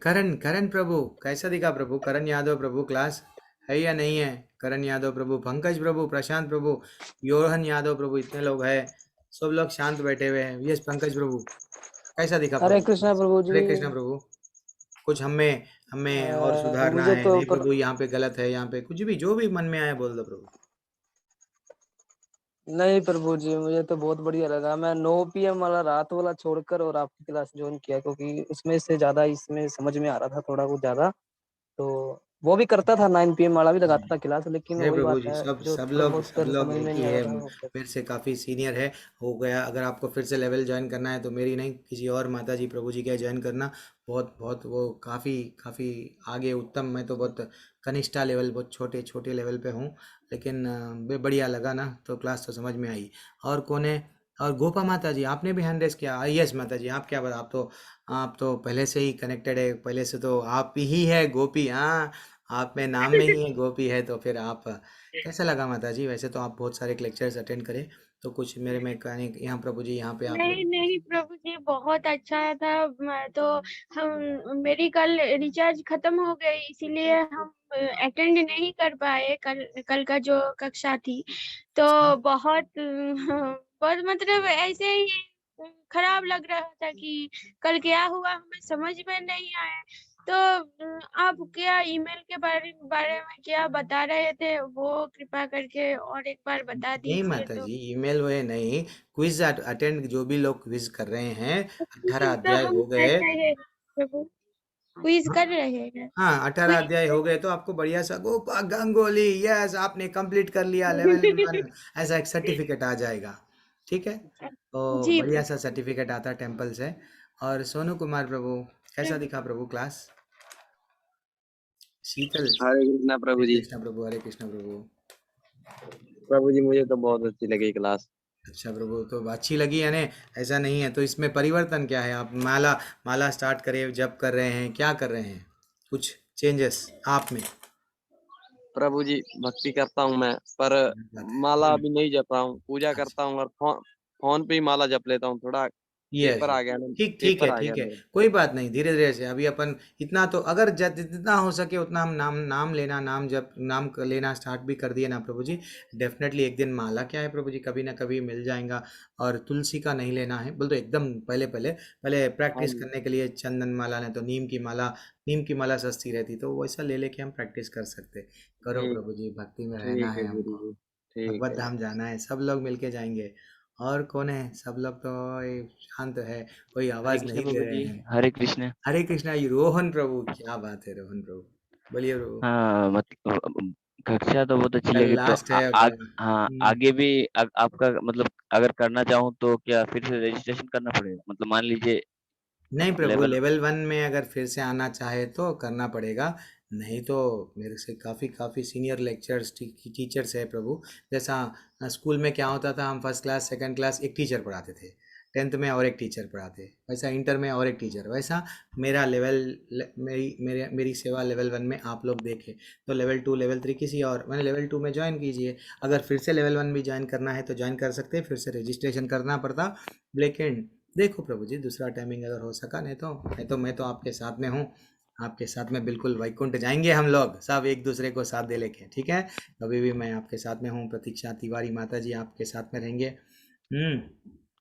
करण, करण प्रभु कैसा दिखा प्रभु? करण यादव प्रभु क्लास है या नहीं है? करण यादव प्रभु, पंकज प्रभु, प्रशांत प्रभु, योहन यादव प्रभु, इतने लोग हैं, सब लोग शांत बैठे हुए हैं। यस पंकज प्रभु, कैसा दिखा हरे प्रभु कृष्णा क्लास? प्रभु जी। हरे कृष्णा प्रभु। कुछ हमें हमें और सुधारना मुझे है? तो नहीं प्रभु यहाँ पे गलत है, यहाँ पे कुछ भी जो भी मन में आया बोल दो प्रभु। नहीं प्रभु जी, मुझे तो बहुत बढ़िया लगा। मैं 9 PM वाला रात वाला छोड़कर और आपकी क्लास ज्वाइन किया, क्योंकि उसमें से ज्यादा इसमें समझ में आ रहा था थोड़ा कुछ ज्यादा। तो वो भी करता था, 9 PM वाला भी लगाता था क्लास, लेकिन नहीं वही प्रभु बात जी, है सब जो सब थोड़ा लोग बहुत सब कर लोग समझ एक में ही नहीं आ है। रहा था वो कर। मेरे से काफ़ी सीनियर है, हो गया। अगर आपको फिर से लेवल ज्वाइन करना है तो मेरी नहीं, किसी और माता जी प्रभु जी का ज्वाइन करना। बहुत बहुत वो काफ़ी काफ़ी आगे उत्तम। मैं तो बहुत कनिष्ठा लेवल, बहुत छोटे छोटे लेवल पे हूँ, लेकिन बढ़िया लगा ना, तो क्लास तो समझ में आई। और कौन है? और गोपा माता जी, आपने भी हैंड रेस किया? यस माता जी, आप क्या बता, आप तो पहले से ही कनेक्टेड है, पहले से तो आप ही है गोपी। हाँ, आप में नाम में ही है गोपी है, तो फिर आप कैसा लगा माता जी? वैसे तो आप बहुत सारे लेक्चर्स अटेंड करें, तो कुछ मेरे में कहानी यहाँ प्रभु जी यहाँ पे आप नहीं नहीं प्रभु जी, बहुत अच्छा था। मैं तो हम मेरी कल रिचार्ज खत्म हो गई, इसीलिए हम अटेंड नहीं कर पाए कल। कल का जो कक्षा थी तो बहुत बहुत मतलब ऐसे ही खराब लग रहा था कि कल क्या हुआ हमें समझ में नहीं आया। तो आप क्या ईमेल के बारे में क्या बता रहे थे, वो कृपा करके और एक बार बता नहीं दीजिए माता तो। जी, ईमेल हुए नहीं, क्विज अटेंड, जो भी लोग क्विज कर रहे हैं, 18 तो अध्याय हम हो कर गए। रहे हैं प्रभु, क्विज कर रहे हैं। हाँ 18 अध्याय हो गए तो आपको बढ़िया सा गोपा गंगोली, यस आपने कंप्लीट कर लिया लेवल 1, ऐसा एक सर्टिफिकेट आ जाएगा। ठीक है, तो जी बढ़िया सा सर्टिफिकेट आता है टेम्पल से। और सोनू कुमार प्रभु, कैसा दिखा प्रभु क्लास? शीतल, हरे कृष्णा हरे प्रभु जी। कृष्णा प्रभु, हरे कृष्णा प्रभु। प्रभु जी मुझे तो बहुत अच्छी लगी क्लास। अच्छा प्रभु, तो अच्छी लगी यानी? ऐसा नहीं है तो इसमें परिवर्तन क्या है? आप माला माला स्टार्ट करे, जब कर रहे हैं, क्या कर रहे हैं? कुछ चेंजेस आप में? प्रभु जी भक्ति करता हूँ मैं, पर बात है। माला अभी नहीं जप रहा हूँ, पूजा अच्छा, करता हूँ और फोन पे ही माला जप लेता हूँ। थोड़ा यस पेपर यस, आ गया ना, ठीक ठीक पेपर है आ गया ठीक है, मेरा। कोई बात नहीं, धीरे धीरे से अभी अपन इतना तो, अगर जितना हो सके उतना हम नाम नाम लेना, नाम जब लेना स्टार्ट भी कर दिए ना प्रभु जी, डेफिनेटली एक दिन माला क्या है प्रभु जी, कभी ना कभी मिल जाएगा। और तुलसी का नहीं लेना है बोल, तो एकदम पहले पहले पहले हाँ प्रैक्टिस जी, करने के लिए चंदन माला, नहीं तो नीम की माला। नीम की माला सस्ती रहती, तो वैसा ले लेके हम प्रैक्टिस कर सकते। करो ठीक प्रभु जी, भक्ति में रहना ठीक है है गुरु हमको, जी। ठीक भगवत है। धाम जाना है, सब लोग मिलके जाएंगे। और कौन है? सब लोग तो ये शांत है, कोई हरे आवाज कृष्ण नहीं दे प्रभु रहे जी। हैं। हरे कृष्ण। हरे कृष्णा, ये रोहन प्रभु, क्या बात है रोहन प्रभु, बोलिए प्रभु। हाँ मतलब कक्षा तो बहुत अच्छी कल लगी। तो लास्ट है कल। हाँ आगे भी आपका मतलब अगर करना चाहूँ तो क्या फिर से रजिस्ट्रेशन करना पड़ेगा? मतलब मान लीजिए नहीं प्रभु, लेवल। लेवल 1 में अगर फिर से आना चाहे तो करना पड़ेगा, नहीं तो मेरे से काफ़ी काफ़ी सीनियर लेक्चर्स टीचर्स है प्रभु। जैसा स्कूल में क्या होता था, हम फर्स्ट क्लास सेकंड क्लास एक टीचर पढ़ाते थे, 10th में और एक टीचर पढ़ाते, वैसा इंटर में और एक टीचर, वैसा मेरा लेवल, मेरी सेवा लेवल 1 में आप लोग देखें तो लेवल 2 लेवल 3 किसी और, मैंने लेवल 2 में ज्वाइन कीजिए। अगर फिर से लेवल 1 भी ज्वाइन करना है तो ज्वाइन कर सकते हैं, फिर से रजिस्ट्रेशन करना पड़ता। लेकिन देखो प्रभु जी, दूसरा टाइमिंग अगर हो सका, नहीं तो मैं तो आपके साथ में हूँ, आपके साथ में बिल्कुल वैकुंठ जाएंगे हम लोग सब एक दूसरे को साथ दे लेके, ठीक है? कभी भी मैं आपके साथ में हूँ, प्रतीक्षा तिवारी माता जी आपके साथ में रहेंगे।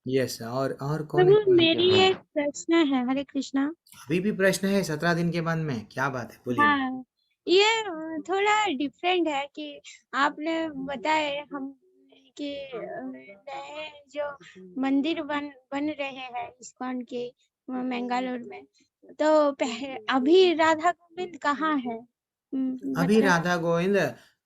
यस। और कौन है प्रभु कौन है क्या? मेरी एक प्रश्न है, हरे कृष्णा। अभी भी प्रश्न है 17 दिन के बाद में? क्या बात है, बोलिए ना। हाँ, ये थोड़ा डिफरेंट है कि आपने बताए हम कि नए जो मंदिर बन बन रहे हैं इस्कॉन के, मैंगलोर में, तो अभी राधा गोविंद कहाँ है? अभी मतलब राधा गोविंद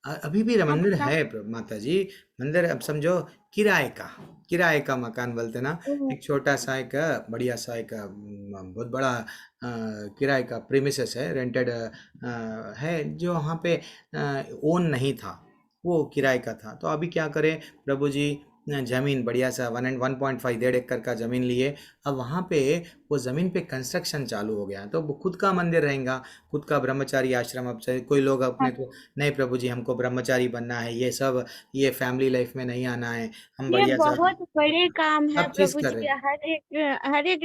अभी भी मंदिर आपका है माता जी। मंदिर अब समझो किराए का मकान बोलते ना। ओ, एक छोटा सा एक बढ़िया सा एक बहुत बड़ा किराए का प्रीमिसेस है, रेंटेड है, जो वहाँ पे ओन नहीं था, वो किराए का था। तो अभी क्या करें प्रभु जी, जमीन बढ़िया सा 1.5 डेढ़ एकड़ का जमीन लिए। अब वहाँ पे वो जमीन पे कंस्ट्रक्शन चालू हो गया, तो वो खुद का मंदिर रहेगा, खुद का ब्रह्मचारी आश्रम। अब चाहे कोई लोग अपने को, नहीं प्रभु जी हमको ब्रह्मचारी बनना है, ये सब ये फैमिली लाइफ में नहीं आना है, हम ये बढ़िया सा बहुत बड़े काम है सब चीज़ प्रभु कर जी। रहे हैं। हर एक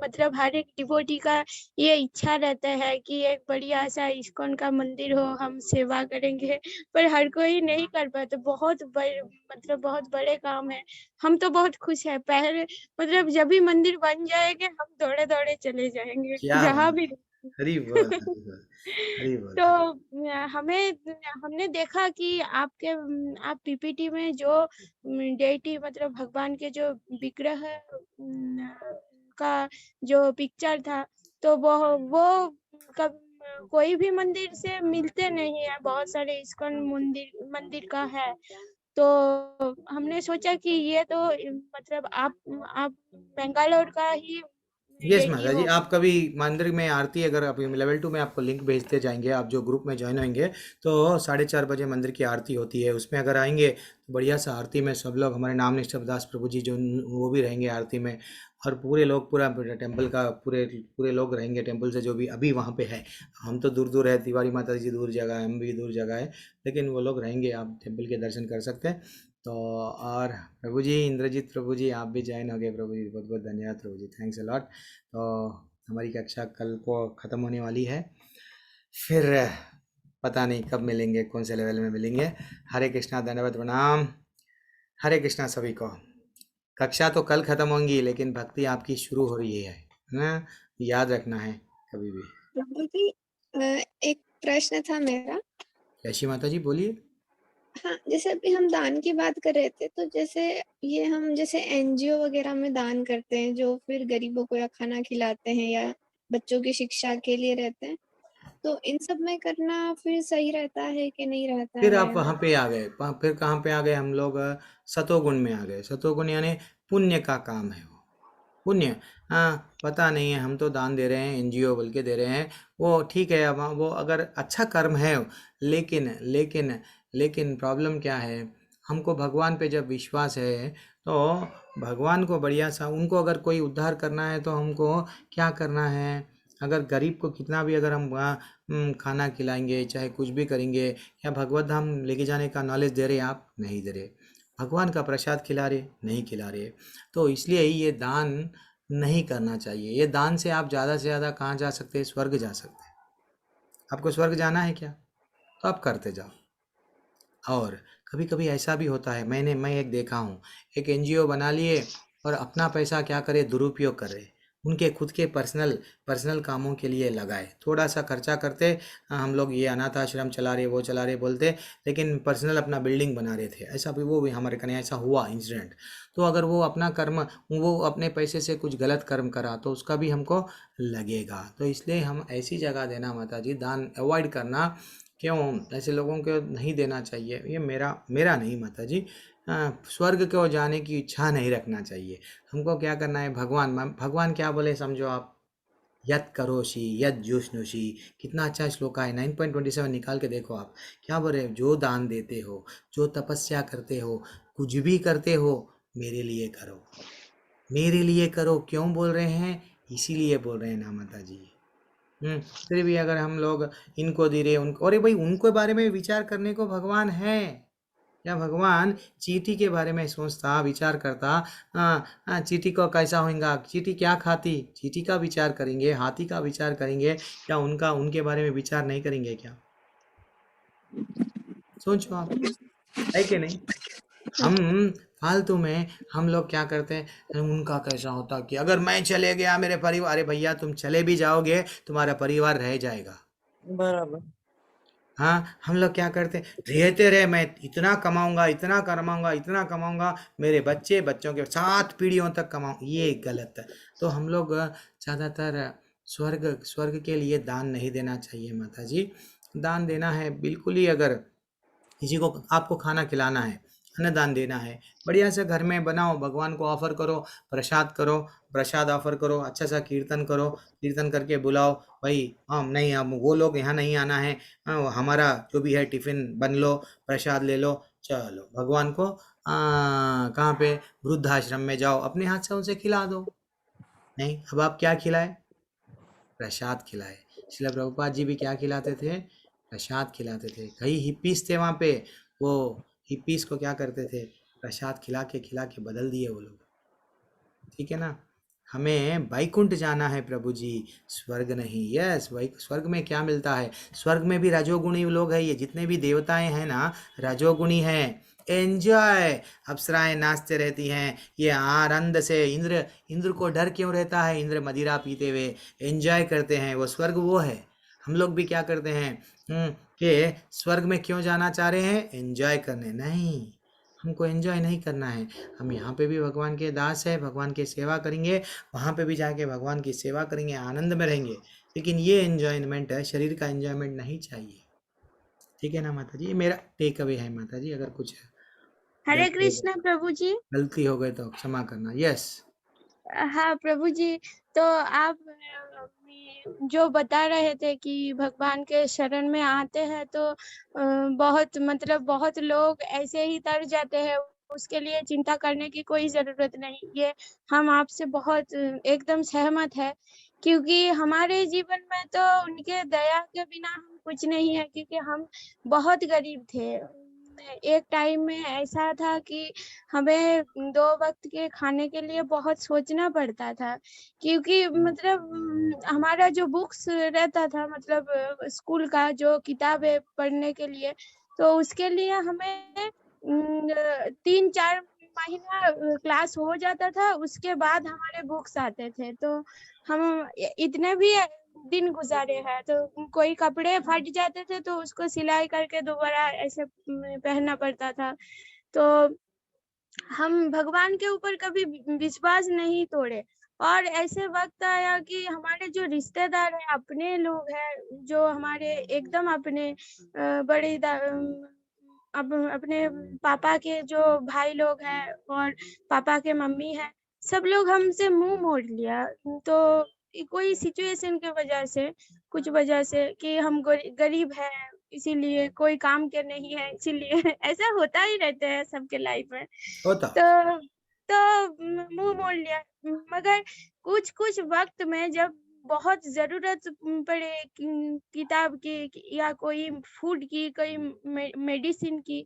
मतलब हर एक डिवोटी का ये इच्छा रहता है कि एक बढ़िया सा इस्कॉन का मंदिर हो, हम सेवा करेंगे, पर हर कोई नहीं कर पाता। बहुत बड़े मतलब बहुत बड़े काम है। हम तो बहुत खुश है, पहले मतलब जब भी मंदिर बन जाएंगे हम दौड़े दौड़े चले जाएंगे क्या जहाँ बात भी। है। हरी बोल, हरी बोल, हरी बोल। तो हमें हमने देखा कि आप पीपीटी में जो डेटी मतलब भगवान के जो विग्रह का जो पिक्चर था, तो वो कब कोई भी मंदिर से मिलते नहीं है, बहुत सारे इस्कॉन मंदिर मंदिर का है। तो हमने सोचा कि ये तो मतलब आप बेंगालोर का ही यस डेटी माता जी, होगा। आप कभी मंदिर में आरती, अगर आप लेवल 2 में आपको लिंक भेजते जाएंगे, आप जो ग्रुप में ज्वाइन होंगे तो 4:30 बजे मंदिर की आरती होती है, उसमें अगर आएंगे तो बढ़िया सा आरती में सब लोग, हमारे नाम निष्ठव दास प्रभु जी जो वो भी रहेंगे आरती में। और पूरे लोग, पूरा टेम्पल का पूरे पूरे लोग रहेंगे टेम्पल से, जो भी अभी वहाँ पे है। हम तो दूर दूर है, तिवारी माता जी दूर जगह है, हम भी दूर जगह है, लेकिन वो लोग रहेंगे, आप टेम्पल के दर्शन कर सकते हैं। तो और प्रभु जी, इंद्रजीत प्रभु जी आप भी ज्वाइन हो गए प्रभु जी, बहुत बहुत धन्यवाद प्रभु जी, थैंक्स अ लॉट। तो हमारी कक्षा कल को ख़त्म होने वाली है, फिर पता नहीं कब मिलेंगे, कौन से लेवल में मिलेंगे। हरे कृष्णा, धन्यवाद, प्रणाम। हरे कृष्णा सभी को। कक्षा तो कल ख़त्म होंगी, लेकिन भक्ति आपकी शुरू हो रही है ना, याद रखना है कभी भी। प्रभु जी, एक प्रश्न था मेरा। यशी माता जी बोलिए। हाँ, जैसे अभी हम दान की बात कर रहे थे, तो जैसे ये हम जैसे एनजीओ वगैरह में दान करते हैं, जो फिर गरीबों को या खाना खिलाते हैं या बच्चों की शिक्षा के लिए रहते हैं, तो इन सब में करना फिर सही रहता है कि नहीं रहता फिर है? आप वहाँ पे आ गए, फिर कहाँ पे आ गए हम लोग, सतोगुण में आ गए। सतोगुण यानी पुण्य का काम है वो, पुण्य। हाँ, पता नहीं है, हम तो दान दे रहे हैं, एनजीओ बोल के दे रहे हैं, वो ठीक है। अब वो अगर अच्छा कर्म है, लेकिन लेकिन लेकिन प्रॉब्लम क्या है, हमको भगवान पे जब विश्वास है, तो भगवान को बढ़िया सा, उनको अगर कोई उद्धार करना है तो हमको क्या करना है, अगर गरीब को कितना भी अगर हम खाना खिलाएंगे, चाहे कुछ भी करेंगे, या भगवत धाम लेके जाने का नॉलेज दे रहे, आप नहीं दे रहे, भगवान का प्रसाद खिला रहे, नहीं खिला रहे। तो इसलिए ये दान नहीं करना चाहिए। ये दान से आप ज़्यादा से ज़्यादा कहाँ जा सकते हैं, स्वर्ग जा सकते हैं। आपको स्वर्ग जाना है क्या, तो आप करते जाओ। और कभी कभी ऐसा भी होता है, मैं एक देखा हूँ, एक एनजीओ बना लिए और अपना पैसा क्या करे, दुरुपयोग कर रहे, उनके खुद के पर्सनल पर्सनल कामों के लिए लगाए, थोड़ा सा खर्चा करते, हम लोग ये अनाथ आश्रम चला रहे, वो चला रहे बोलते, लेकिन पर्सनल अपना बिल्डिंग बना रहे थे। ऐसा भी, वो भी हमारे कने ऐसा हुआ इंसिडेंट। तो अगर वो अपना कर्म, वो अपने पैसे से कुछ गलत कर्म करा, तो उसका भी हमको लगेगा। तो इसलिए हम ऐसी जगह देना माता जी, दान अवॉइड करना। क्यों, ऐसे लोगों को नहीं देना चाहिए। ये मेरा मेरा नहीं माता जी, स्वर्ग को जाने की इच्छा नहीं रखना चाहिए। हमको क्या करना है, भगवान क्या बोले समझो आप, यत करोषि यत जुष्णुषि, कितना अच्छा श्लोक है, 9.27 निकाल के देखो आप। क्या बोल रहे, जो दान देते हो, जो तपस्या करते हो, कुछ भी करते हो, मेरे लिए करो, मेरे लिए करो। क्यों बोल रहे हैं, इसीलिए बोल रहे हैं ना माता जी। फिर भी अगर हम लोग इनको दे रहे, उनको, अरे भाई उनको बारे में विचार करने को भगवान है या भगवान चींटी के बारे में सोचता, विचार करता, चींटी को कैसा होगा, चींटी क्या खाती, चींटी का विचार करेंगे, हाथी का विचार करेंगे, क्या उनके बारे में विचार नहीं करेंगे क्या? सोचो आप, है कि नहीं? हम फालतू में हम लोग क्या करते हैं, उनका कैसा होता कि अगर मैं चले गया, मेरे परिवार, अरे भैया तुम चले भी जाओगे, तुम्हारा परिवार रह जाएगा। बराबर। हाँ, हम लोग क्या करते हैं, रहते रहे, मैं इतना कमाऊंगा, इतना कमाऊंगा, इतना कमाऊंगा, मेरे बच्चों के 7 पीढ़ियों तक कमाऊं, ये गलत है। तो हम लोग ज़्यादातर स्वर्ग के लिए दान नहीं देना चाहिए माता जी। दान देना है बिल्कुल ही, अगर किसी को आपको खाना खिलाना है, अन्नदान देना है, बढ़िया से घर में बनाओ, भगवान को ऑफर करो, प्रसाद ऑफर करो, अच्छा सा कीर्तन करो, कीर्तन करके बुलाओ भाई, हम वो लोग यहाँ नहीं आना है, हमारा जो भी है टिफिन बन लो, प्रसाद ले लो, चलो भगवान को कहाँ पे, वृद्धाश्रम में जाओ, अपने हाथ से उनसे खिला दो। नहीं, अब आप क्या खिलाए? प्रसाद खिलाए। श्रील प्रभुपाद जी भी क्या खिलाते थे? प्रसाद खिलाते थे। कई हिप्पीस थे वहाँ पे, वो हिप्पीस को क्या करते थे? प्रसाद खिला के बदल दिए वो लोग। ठीक है ना? हमें वैकुंठ जाना है प्रभु जी, स्वर्ग नहीं। यस, स्वर्ग में क्या मिलता है? स्वर्ग में भी रजोगुणी लोग हैं, ये जितने भी देवताएं हैं ना, रजोगुणी हैं। एंजॉय, अप्सराएं नाचते रहती हैं, ये आनंद से। इंद्र को डर क्यों रहता है? इंद्र मदिरा पीते हुए एंजॉय करते हैं, वो स्वर्ग वो है। हम लोग भी क्या करते हैं कि स्वर्ग में क्यों जाना चाह रहे हैं? एंजॉय करने नहीं, हमको एंजॉय नहीं करना है। हम यहाँ पे भी भगवान के दास है, भगवान की सेवा करेंगे, वहाँ पे भी जाके भगवान की सेवा करेंगे, आनंद में रहेंगे, लेकिन ये एंजॉयमेंट है, शरीर का एंजॉयमेंट नहीं चाहिए। ठीक है ना माता जी? ये मेरा टेक अवे है माता जी। अगर कुछ हरे गलती हो गई, कृष्णा प्रभु जी। गलती हो गई तो क्षमा करना। यस। हाँ प्रभु जी, तो आप जो बता रहे थे कि भगवान के शरण में आते हैं तो बहुत मतलब बहुत लोग ऐसे ही तर जाते हैं, उसके लिए चिंता करने की कोई जरूरत नहीं। ये हम आपसे बहुत एकदम सहमत है, क्योंकि हमारे जीवन में तो उनके दया के बिना हम कुछ नहीं है, क्योंकि हम बहुत गरीब थे। एक टाइम में ऐसा था कि हमें 2 वक़्त के खाने के लिए बहुत सोचना पड़ता था, क्योंकि मतलब हमारा जो बुक्स रहता था, मतलब स्कूल का जो किताबें पढ़ने के लिए, तो उसके लिए हमें 3-4 महीना क्लास हो जाता था, उसके बाद हमारे बुक्स आते थे। तो हम इतने भी दिन गुजारे हैं, तो कोई कपड़े फट जाते थे तो उसको सिलाई करके दोबारा ऐसे पहनना पड़ता था। तो हम भगवान के ऊपर कभी विश्वास नहीं तोड़े, और ऐसे वक्त आया कि हमारे जो रिश्तेदार हैं, अपने लोग हैं, जो हमारे एकदम अपने बड़े अपने पापा के जो भाई लोग हैं और पापा के मम्मी हैं, सब लोग हमसे मुंह मोड़ लिया। तो कोई सिचुएशन के वजह से, कुछ वजह से कि हम गरीब हैं, इसीलिए कोई काम के नहीं है, इसीलिए ऐसा होता ही रहता है सबके लाइफ में। होता। तो मुंह मोड़ लिया। मगर कुछ कुछ वक्त में जब बहुत जरूरत पड़े किताब की या कोई फूड की, कोई मेडिसिन की,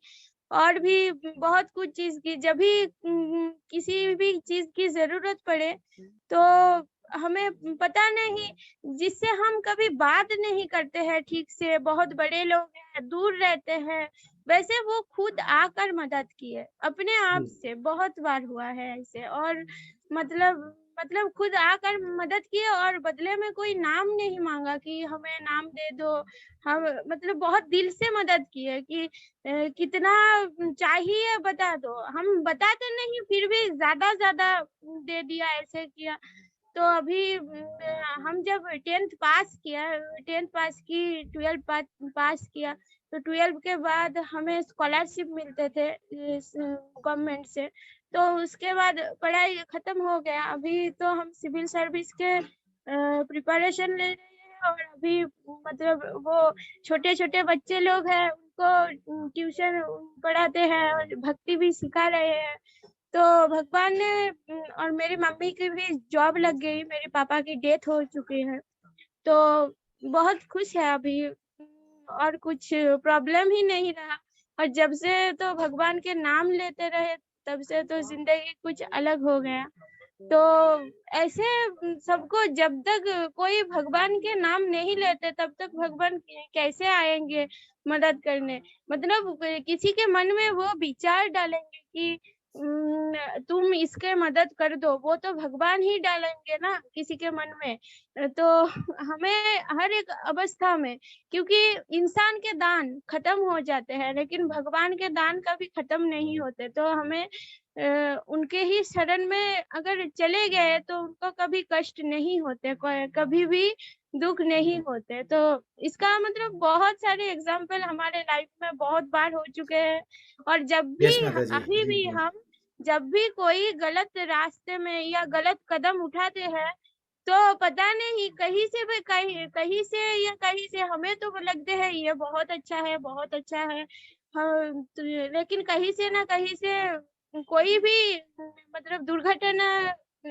और भी बहुत कुछ चीज की, जब भी किसी भी चीज की जरूरत पड़े, तो हमें पता नहीं, जिससे हम कभी बात नहीं करते हैं ठीक से, बहुत बड़े लोग हैं, दूर रहते हैं, वैसे वो खुद आकर मदद किए अपने आप से। बहुत बार हुआ है ऐसे, और मतलब खुद आकर मदद किए, और बदले में कोई नाम नहीं मांगा कि हमें नाम दे दो। हम मतलब बहुत दिल से मदद किए कि कितना चाहिए बता दो। हम बताते नहीं, फिर भी ज्यादा दे दिया, ऐसे किया। तो अभी हम जब 10th पास की 12 पास किया, तो 12 के बाद हमें स्कॉलरशिप मिलते थे गवर्नमेंट से। तो उसके बाद पढ़ाई खत्म हो गया। अभी तो हम सिविल सर्विस के प्रिपरेशन ले रहे हैं, और अभी मतलब वो छोटे छोटे बच्चे लोग हैं, उनको ट्यूशन पढ़ाते हैं और भक्ति भी सिखा रहे हैं। तो भगवान ने और मेरी मम्मी की भी जॉब लग गई, मेरे पापा की डेथ हो चुकी है, तो बहुत खुश है अभी। और कुछ प्रॉब्लम ही नहीं रहा, और जब से तो भगवान के नाम लेते रहे, तब से तो जिंदगी कुछ अलग हो गया। तो ऐसे सबको, जब तक कोई भगवान के नाम नहीं लेते, तब तक भगवान कैसे आएंगे मदद करने? मतलब किसी के मन में वो विचार डालेंगे कि तुम इसके मदद कर दो, वो तो भगवान ही डालेंगे ना किसी के मन में। तो हमें हर एक अवस्था में, क्योंकि इंसान के दान खत्म हो जाते हैं, लेकिन भगवान के दान कभी खत्म नहीं होते, तो हमें उनके ही शरण में अगर चले गए तो उनको कभी कष्ट नहीं होते, कभी भी दुख नहीं होते। तो इसका मतलब बहुत सारे एग्जाम्पल हमारे लाइफ में बहुत बार हो चुके हैं। और यस माता जी, अभी हरी भी बोल। हम जब भी कोई गलत रास्ते में या गलत कदम उठाते हैं तो पता नहीं कहीं से या कहीं से हमें तो लगते हैं ये बहुत अच्छा है, बहुत अच्छा है। हाँ, तो लेकिन कहीं से ना कहीं से कोई भी मतलब दुर्घटना,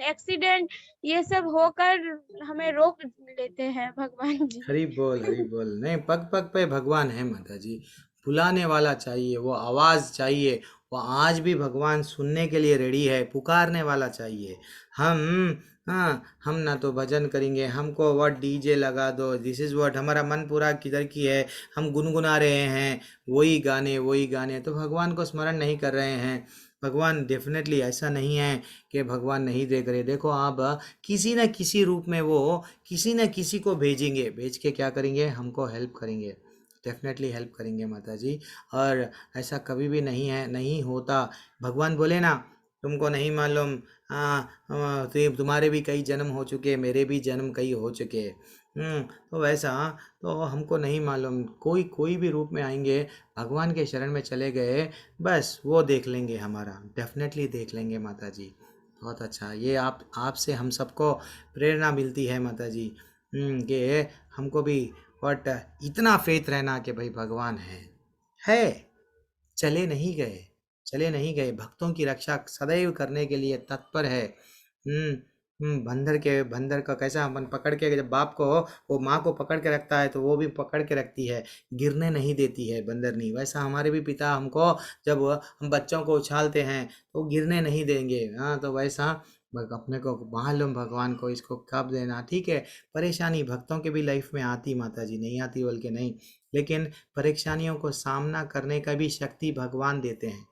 एक्सीडेंट ये सब होकर हमें रोक लेते हैं भगवान जी। हरी बोल, हरी बोल। नहीं, पग पग पे भगवान है माता जी। बुलाने वाला चाहिए, वो आवाज़ चाहिए। वो आज भी भगवान सुनने के लिए रेडी है, पुकारने वाला चाहिए। हम हाँ, हम ना तो भजन करेंगे, हमको व्हाट डीजे लगा दो, दिस इज़ व्हाट, हमारा मन पूरा किधर की है, हम गुनगुना रहे हैं वही गाने, तो भगवान को स्मरण नहीं कर रहे हैं। भगवान डेफिनेटली ऐसा नहीं है कि भगवान नहीं देख रहे। देखो आप, किसी न किसी रूप में वो किसी न किसी को भेजेंगे, भेज के क्या करेंगे, हमको हेल्प करेंगे, डेफिनेटली हेल्प करेंगे माता जी। और ऐसा कभी भी नहीं है, नहीं होता। भगवान बोले ना, तुमको नहीं मालूम, तो तुम्हारे भी कई जन्म हो चुके, मेरे भी जन्म कई हो चुके। तो वैसा, तो हमको नहीं मालूम, कोई कोई भी रूप में आएंगे, भगवान के शरण में चले गए, बस वो देख लेंगे हमारा, डेफिनेटली देख लेंगे माता जी। बहुत अच्छा, ये आपसे हम सबको प्रेरणा मिलती है माता जी, कि हमको भी बट इतना फेथ रहना कि भाई भगवान है, चले नहीं गए, चले नहीं गए, भक्तों की रक्षा सदैव करने के लिए तत्पर है। बंदर का कैसा अपन पकड़ के, जब बाप को, वो माँ को पकड़ के रखता है तो वो भी पकड़ के रखती है, गिरने नहीं देती है बंदरनी। वैसा हमारे भी पिता हमको, जब हम बच्चों को उछालते हैं तो गिरने नहीं देंगे। हाँ, तो वैसा अपने को मालूम भगवान को इसको कब देना। ठीक है, परेशानी भक्तों के भी लाइफ में आती माता जी, नहीं आती बोल के नहीं, लेकिन परेशानियों को सामना करने का भी शक्ति भगवान देते हैं।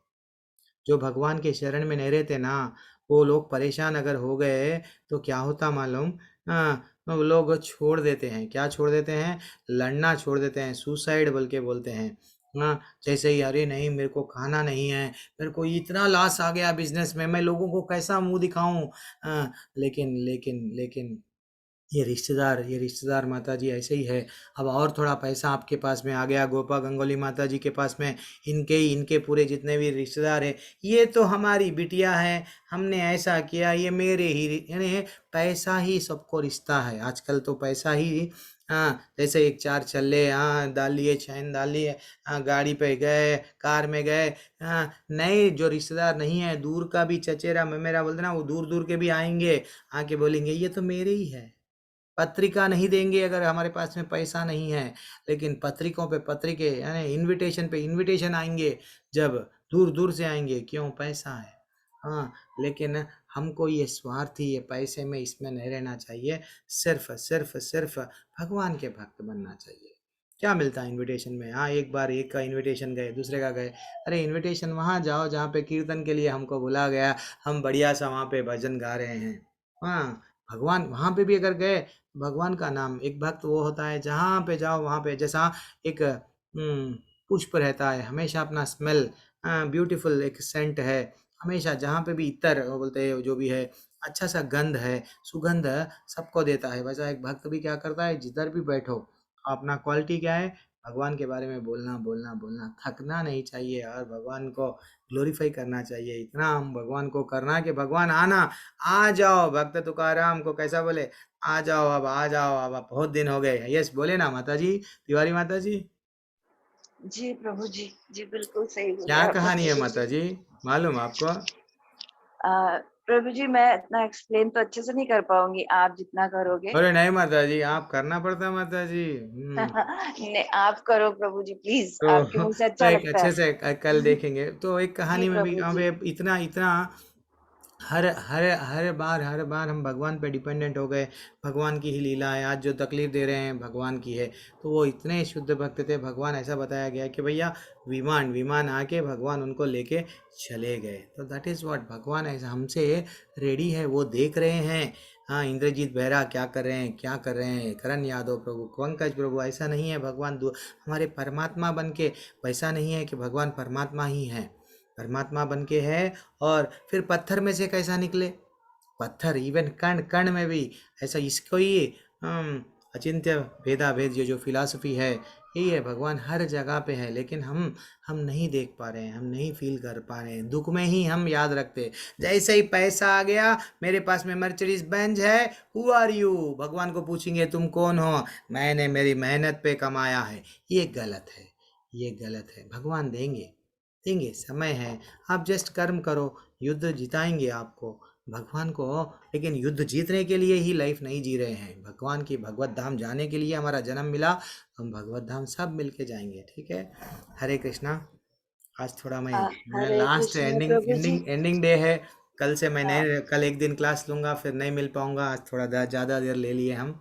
जो भगवान के शरण में नहीं रहते ना, वो लोग परेशान अगर हो गए तो क्या होता मालूम, वो लोग छोड़ देते हैं। क्या छोड़ देते हैं? लड़ना छोड़ देते हैं, सुसाइड बोल के बोलते हैं। हाँ, जैसे ही अरे नहीं मेरे को खाना नहीं है, मेरे को इतना लॉस आ गया बिजनेस में, मैं लोगों को कैसा मुंह दिखाऊं। लेकिन लेकिन लेकिन ये रिश्तेदार माता जी ऐसे ही है। अब और थोड़ा पैसा आपके पास में आ गया, गोपा गंगोली माता जी के पास में, इनके पूरे जितने भी रिश्तेदार है, ये तो हमारी बिटिया है, हमने ऐसा किया, ये मेरे ही, यानी पैसा ही सबको रिश्ता है आजकल। तो पैसा ही, जैसे एक चार चले, डाल लिए, चैन डाल लिए, गाड़ी पे गए, कार में गए, नए जो रिश्तेदार नहीं है, दूर का भी चचेरा ममेरा बोलते ना, वो दूर दूर के भी आएंगे, आके बोलेंगे ये तो मेरे ही है। पत्रिका नहीं देंगे अगर हमारे पास में पैसा नहीं है, लेकिन पत्रिकों पे पत्रिके, यानी इनविटेशन पे इनविटेशन आएंगे, जब दूर दूर से आएंगे, क्यों? पैसा है। हाँ, लेकिन हमको ये स्वार्थी, ये पैसे में, इसमें नहीं रहना चाहिए। सिर्फ सिर्फ सिर्फ भगवान के भक्त बनना चाहिए। क्या मिलता है इनविटेशन में? हाँ, एक बार एक का इनविटेशन गए, दूसरे का गए, अरे इनविटेशन वहाँ जाओ जहाँ पे कीर्तन के लिए हमको बुला गया, हम बढ़िया सा वहाँ पे भजन गा रहे हैं। हाँ, भगवान वहाँ पे भी अगर गए, भगवान का नाम, एक भक्त वो होता है जहाँ पे जाओ वहाँ पे, जैसा एक पुष्प रहता है, हमेशा अपना स्मेल, ब्यूटीफुल एक सेंट है, हमेशा जहाँ पे भी इतर वो बोलते हैं, जो भी है, अच्छा सा गंध है, सुगंध सबको देता है। वैसा एक भक्त भी क्या करता है, जिधर भी बैठो, अपना क्वालिटी क्या है, भगवान के बारे में बोलना बोलना बोलना, थकना नहीं चाहिए, और भगवान को ग्लोरीफाई करना चाहिए। इतना हम भगवान को करना कि भगवान आना, आ जाओ। भक्त तुकाराम को कैसा बोले, आ जाओ अब, आ जाओ अब बहुत दिन हो गए। यस बोले ना माता जी, तिवारी माता जी? जी प्रभु जी, जी बिल्कुल सही बोले क्या आपने कहानी है प्रभु माता जी। जी, मालूम आपको? प्रभु जी, मैं इतना एक्सप्लेन तो अच्छे से नहीं कर पाऊंगी, आप जितना करोगे। अरे नहीं माता जी, आप करना पड़ता माता जी। नहीं, आप करो प्रभु जी प्लीज, आपके तो मुंह से तो अच्छा एक लगता अच्छे से है। कल देखेंगे। तो एक जी कहानी में भी प्रभु जी। हमें इतना इतना, हर बार हम भगवान पे डिपेंडेंट हो गए। भगवान की ही लीला है, आज जो तकलीफ दे रहे हैं भगवान की है। तो वो इतने शुद्ध भक्त थे, भगवान ऐसा बताया गया कि भैया विमान विमान आके भगवान उनको लेके चले गए। तो दैट इज़ व्हाट, भगवान ऐसा हमसे रेडी है, वो देख रहे हैं। हाँ, इंद्रजीत बेहरा क्या कर रहे हैं, क्या कर रहे हैं, करण यादव प्रभु, पंकज प्रभु, ऐसा नहीं है भगवान हमारे परमात्मा बन के, वैसा नहीं है कि भगवान परमात्मा ही है। परमात्मा बन के है। और फिर पत्थर में से कैसा निकले? पत्थर इवन कण कण में भी ऐसा, इसको ही अचिंत्य भेदा भेद जो फिलॉसफी है यही है। भगवान हर जगह पे है, लेकिन हम नहीं देख पा रहे हैं, हम नहीं फील कर पा रहे हैं। दुख में ही हम याद रखते हैं। जैसे ही पैसा आ गया, मेरे पास में मर्सिडीज बेंज है, हु आर यू? भगवान को पूछेंगे तुम कौन हो? मैंने मेरी मेहनत पे कमाया है। ये गलत है, ये गलत है। भगवान देंगे, देंगे, समय है। आप जस्ट कर्म करो, युद्ध जिताएंगे आपको भगवान को। लेकिन युद्ध जीतने के लिए ही लाइफ नहीं जी रहे हैं। भगवान की भगवत धाम जाने के लिए हमारा जन्म मिला, हम भगवत धाम सब मिलके जाएंगे। ठीक है, हरे कृष्णा। आज थोड़ा मैं हरे लास्ट कृष्ण एंडिंग प्रभु जी। एंडिंग एंडिंग डे है। कल से मैं हाँ। नहीं, कल एक दिन क्लास लूंगा, फिर नहीं मिल पाऊंगा। आज थोड़ा ज़्यादा देर ले लिए हम,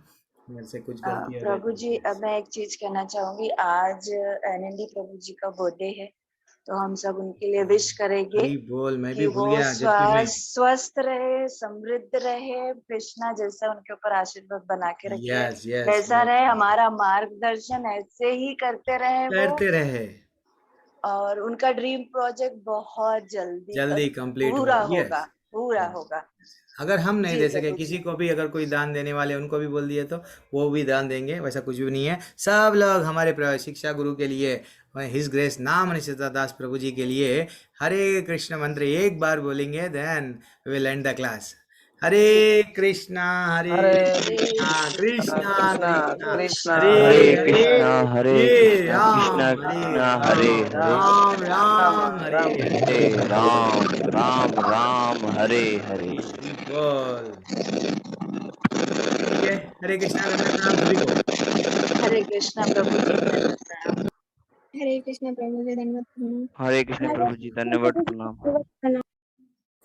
मेरे से कुछ गलती हो प्रभु गई। जी, अब मैं एक चीज कहना चाहूंगी। आज एनएनडी प्रभु जी का बर्थडे है, तो हम सब उनके लिए विश करेंगे हरी बोल, मैं भी कि भूल वो गया जबकि मैं। स्वस्थ रहे, समृद्ध रहे, कृष्णा जैसा उनके ऊपर आशीर्वाद बना के रखे, यस यस वैसा रहे। हमारा मार्गदर्शन ऐसे ही करते रहे वो, करते रहे, और उनका ड्रीम प्रोजेक्ट बहुत जल्दी कंप्लीट पूरा हो। होगा, यस, पूरा होगा। अगर हम नहीं जी दे सके, प्रभु किसी जी। को भी अगर कोई दान देने वाले उनको भी बोल दिए तो वो भी दान देंगे, वैसा कुछ भी नहीं है। सब लोग हमारे शिक्षा गुरु के लिए, हिज ग्रेस नाम निशिता दास प्रभु जी के लिए हरे कृष्ण मंत्र एक बार बोलेंगे, then will end the class. Hare Krishna, Hare Hare Krishna, Krishna Krishna Krishna, Krishna Hare Hare Hare, Hare ये कृष्णा राम, कृष्णा हरे कृष्णा राम, हरे हरे राम राम राम, हरे राम हरे। हरे राम राम राम हरे हरे। बोल, ठीक है। हरे कृष्णा, दंडवत प्रणाम सभी को। हरे कृष्णा प्रभु जी, धन्यवाद प्रणाम। हरे कृष्ण प्रभु जी, धन्यवाद। हरे कृष्ण हरे प्रभु जी, कृष्ण धन्यवाद प्रभु जी, प्रणाम। धन्यवाद।